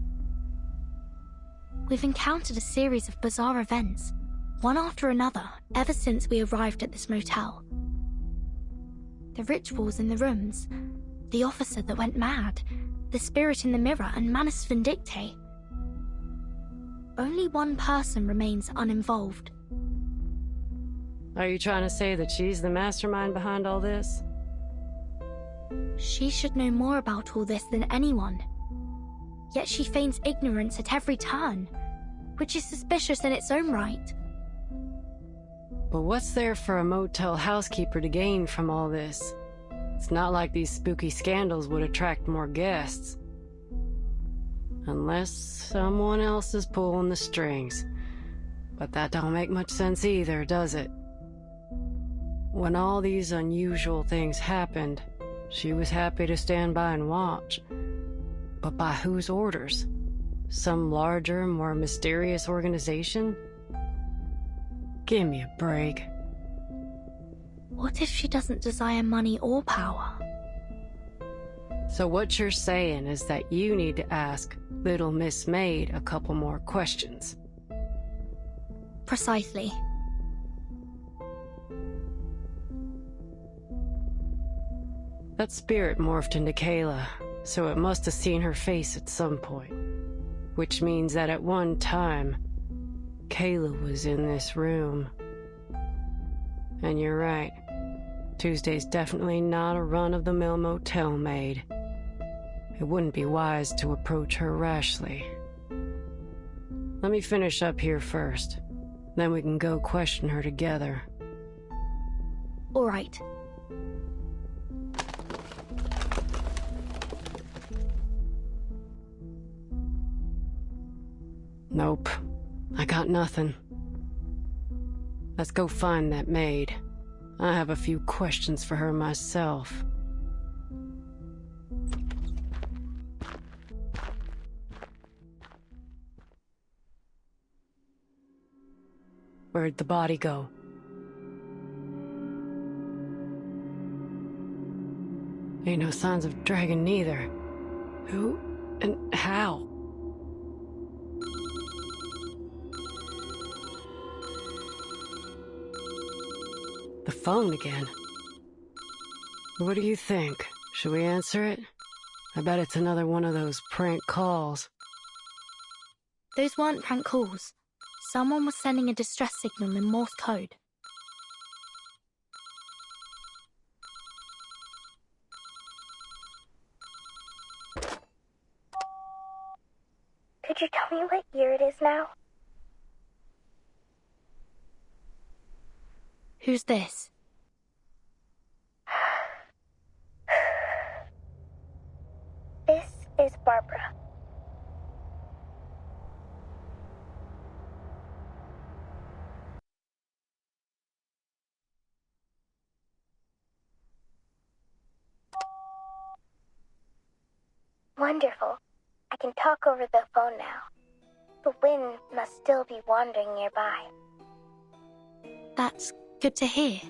We've encountered a series of bizarre events, one after another, ever since we arrived at this motel. The rituals in the rooms, the officer that went mad, the spirit in the mirror, and Manus Vindicte. Only one person remains uninvolved. Are you trying to say that she's the mastermind behind all this? She should know more about all this than anyone. Yet she feigns ignorance at every turn, which is suspicious in its own right. But what's there for a motel housekeeper to gain from all this? It's not like these spooky scandals would attract more guests. Unless someone else is pulling the strings. But that don't make much sense either, does it? When all these unusual things happened, she was happy to stand by and watch. But by whose orders? Some larger, more mysterious organization? Give me a break. What if she doesn't desire money or power? So what you're saying is that you need to ask Little Miss Maid a couple more questions. Precisely. That spirit morphed into Kayla, so it must have seen her face at some point. Which means that at one time, Kayla was in this room. And you're right. Tuesday's definitely not a run-of-the-mill motel maid. It wouldn't be wise to approach her rashly. Let me finish up here first. Then we can go question her together. All right. Nope. I got nothing. Let's go find that maid. I have a few questions for her myself. Where'd the body go? Ain't no signs of dragon neither. Who and how? The phone again. What do you think? Should we answer it? I bet it's another one of those prank calls. Those weren't prank calls. Someone was sending a distress signal in Morse code. Could you tell me what year it is now? Who's this? This is Barbara. Wonderful. I can talk over the phone now. The wind must still be wandering nearby. That's good to hear.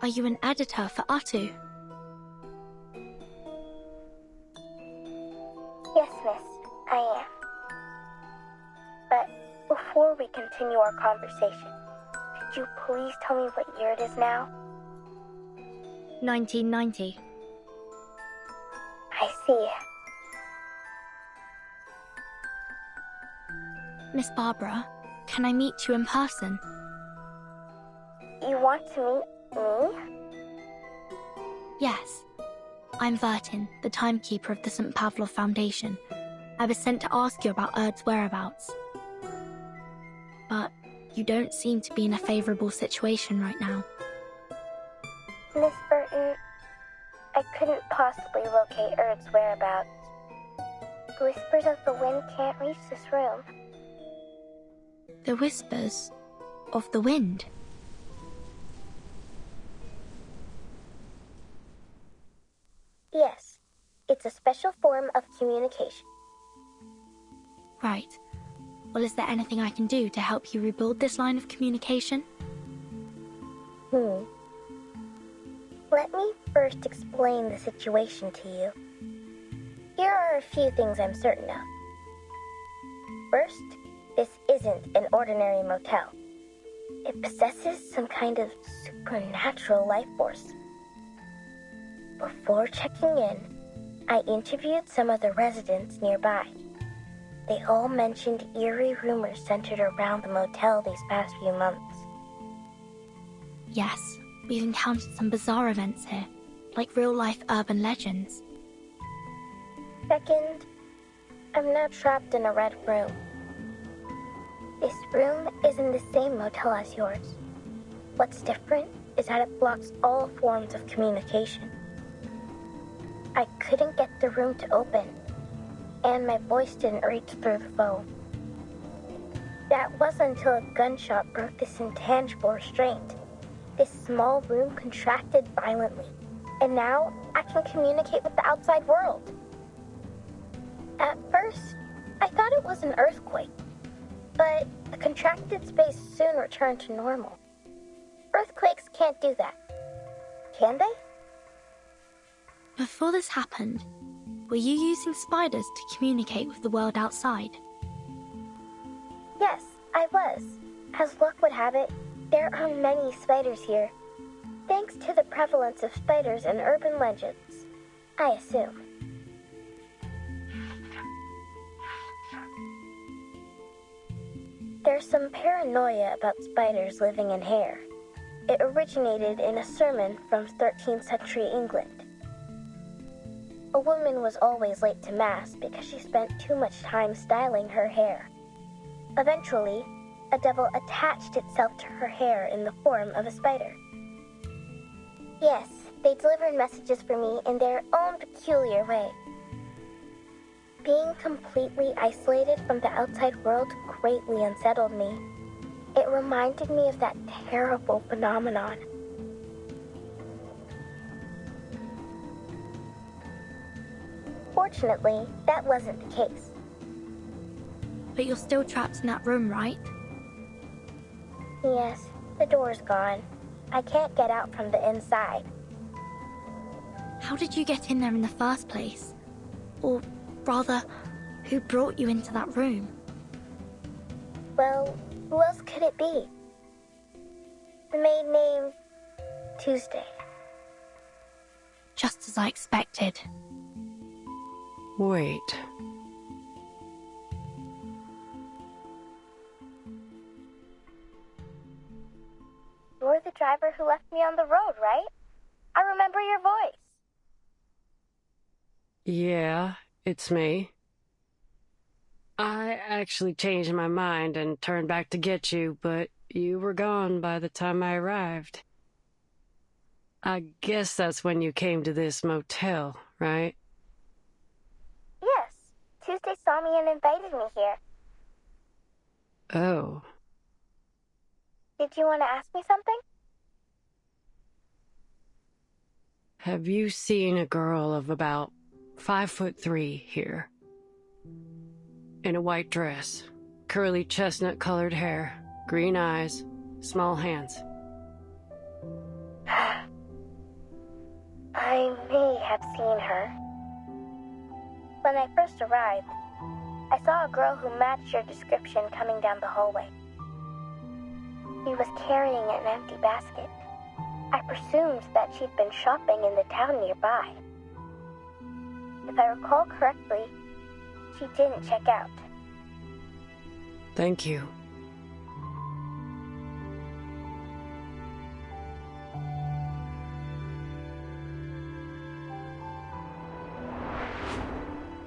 Are you an editor for Atu? Yes, miss, I am. But before we continue our conversation, could you please tell me what year it is now? 1990. I see. Miss Barbara, can I meet you in person? You want to meet me? Yes. I'm Vertin, the timekeeper of the St. Pavlov Foundation. I was sent to ask you about Erd's whereabouts. But you don't seem to be in a favorable situation right now. Miss Burton, I couldn't possibly locate Erd's whereabouts. The whispers of the wind can't reach this room. The whispers of the wind. Yes, it's a special form of communication. Right. Well, is there anything I can do to help you rebuild this line of communication? Let me first explain the situation to you. Here are a few things I'm certain of. First, this isn't an ordinary motel. It possesses some kind of supernatural life force. Before checking in, I interviewed some of the residents nearby. They all mentioned eerie rumors centered around the motel these past few months. Yes, we've encountered some bizarre events here, like real-life urban legends. Second, I'm now trapped in a red room. This room is in the same motel as yours. What's different is that it blocks all forms of communication. I couldn't get the room to open, and my voice didn't reach through the phone. That wasn't until a gunshot broke this intangible restraint. This small room contracted violently, and now I can communicate with the outside world. At first, I thought it was an earthquake, but the contracted space soon returned to normal. Earthquakes can't do that, can they? Before this happened, were you using spiders to communicate with the world outside? Yes, I was. As luck would have it, there are many spiders here. Thanks to the prevalence of spiders in urban legends, I assume. There's some paranoia about spiders living in hair. It originated in a sermon from 13th century England. A woman was always late to Mass because she spent too much time styling her hair. Eventually, a devil attached itself to her hair in the form of a spider. Yes, they delivered messages for me in their own peculiar way. Being completely isolated from the outside world greatly unsettled me. It reminded me of that terrible phenomenon. Fortunately, that wasn't the case. But you're still trapped in that room, right? Yes, the door's gone. I can't get out from the inside. How did you get in there in the first place? Or rather, who brought you into that room? Well, who else could it be? The maid named Tuesday. Just as I expected. Wait. You're the driver who left me on the road, right? I remember your voice. Yeah, it's me. I actually changed my mind and turned back to get you, but you were gone by the time I arrived. I guess that's when you came to this motel, right? Yes, Tuesday saw me and invited me here. Oh. Did you want to ask me something? Have you seen a girl of about 5'3" here? In a white dress, curly chestnut-colored hair, green eyes, small hands. I may have seen her. When I first arrived, I saw a girl who matched your description coming down the hallway. She was carrying an empty basket. I presumed that she'd been shopping in the town nearby. If I recall correctly, she didn't check out. Thank you.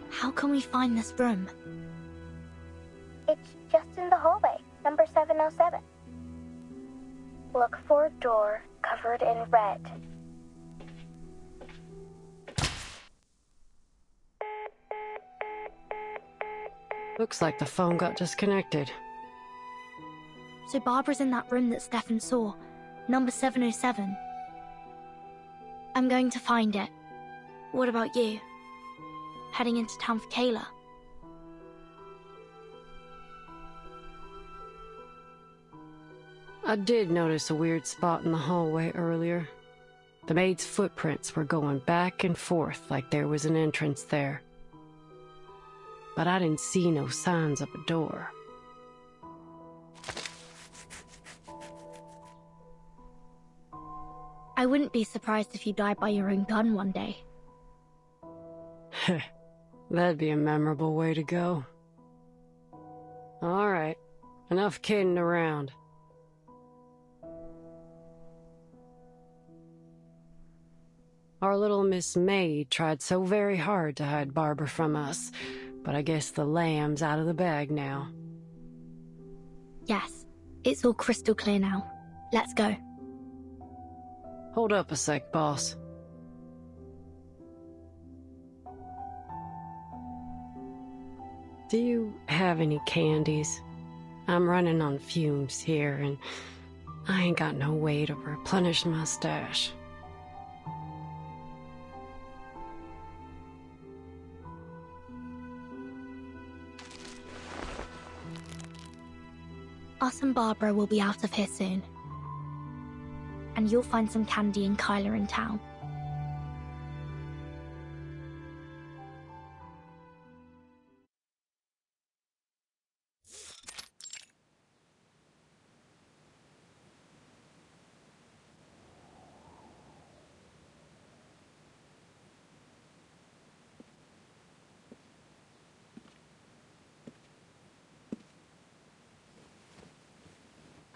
How can we find this room? It's just in the hallway, number 707. Look for a door covered in red. Looks like the phone got disconnected. So Barbara's in that room that Stefan saw, number 707. I'm going to find it. What about you? Heading into town for Kayla? I did notice a weird spot in the hallway earlier. The maid's footprints were going back and forth like there was an entrance there. But I didn't see no signs of a door. I wouldn't be surprised if you died by your own gun one day. That'd be a memorable way to go. All right, enough kidding around. Our little Miss Maid tried so very hard to hide Barbara from us, but I guess the lamb's out of the bag now. Yes, it's all crystal clear now. Let's go. Hold up a sec, boss. Do you have any candies? I'm running on fumes here, and I ain't got no way to replenish my stash. Us and Barbara will be out of here soon. And you'll find some candy and Kyla in town.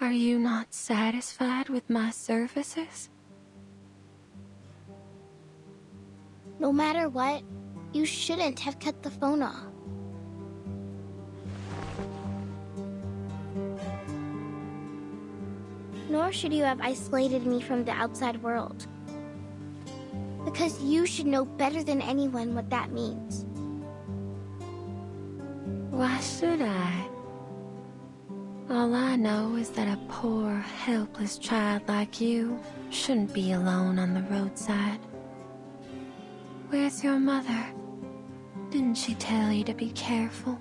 Are you not satisfied with my services? No matter what, you shouldn't have cut the phone off. Nor should you have isolated me from the outside world. Because you should know better than anyone what that means. Why should I? All I know is that a poor, helpless child like you shouldn't be alone on the roadside. Where's your mother? Didn't she tell you to be careful?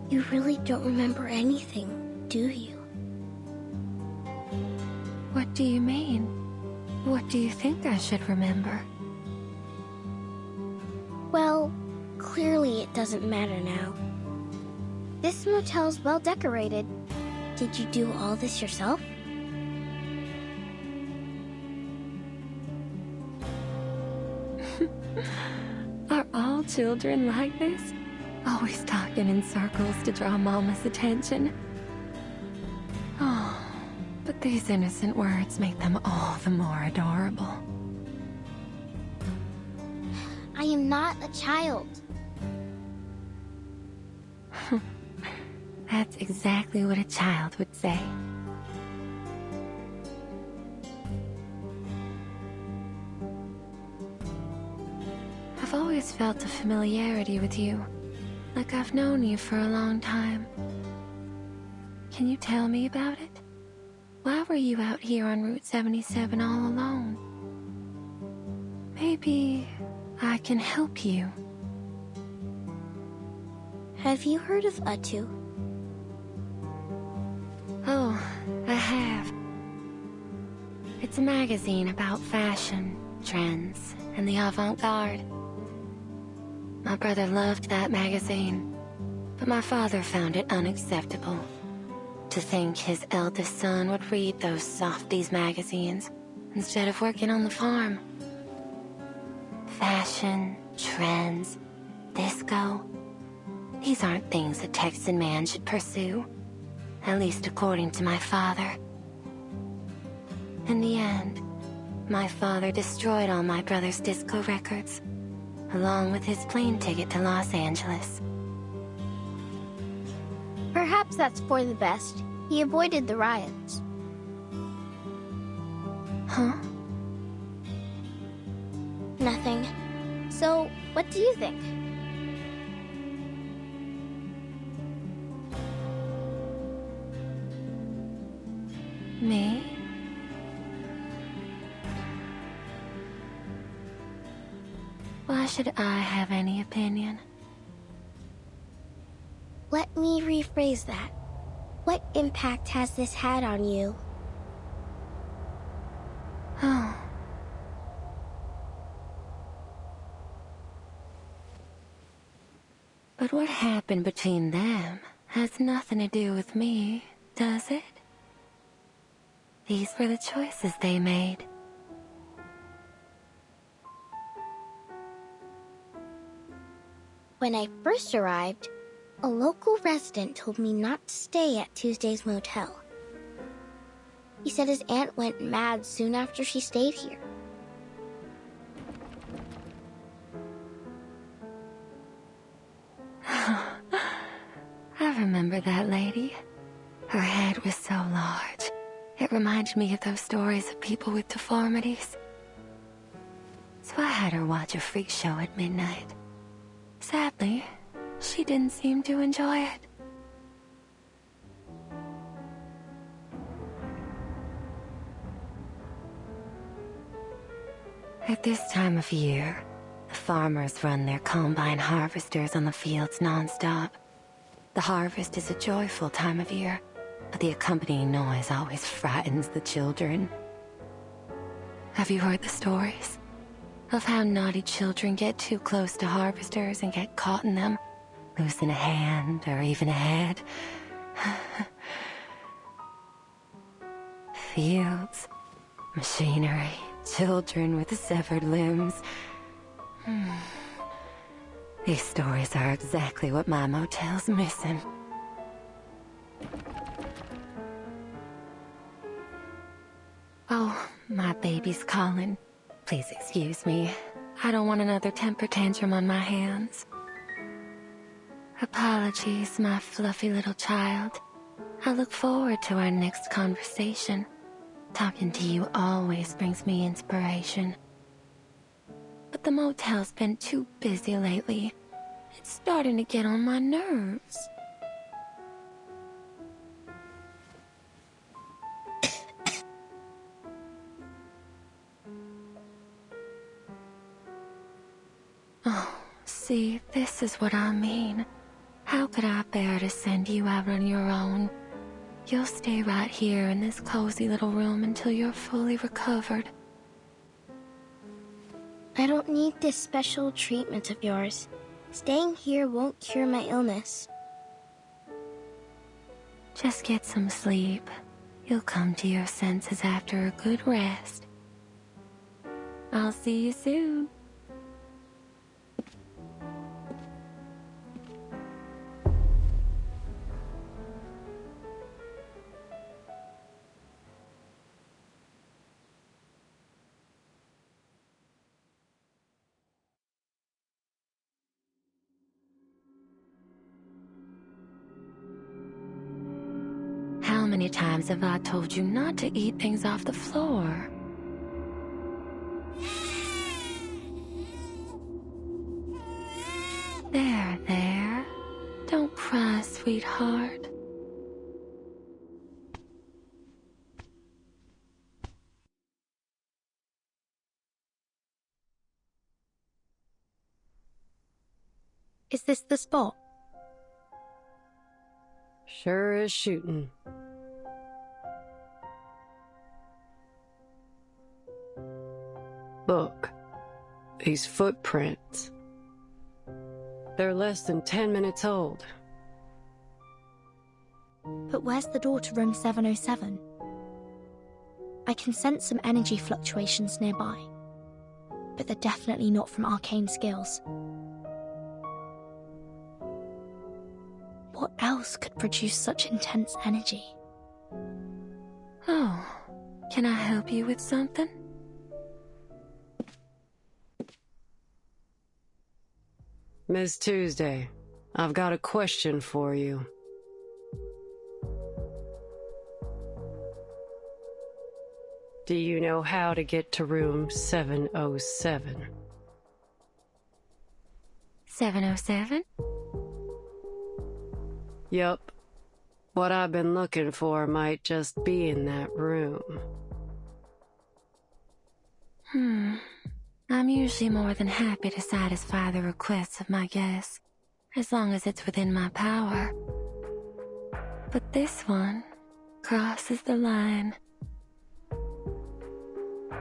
You really don't remember anything, do you? What do you mean? What do you think I should remember? Well, clearly it doesn't matter now. This motel's well decorated. Did you do all this yourself? Are all children like this? Always talking in circles to draw Mama's attention. Oh, but these innocent words make them all the more adorable. I am not a child. That's exactly what a child would say. I've always felt a familiarity with you, like I've known you for a long time. Can you tell me about it? Why were you out here on Route 77 all alone? Maybe I can help you. Have you heard of Atu? Oh, I have. It's a magazine about fashion, trends, and the avant-garde. My brother loved that magazine, but my father found it unacceptable. To think his eldest son would read those softies magazines instead of working on the farm. Fashion, trends, disco. These aren't things a Texan man should pursue, at least according to my father. In the end, my father destroyed all my brother's disco records, along with his plane ticket to Los Angeles. Perhaps that's for the best. He avoided the riots. Huh? Nothing. So, what do you think? Me? Why should I have any opinion? Let me rephrase that. What impact has this had on you? Oh. But what happened between them has nothing to do with me, does it? These were the choices they made. When I first arrived, a local resident told me not to stay at Tuesday's motel. He said his aunt went mad soon after she stayed here. I remember that lady. Her head was so large. It reminded me of those stories of people with deformities. So I had her watch a freak show at midnight. Sadly, she didn't seem to enjoy it. At this time of year, the farmers run their combine harvesters on the fields non-stop. The harvest is a joyful time of year, but the accompanying noise always frightens the children. Have you heard the stories of how naughty children get too close to harvesters and get caught in them, losing a hand or even a head? Fields, machinery, children with severed limbs. These stories are exactly what my motel's missing. Oh, my baby's calling. Please excuse me. I don't want another temper tantrum on my hands. Apologies, my fluffy little child. I look forward to our next conversation. Talking to you always brings me inspiration. But the motel's been too busy lately. It's starting to get on my nerves. Oh, see, this is what I mean. How could I bear to send you out on your own? You'll stay right here in this cozy little room until you're fully recovered. I don't need this special treatment of yours. Staying here won't cure my illness. Just get some sleep. You'll come to your senses after a good rest. I'll see you soon. How many times have I told you not to eat things off the floor? There. Don't cry, sweetheart. Is this the spot? Sure is shooting. Look, these footprints. They're less than 10 minutes old. But where's the door to room 707? I can sense some energy fluctuations nearby, but they're definitely not from arcane skills. What else could produce such intense energy? Oh, can I help you with something? Miss Tuesday, I've got a question for you. Do you know how to get to room 707? 707? Yup. What I've been looking for might just be in that room. I'm usually more than happy to satisfy the requests of my guests, as long as it's within my power. But this one crosses the line.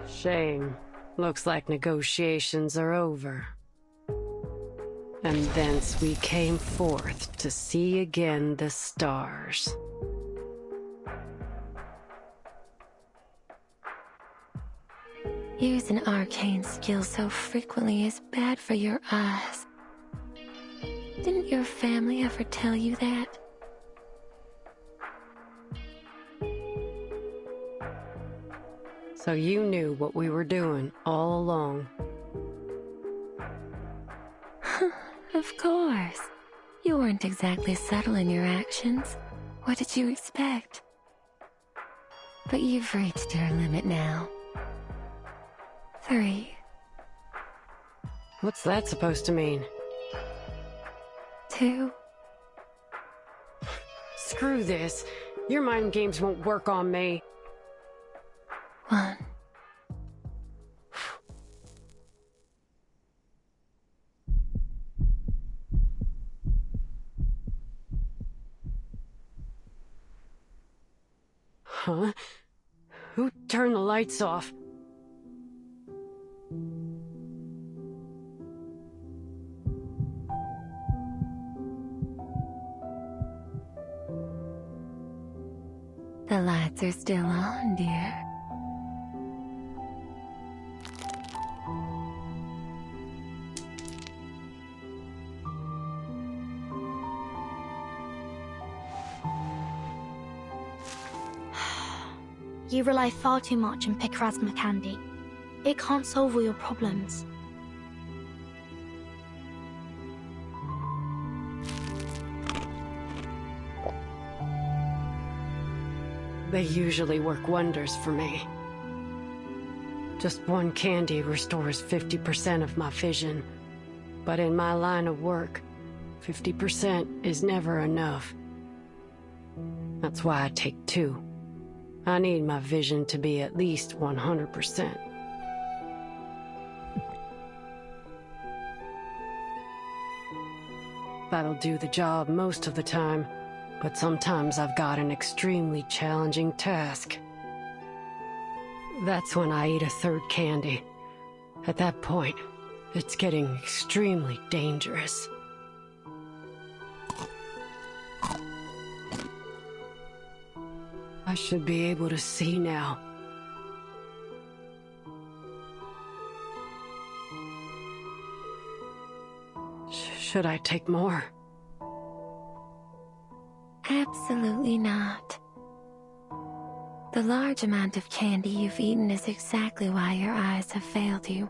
Shame. Looks like negotiations are over. And thence we came forth to see again the stars. Using arcane skills so frequently is bad for your eyes. Didn't your family ever tell you that? So you knew what we were doing all along. Of course. You weren't exactly subtle in your actions. What did you expect? But you've reached your limit now. 3. What's that supposed to mean? 2. Screw this. Your mind games won't work on me. 1. Huh? Who turned the lights off? The lights are still on, dear. You rely far too much on Picrasma candy. It can't solve all your problems. They usually work wonders for me. Just one candy restores 50% of my vision. But in my line of work, 50% is never enough. That's why I take 2. I need my vision to be at least 100%. That'll do the job most of the time, but sometimes I've got an extremely challenging task. That's when I eat a 3rd candy. At that point, it's getting extremely dangerous. I should be able to see now. Should I take more? Absolutely not. The large amount of candy you've eaten is exactly why your eyes have failed you,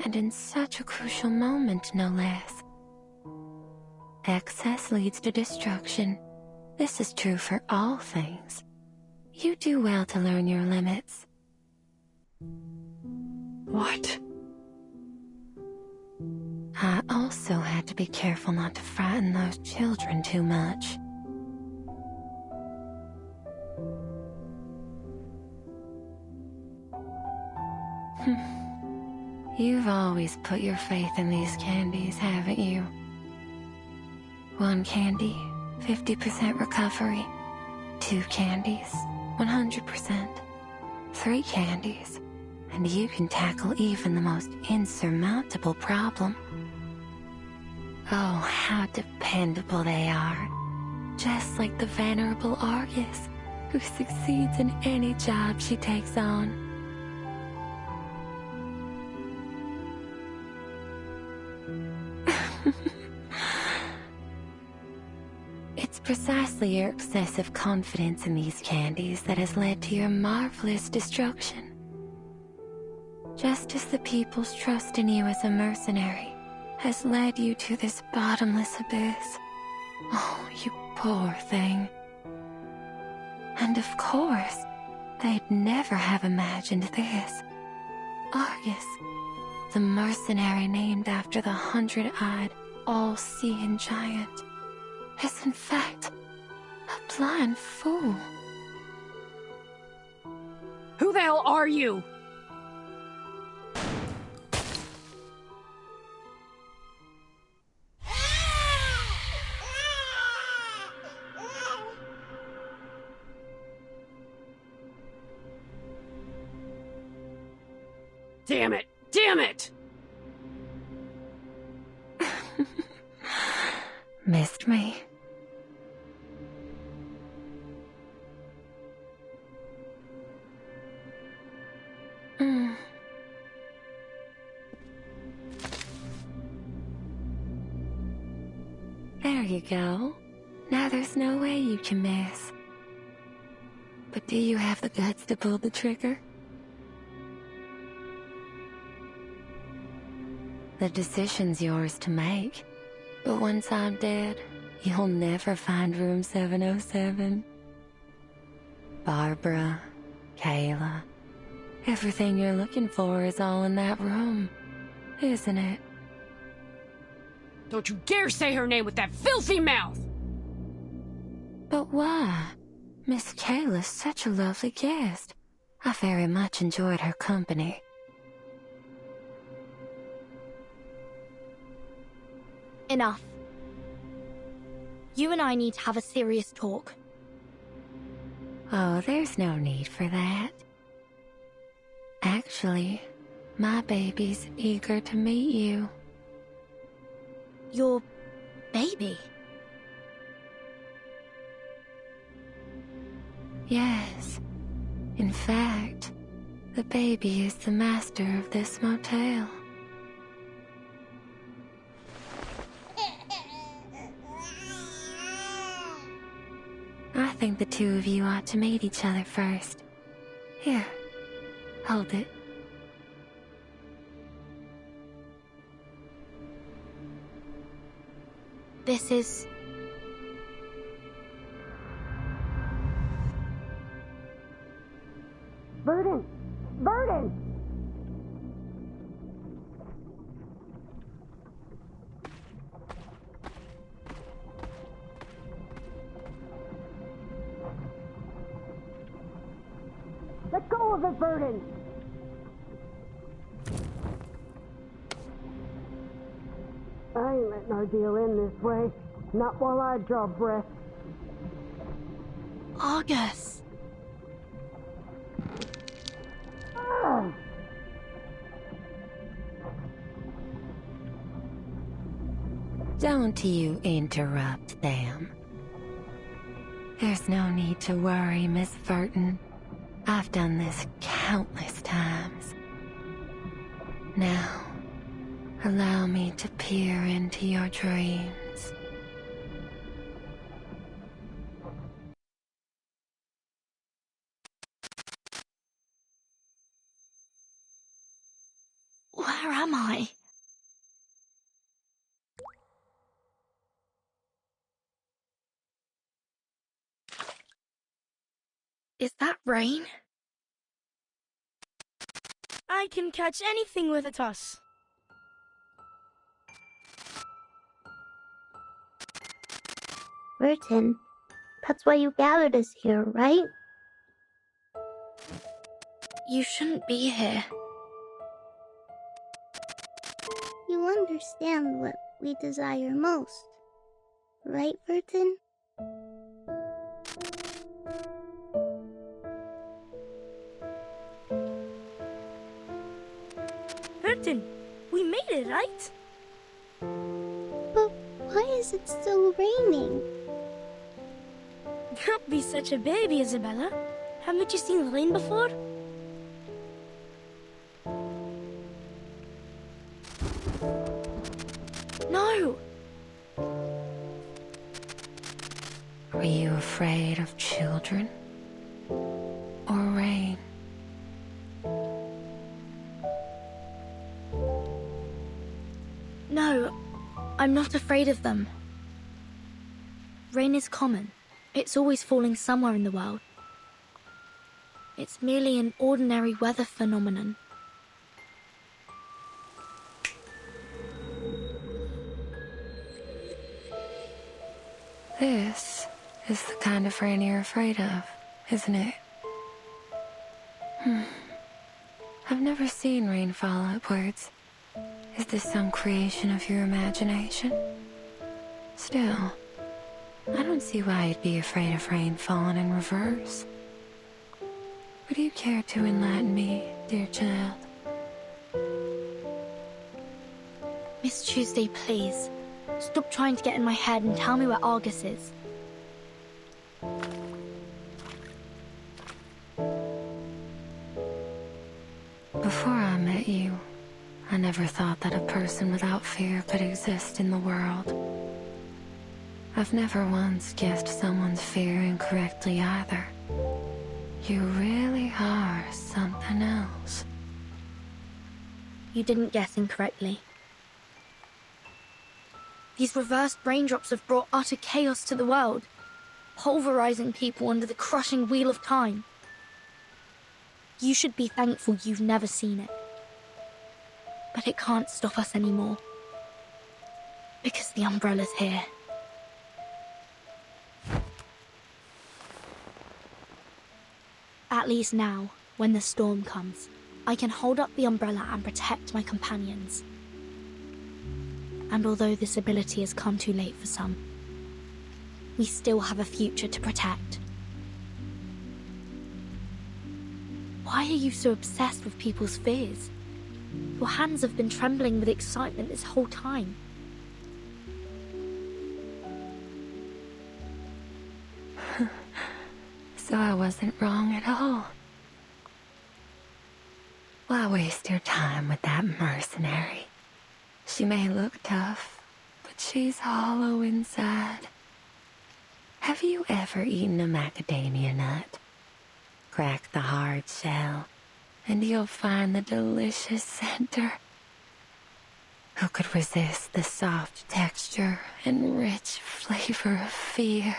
and in such a crucial moment, no less. Excess leads to destruction. This is true for all things. You do well to learn your limits. What? I also had to be careful not to frighten those children too much. You've always put your faith in these candies, haven't you? 1 candy, 50% recovery. 2 candies, 100%. 3 candies, and you can tackle even the most insurmountable problem. Oh, how dependable they are. Just like the venerable Argus, who succeeds in any job she takes on. It's precisely your excessive confidence in these candies that has led to your marvelous destruction. Just as the people's trust in you as a mercenary has led you to this bottomless abyss. Oh, you poor thing. And of course, they'd never have imagined this. Argus, the mercenary named after the 100-eyed, all-seeing giant is in fact a blind fool. Who the hell are you? Damn it! Damn it! Missed me. There you go. Now there's no way you can miss. But do you have the guts to pull the trigger? The decision's yours to make. But once I'm dead, you'll never find room 707. Barbara, Kayla, everything you're looking for is all in that room, isn't it? Don't you dare say her name with that filthy mouth! But why? Miss Kayla's such a lovely guest. I very much enjoyed her company. Enough. You and I need to have a serious talk. Oh, there's no need for that. Actually, my baby's eager to meet you. Your baby? Yes. In fact, the baby is the master of this motel. I think the two of you ought to meet each other first. Here, hold it. This is... Burden! Burden! Let go of it, Burden! I ain't letting our deal end this way. Not while I draw breath. Argus! Don't you interrupt them. There's no need to worry, Miss Burton. I've done this countless times. Now, allow me to peer into your dreams. Where am I? Is that rain? I can catch anything with a toss. Burton, that's why you gathered us here, right? You shouldn't be here. You understand what we desire most, right, Burton? Burton, we made it, right? But why is it still raining? Don't be such a baby, Isabella. Haven't you seen rain before? No! Were you afraid of children? Or rain? No, I'm not afraid of them. Rain is common. It's always falling somewhere in the world. It's merely an ordinary weather phenomenon. This is the kind of rain you're afraid of, isn't it? I've never seen rain fall upwards. Is this some creation of your imagination? Still, I don't see why you'd be afraid of rain falling in reverse. Would you care to enlighten me, dear child? Miss Tuesday, please. Stop trying to get in my head and tell me where Argus is. Before I met you, I never thought that a person without fear could exist in the world. I've never once guessed someone's fear incorrectly either. You really are something else. You didn't guess incorrectly. These reversed raindrops have brought utter chaos to the world, pulverizing people under the crushing wheel of time. You should be thankful you've never seen it. But it can't stop us anymore. Because the Umbrella's here. At least now, when the storm comes, I can hold up the Umbrella and protect my companions. And although this ability has come too late for some, we still have a future to protect. Why are you so obsessed with people's fears? Your hands have been trembling with excitement this whole time. So I wasn't wrong at all. Why waste your time with that mercenary? She may look tough, but she's hollow inside. Have you ever eaten a macadamia nut? Crack the hard shell, and you'll find the delicious center. Who could resist the soft texture and rich flavor of fear?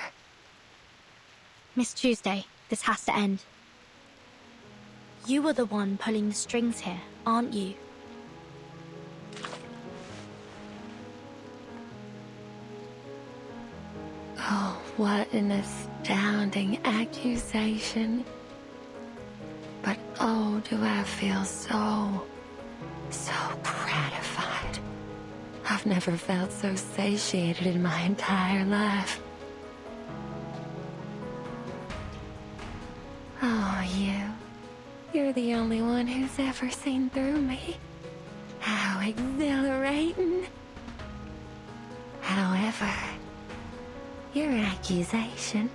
Miss Tuesday, this has to end. You are the one pulling the strings here, aren't you? Oh, what an astounding accusation. But oh, do I feel so gratified. I've never felt so satiated in my entire life. Oh, you're the only one who's ever seen through me. How exhilarating. However, your accusation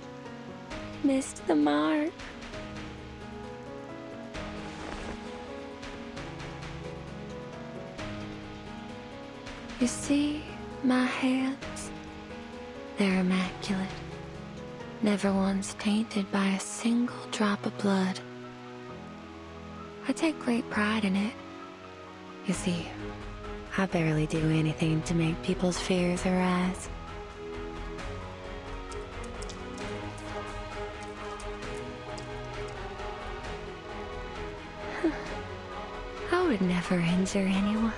missed the mark. You see my hands? They're immaculate. Never once tainted by a single drop of blood. I take great pride in it. You see, I barely do anything to make people's fears arise. I would never injure anyone.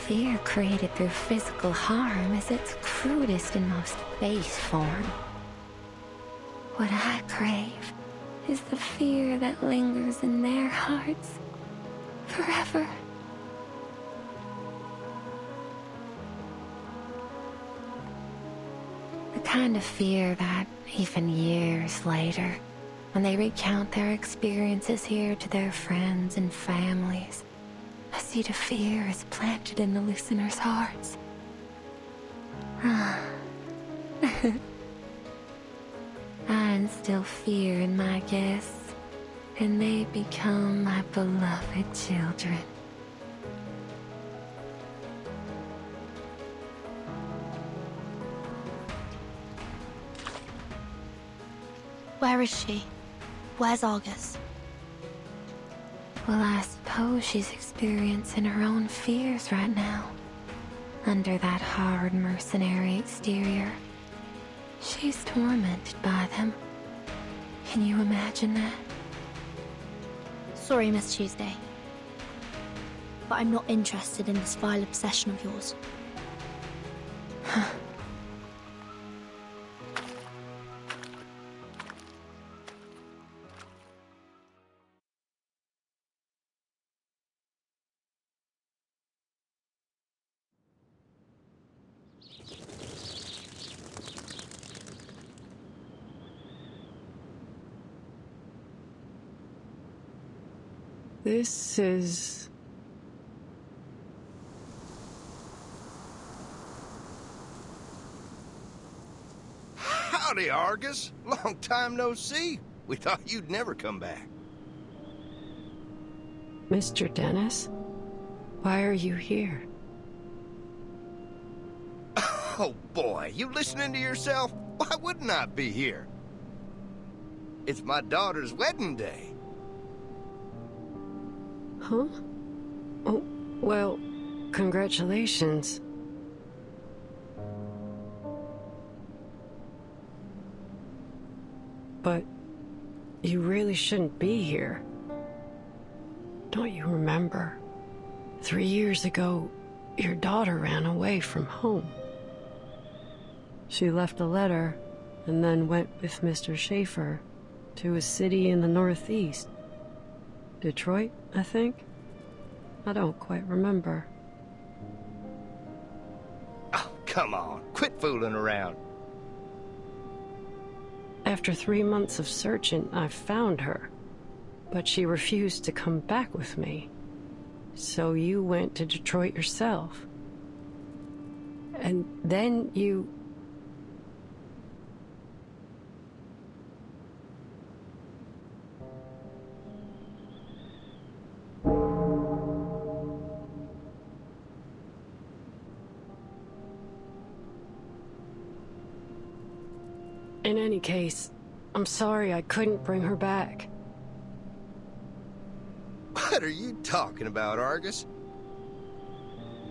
Fear created through physical harm is its crudest and most base form. What I crave is the fear that lingers in their hearts forever. The kind of fear that, even years later, when they recount their experiences here to their friends and families, a seed of fear is planted in the listeners' hearts. I instill fear in my guests, and they become my beloved children. Where is she? Where's Argus? Well, I suppose she's experiencing her own fears right now. Under that hard mercenary exterior, she's tormented by them. Can you imagine that? Sorry, Miss Tuesday. But I'm not interested in this vile obsession of yours. This is... Howdy, Argus. Long time no see. We thought you'd never come back. Mr. Dennis? Why are you here? Oh boy, you listening to yourself? Why wouldn't I be here? It's my daughter's wedding day. Huh? Oh, well, congratulations. But you really shouldn't be here. Don't you remember? 3 years ago, your daughter ran away from home. She left a letter and then went with Mr. Schaefer to a city in the Northeast. Detroit, I think? I don't quite remember. Oh, come on. Quit fooling around. After 3 months of searching, I found her. But she refused to come back with me. So you went to Detroit yourself. And then you... In any case, I'm sorry I couldn't bring her back. What are you talking about, Argus?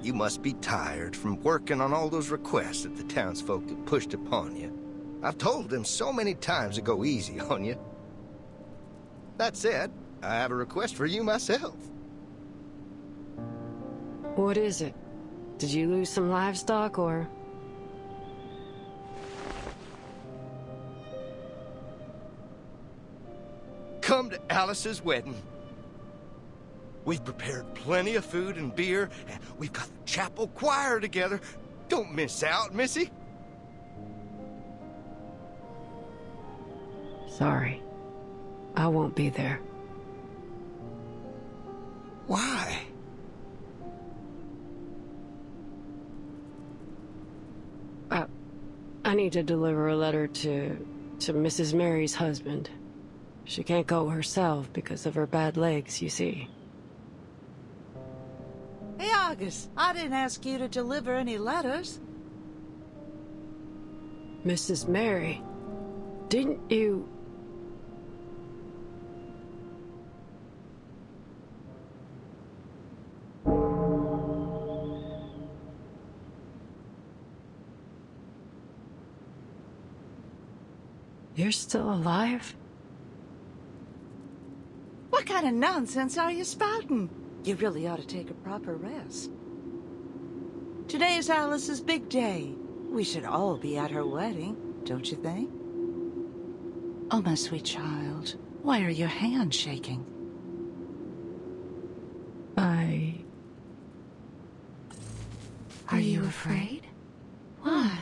You must be tired from working on all those requests that the townsfolk have pushed upon you. I've told them so many times to go easy on you. That said, I have a request for you myself. What is it? Did you lose some livestock, or...? Come to Alice's wedding. We've prepared plenty of food and beer, and we've got the chapel choir together. Don't miss out, Missy. Sorry. I won't be there. Why? I need to deliver a letter to Mrs. Mary's husband. She can't go herself because of her bad legs, you see. Hey, Argus, I didn't ask you to deliver any letters. Mrs. Mary, didn't you... You're still alive? What kind of nonsense are you spouting? You really ought to take a proper rest. Today is Alice's big day. We should all be at her wedding, don't you think? Oh, my sweet child, why are your hands shaking? Are you afraid? Why?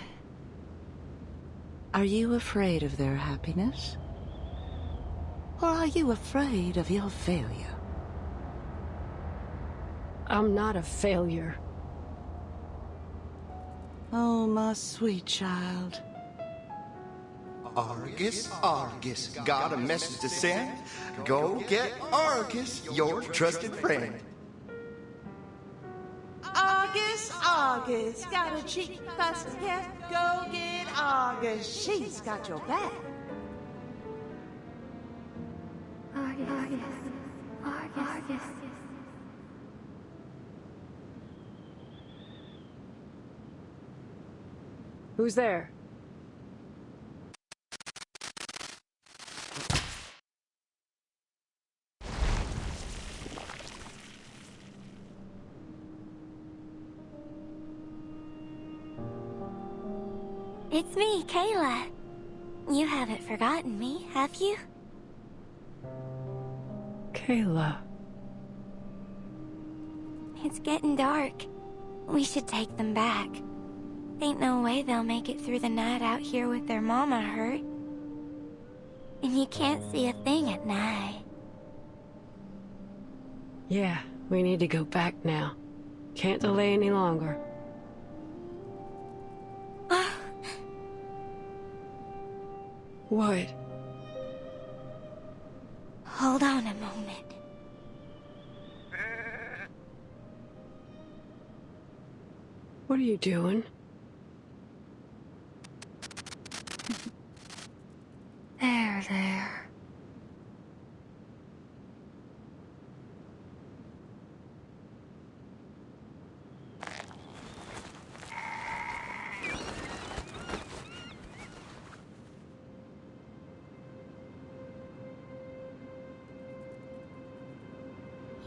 Are you afraid of their happiness? Or are you afraid of your failure? I'm not a failure. Oh, my sweet child. Argus, Argus, got a message to send? Go get Argus, your trusted friend. Argus, Argus, got a cheap person here. Go get Argus, she's got your back. Argus, Argus, Argus. Who's there? It's me, Kayla. You haven't forgotten me, have you? Kayla. It's getting dark. We should take them back. Ain't no way they'll make it through the night out here with their mama hurt. And you can't see a thing at night. Yeah, we need to go back now. Can't delay any longer. What? Hold on a moment. What are you doing? There.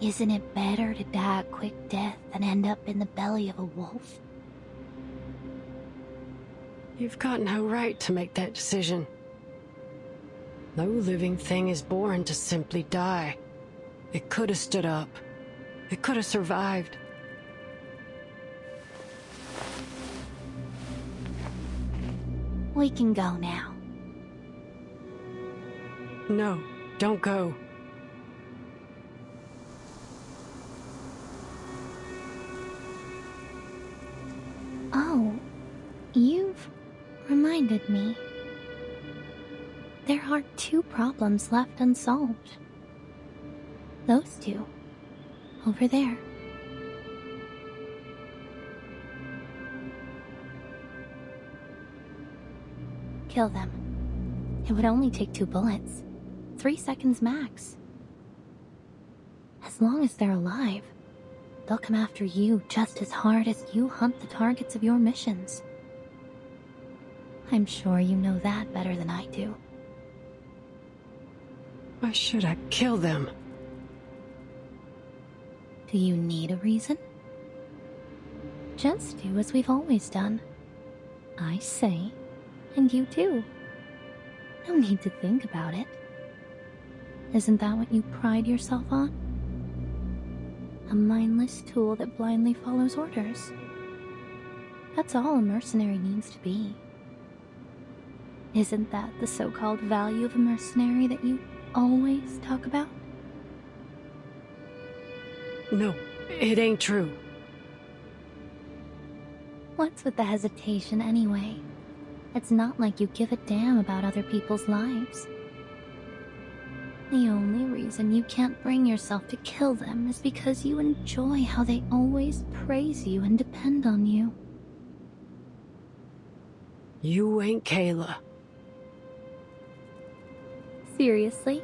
Isn't it better to die a quick death than end up in the belly of a wolf? You've got no right to make that decision. No living thing is born to simply die. It could have stood up. It could have survived. We can go now. No, don't go. Oh, you've reminded me. There are 2 problems left unsolved. Those 2. Over there. Kill them. It would only take 2 bullets. 3 seconds max. As long as they're alive, they'll come after you just as hard as you hunt the targets of your missions. I'm sure you know that better than I do. Why should I kill them? Do you need a reason? Just do as we've always done. I say, and you do. No need to think about it. Isn't that what you pride yourself on? A mindless tool that blindly follows orders. That's all a mercenary needs to be. Isn't that the so-called value of a mercenary that you always talk about? No, it ain't true. What's with the hesitation anyway? It's not like you give a damn about other people's lives. The only reason you can't bring yourself to kill them is because you enjoy how they always praise you and depend on you. You ain't Kayla. Seriously?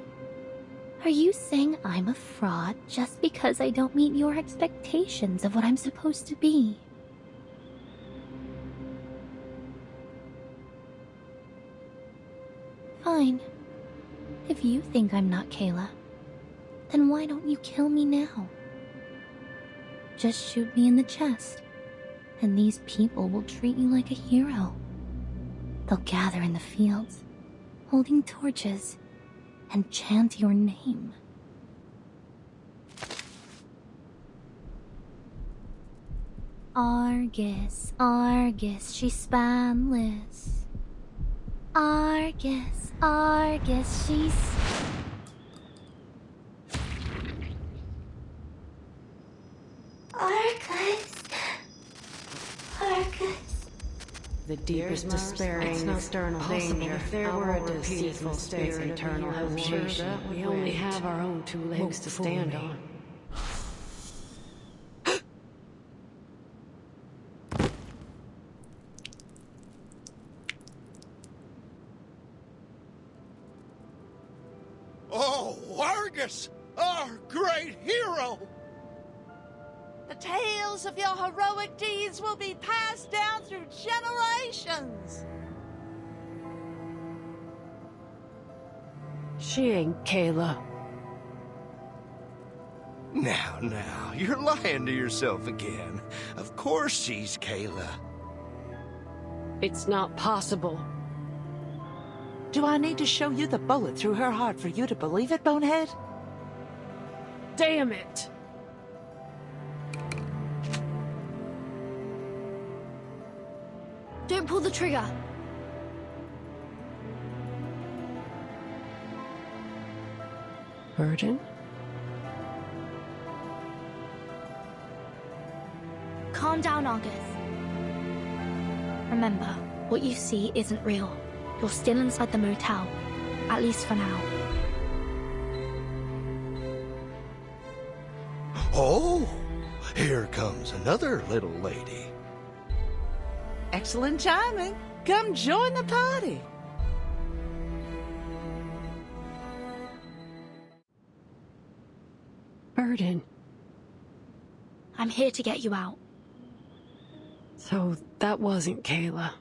Are you saying I'm a fraud just because I don't meet your expectations of what I'm supposed to be? Fine. If you think I'm not Kayla, then why don't you kill me now? Just shoot me in the chest, and these people will treat you like a hero. They'll gather in the fields, holding torches, and chant your name. Argus, Argus, she's spineless. Argus, Argus, she's... Argus. Argus. The deepest despairing external danger. If there were a deceitful spirit eternal hesitation, we only have our own 2 legs to stand on. Oh, Argus, our great hero! The tales of your heroic deeds will be passed down through generations. She ain't Kayla. Now, you're lying to yourself again. Of course she's Kayla. It's not possible. Do I need to show you the bullet through her heart for you to believe it, Bonehead? Damn it! Don't pull the trigger. Virgin? Calm down, Argus. Remember, what you see isn't real. You're still inside the motel, at least for now. Oh, here comes another little lady. Excellent timing. Come join the party. Burden. I'm here to get you out. So that wasn't Kayla.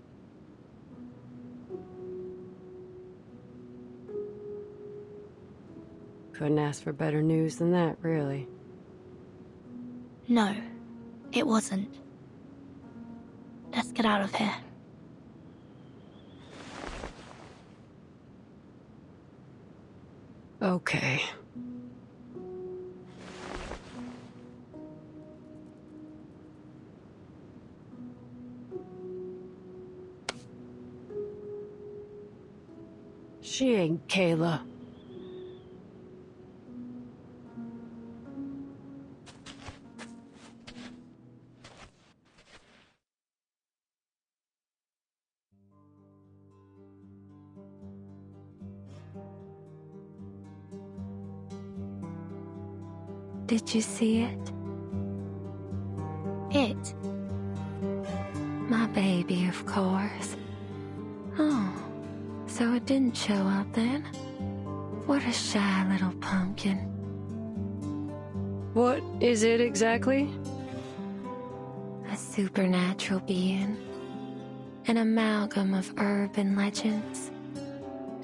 Couldn't ask for better news than that, really. No, it wasn't. Let's get out of here. Okay. She ain't Kayla. Did you see it? It? My baby, of course. Oh, so it didn't show up then? What a shy little pumpkin. What is it exactly? A supernatural being. An amalgam of urban legends.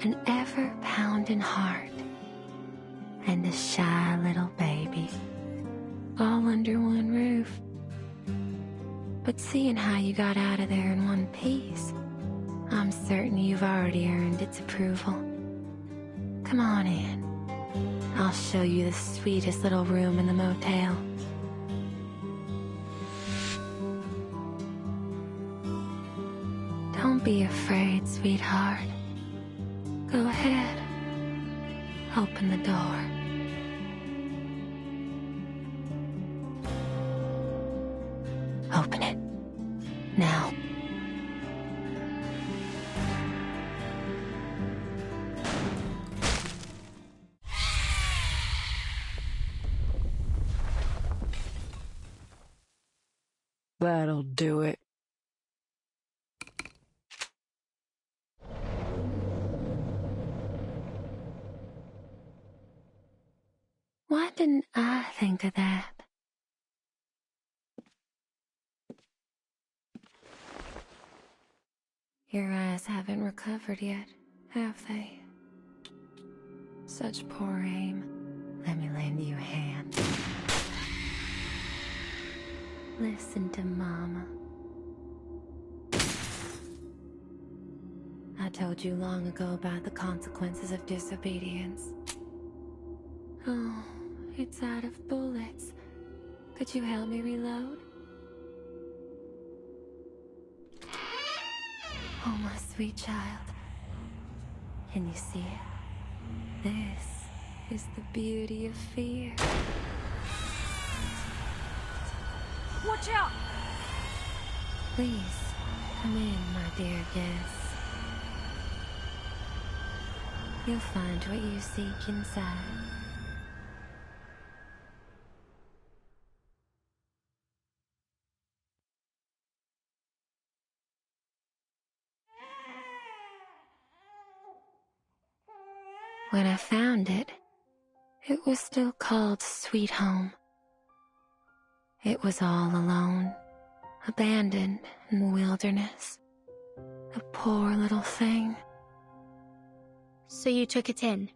An ever-pounding heart. And a shy little baby. All under one roof. But seeing how you got out of there in one piece, I'm certain you've already earned its approval. Come on in. I'll show you the sweetest little room in the motel. Don't be afraid, sweetheart. Go ahead. Open the door. Open it. Now. That'll do it. Why didn't I think of that? Your eyes haven't recovered yet, have they? Such poor aim. Let me lend you a hand. Listen to Mama. I told you long ago about the consequences of disobedience. Oh, it's out of bullets. Could you help me reload? Oh, my sweet child. Can you see it? This is the beauty of fear. Watch out! Please, come in, my dear guest. You'll find what you seek inside. When I found it, it was still called Sweet Home. It was all alone, abandoned in the wilderness. A poor little thing. So you took it in?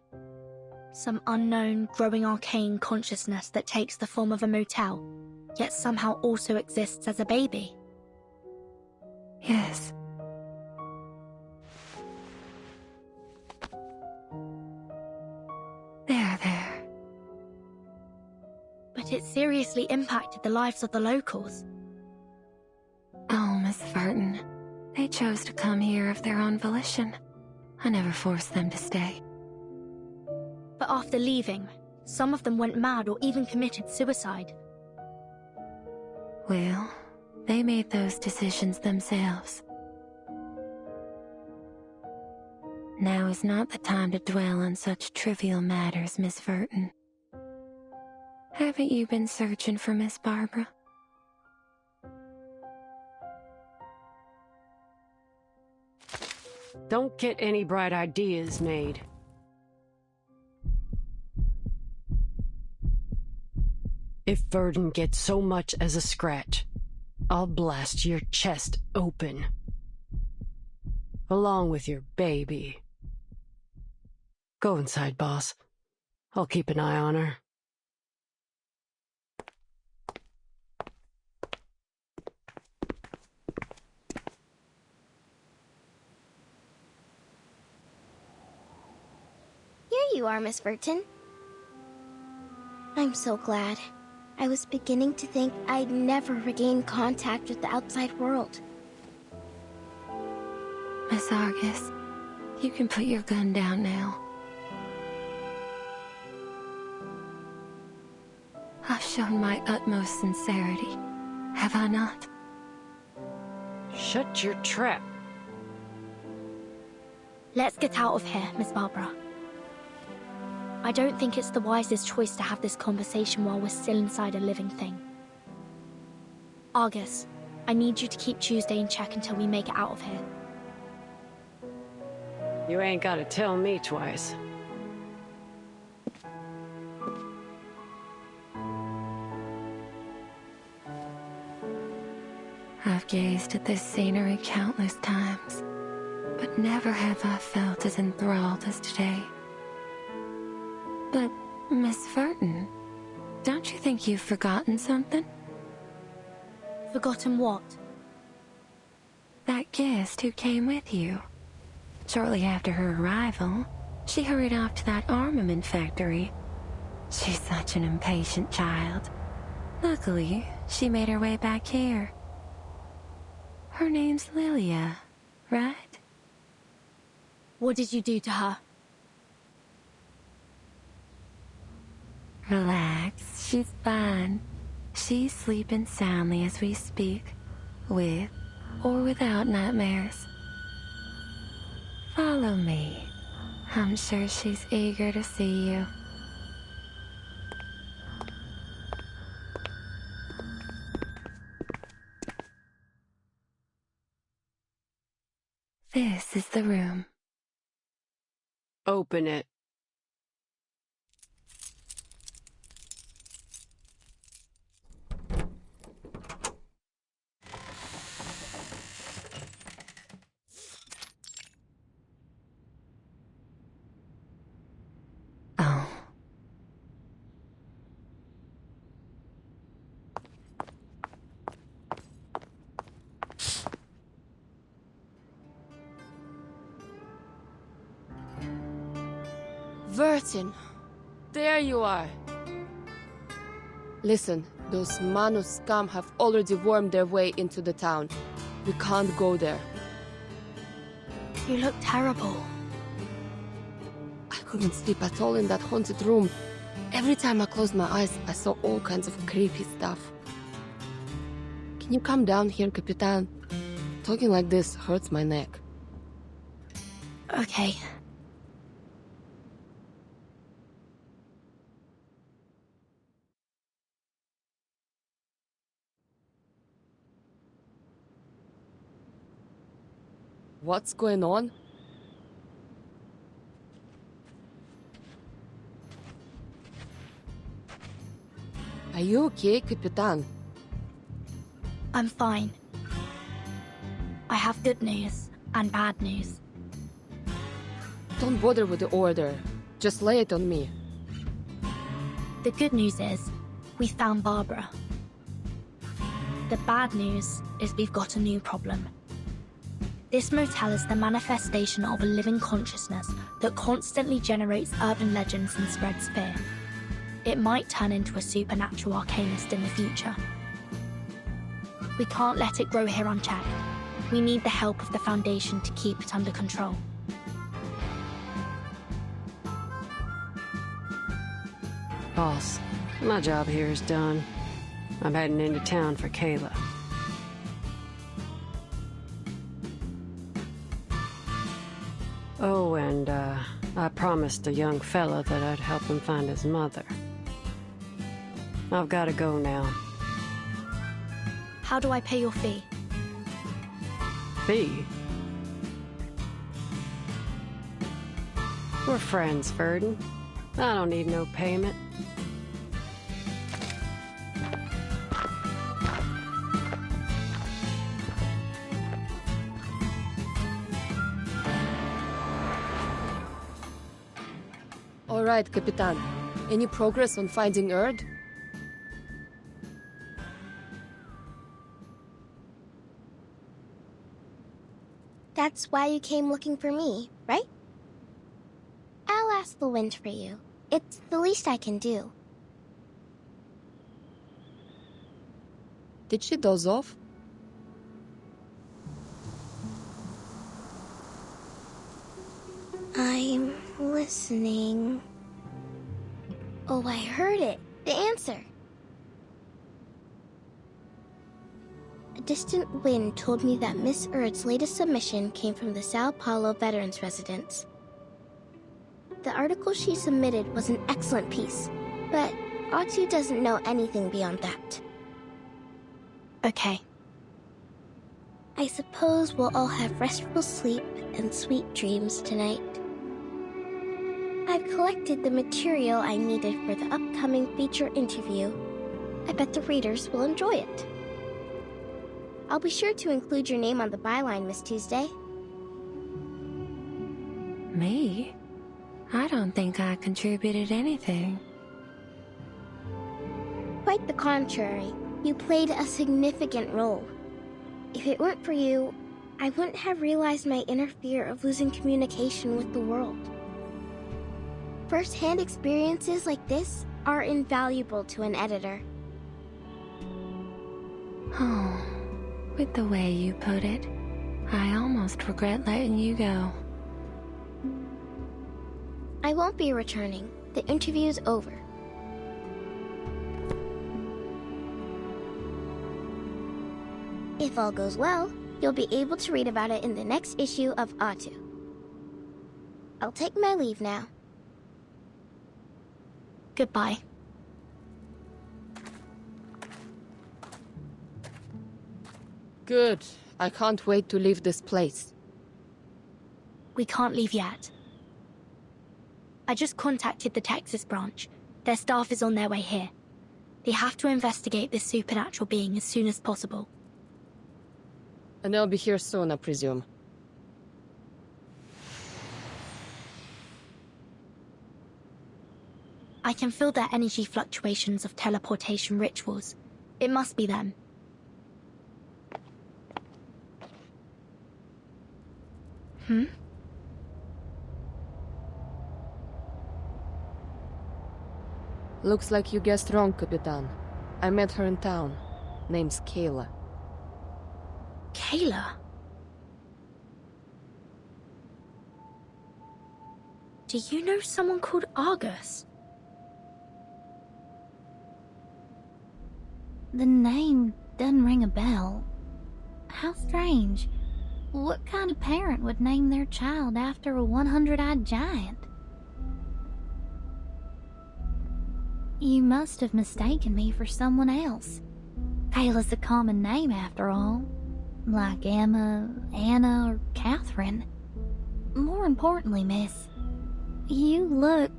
Some unknown, growing arcane consciousness that takes the form of a motel, yet somehow also exists as a baby? Yes. There. But it seriously impacted the lives of the locals. Oh, Miss Furton. They chose to come here of their own volition. I never forced them to stay. But after leaving, some of them went mad or even committed suicide. Well, They made those decisions themselves. Now is not the time to dwell on such trivial matters, Miss Verton. Haven't you been searching for Miss Barbara? Don't get any bright ideas made. If Verdon gets so much as a scratch, I'll blast your chest open. Along with your baby. Go inside, boss. I'll keep an eye on her. Here you are, Miss Verton. I'm so glad. I was beginning to think I'd never regain contact with the outside world. Miss Argus, you can put your gun down now. I've shown my utmost sincerity, have I not? Shut your trap. Let's get out of here, Miss Barbara. I don't think it's the wisest choice to have this conversation while we're still inside a living thing. Argus, I need you to keep Tuesday in check until we make it out of here. You ain't gotta tell me twice. I've gazed at this scenery countless times, but never have I felt as enthralled as today. But, Miss Verton, don't you think you've forgotten something? Forgotten what? That guest who came with you. Shortly after her arrival, she hurried off to that armament factory. She's such an impatient child. Luckily, she made her way back here. Her name's Lilia, right? What did you do to her? Relax, she's fine. She's sleeping soundly as we speak, with or without nightmares. Follow me. I'm sure she's eager to see you. This is the room. Open it. Oh. Verton, there you are. Listen, those Manu scum have already wormed their way into the town. We can't go there. You look terrible. I couldn't sleep at all in that haunted room. Every time I closed my eyes, I saw all kinds of creepy stuff. Can you come down here, Capitan? Talking like this hurts my neck. Okay. What's going on? Are you okay, Capitan? I'm fine. I have good news and bad news. Don't bother with the order. Just lay it on me. The good news is, we found Barbara. The bad news is we've got a new problem. This motel is the manifestation of a living consciousness that constantly generates urban legends and spreads fear. It might turn into a supernatural arcanist in the future. We can't let it grow here unchecked. We need the help of the Foundation to keep it under control. Boss, my job here is done. I'm heading into town for Kayla. Oh, and, I promised a young fella that I'd help him find his mother. I've gotta go now. How do I pay your fee? Fee? We're friends, Verdon. I don't need no payment. All right, Capitan. Any progress on finding Erd? That's why you came looking for me, right? I'll ask the wind for you. It's the least I can do. Did she doze off? I'm listening. Oh, I heard it. The answer. A distant wind told me that Miss Erd's latest submission came from the Sao Paulo Veterans Residence. The article she submitted was an excellent piece, but Atu doesn't know anything beyond that. Okay. I suppose we'll all have restful sleep and sweet dreams tonight. I've collected the material I needed for the upcoming feature interview. I bet the readers will enjoy it. I'll be sure to include your name on the byline, Miss Tuesday. Me? I don't think I contributed anything. Quite the contrary. You played a significant role. If it weren't for you, I wouldn't have realized my inner fear of losing communication with the world. First-hand experiences like this are invaluable to an editor. Oh, with the way you put it, I almost regret letting you go. I won't be returning. The interview's over. If all goes well, you'll be able to read about it in the next issue of Atu. I'll take my leave now. Goodbye. Good. I can't wait to leave this place. We can't leave yet. I just contacted the Texas branch. Their staff is on their way here. They have to investigate this supernatural being as soon as possible. And they'll be here soon, I presume. I can feel their energy fluctuations of teleportation rituals. It must be them. Looks like you guessed wrong, Capitan. I met her in town. Name's Kayla. Kayla? Do you know someone called Argus? The name doesn't ring a bell. How strange. What kind of parent would name their child after a 100-eyed giant? You must have mistaken me for someone else. Kayla's a common name after all. Like Emma, Anna, or Catherine. More importantly, miss, you look...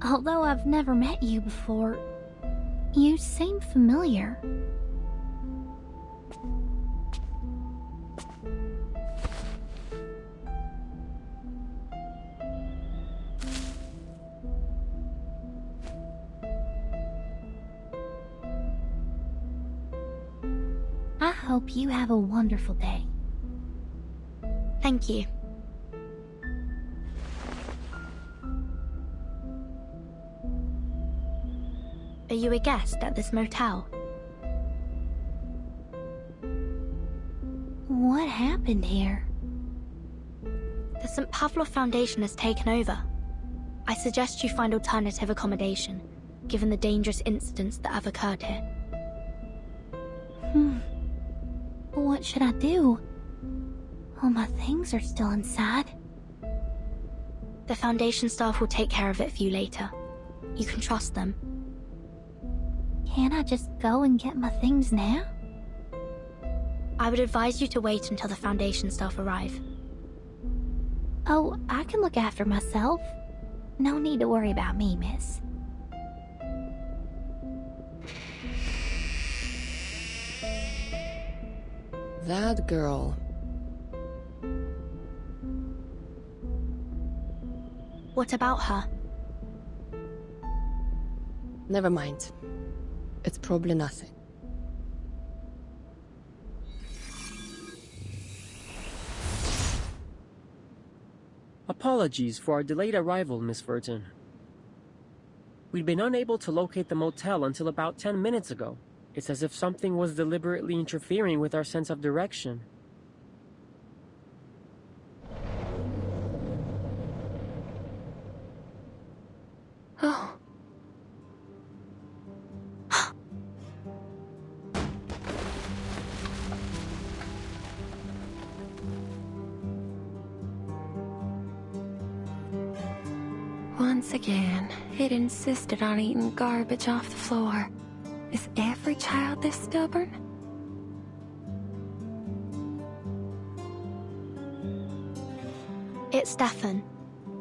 Although I've never met you before, you seem familiar. I hope you have a wonderful day. Thank you. Are you a guest at this motel? What happened here? The St. Pavlov Foundation has taken over. I suggest you find alternative accommodation, given the dangerous incidents that have occurred here. What should I do? All my things are still inside. The Foundation staff will take care of it for you later. You can trust them. Can't I just go and get my things now? I would advise you to wait until the Foundation staff arrive. Oh, I can look after myself. No need to worry about me, miss. That girl. What about her? Never mind. It's probably nothing. Apologies for our delayed arrival, Miss Furton. We'd been unable to locate the motel until about 10 minutes ago. It's as if something was deliberately interfering with our sense of direction. Oh. Once again, it insisted on eating garbage off the floor. Is every child this stubborn? It's Stefan,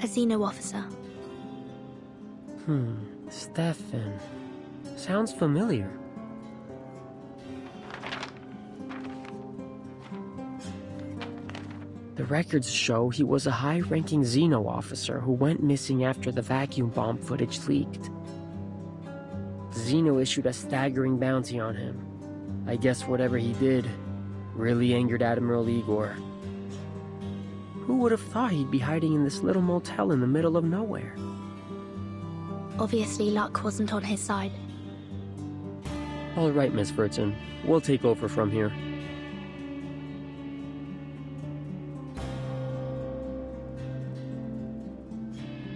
a Xeno officer. Stefan. Sounds familiar. The records show he was a high-ranking Xeno officer who went missing after the vacuum bomb footage leaked. Xeno issued a staggering bounty on him. I guess whatever he did really angered Admiral Igor. Who would have thought he'd be hiding in this little motel in the middle of nowhere? Obviously, luck wasn't on his side. All right, Miss Furton. We'll take over from here.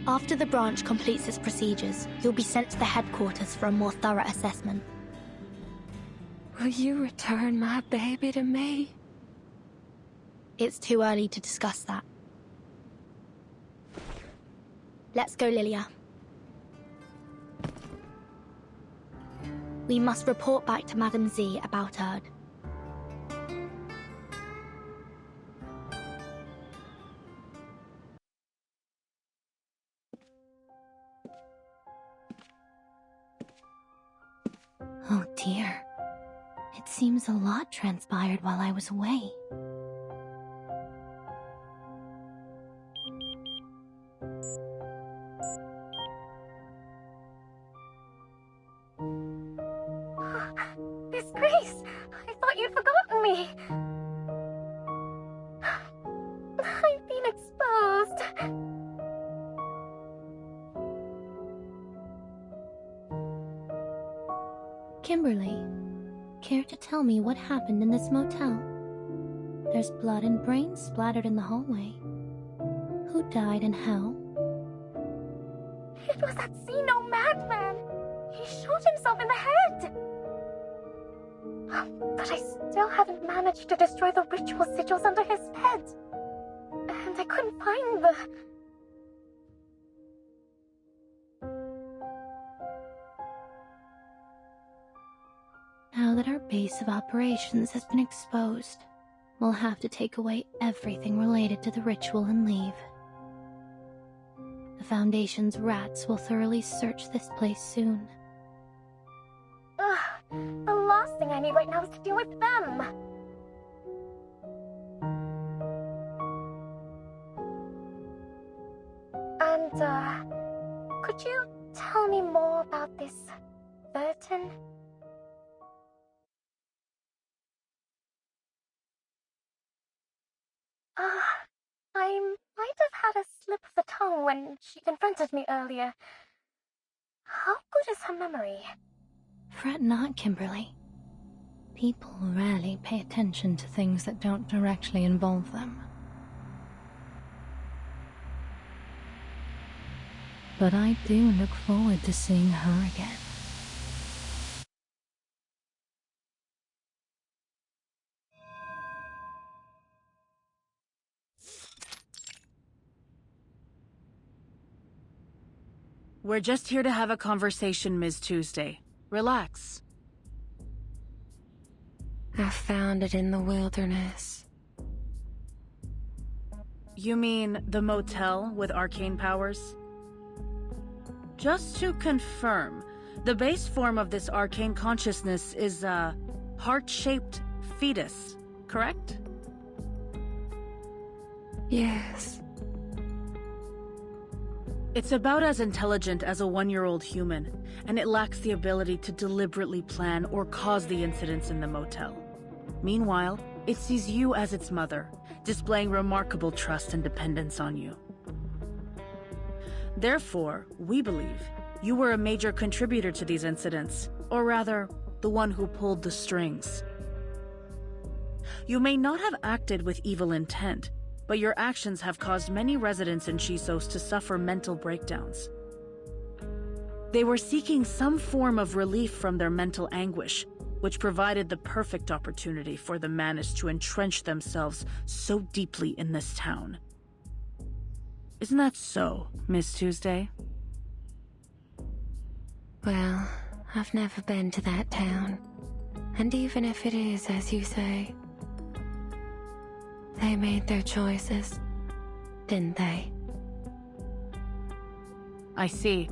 After the branch completes its procedures, you'll be sent to the headquarters for a more thorough assessment. Will you return my baby to me? It's too early to discuss that. Let's go, Lilia. We must report back to Madame Z about Erd. Oh dear. It seems a lot transpired while I was away. Miss Grace, I thought you'd forgotten me. I've been exposed. Kimberly, care to tell me what happened in this motel? There's blood and brains splattered in the hallway. Who died and how? It was that Xeno madman. He shot himself in the head. But I still haven't managed to destroy the ritual sigils under his bed. And I couldn't find the... Now that our base of operations has been exposed, we'll have to take away everything related to the ritual and leave. The Foundation's rats will thoroughly search this place soon. The last thing I need right now is to deal with them. And, could you tell me more about this Burton? I might have had a slip of the tongue when she confronted me earlier. How good is her memory? Fret not, Kimberly. People rarely pay attention to things that don't directly involve them. But I do look forward to seeing her again. We're just here to have a conversation, Ms. Tuesday. Relax. I found it in the wilderness. You mean the motel with arcane powers? Just to confirm, the base form of this arcane consciousness is a heart-shaped fetus, correct? Yes. It's about as intelligent as a one-year-old human, and it lacks the ability to deliberately plan or cause the incidents in the motel. Meanwhile, it sees you as its mother, displaying remarkable trust and dependence on you. Therefore, we believe you were a major contributor to these incidents, or rather, the one who pulled the strings. You may not have acted with evil intent, but your actions have caused many residents in Chisos to suffer mental breakdowns. They were seeking some form of relief from their mental anguish, which provided the perfect opportunity for the Manus to entrench themselves so deeply in this town. Isn't that so, Miss Tuesday? Well, I've never been to that town. And even if it is, as you say, they made their choices, didn't they? I see.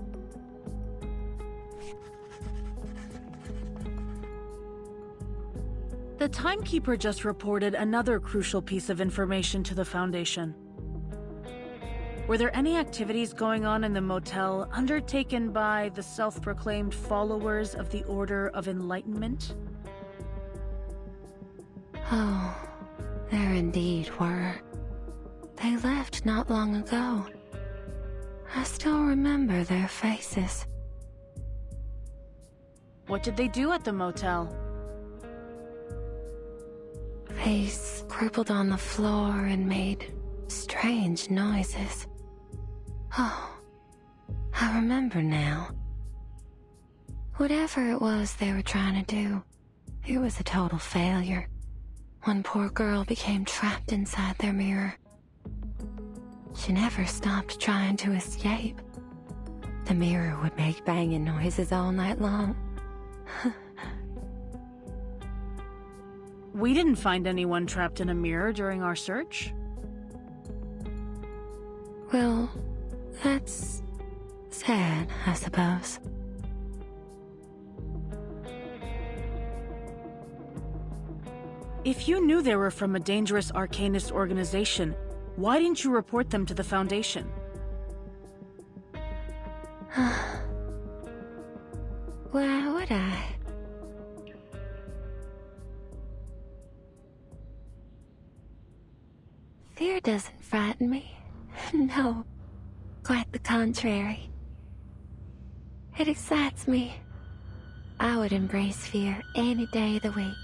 The Timekeeper just reported another crucial piece of information to the Foundation. Were there any activities going on in the motel undertaken by the self-proclaimed followers of the Order of Enlightenment? Oh, there indeed were. They left not long ago. I still remember their faces. What did they do at the motel? They scribbled on the floor and made strange noises. Oh, I remember now. Whatever it was they were trying to do, it was a total failure. One poor girl became trapped inside their mirror. She never stopped trying to escape. The mirror would make banging noises all night long. We didn't find anyone trapped in a mirror during our search. Well, that's sad, I suppose. If you knew they were from a dangerous arcanist organization, why didn't you report them to the Foundation? Why would I? Fear doesn't frighten me. No, quite the contrary. It excites me. I would embrace fear any day of the week.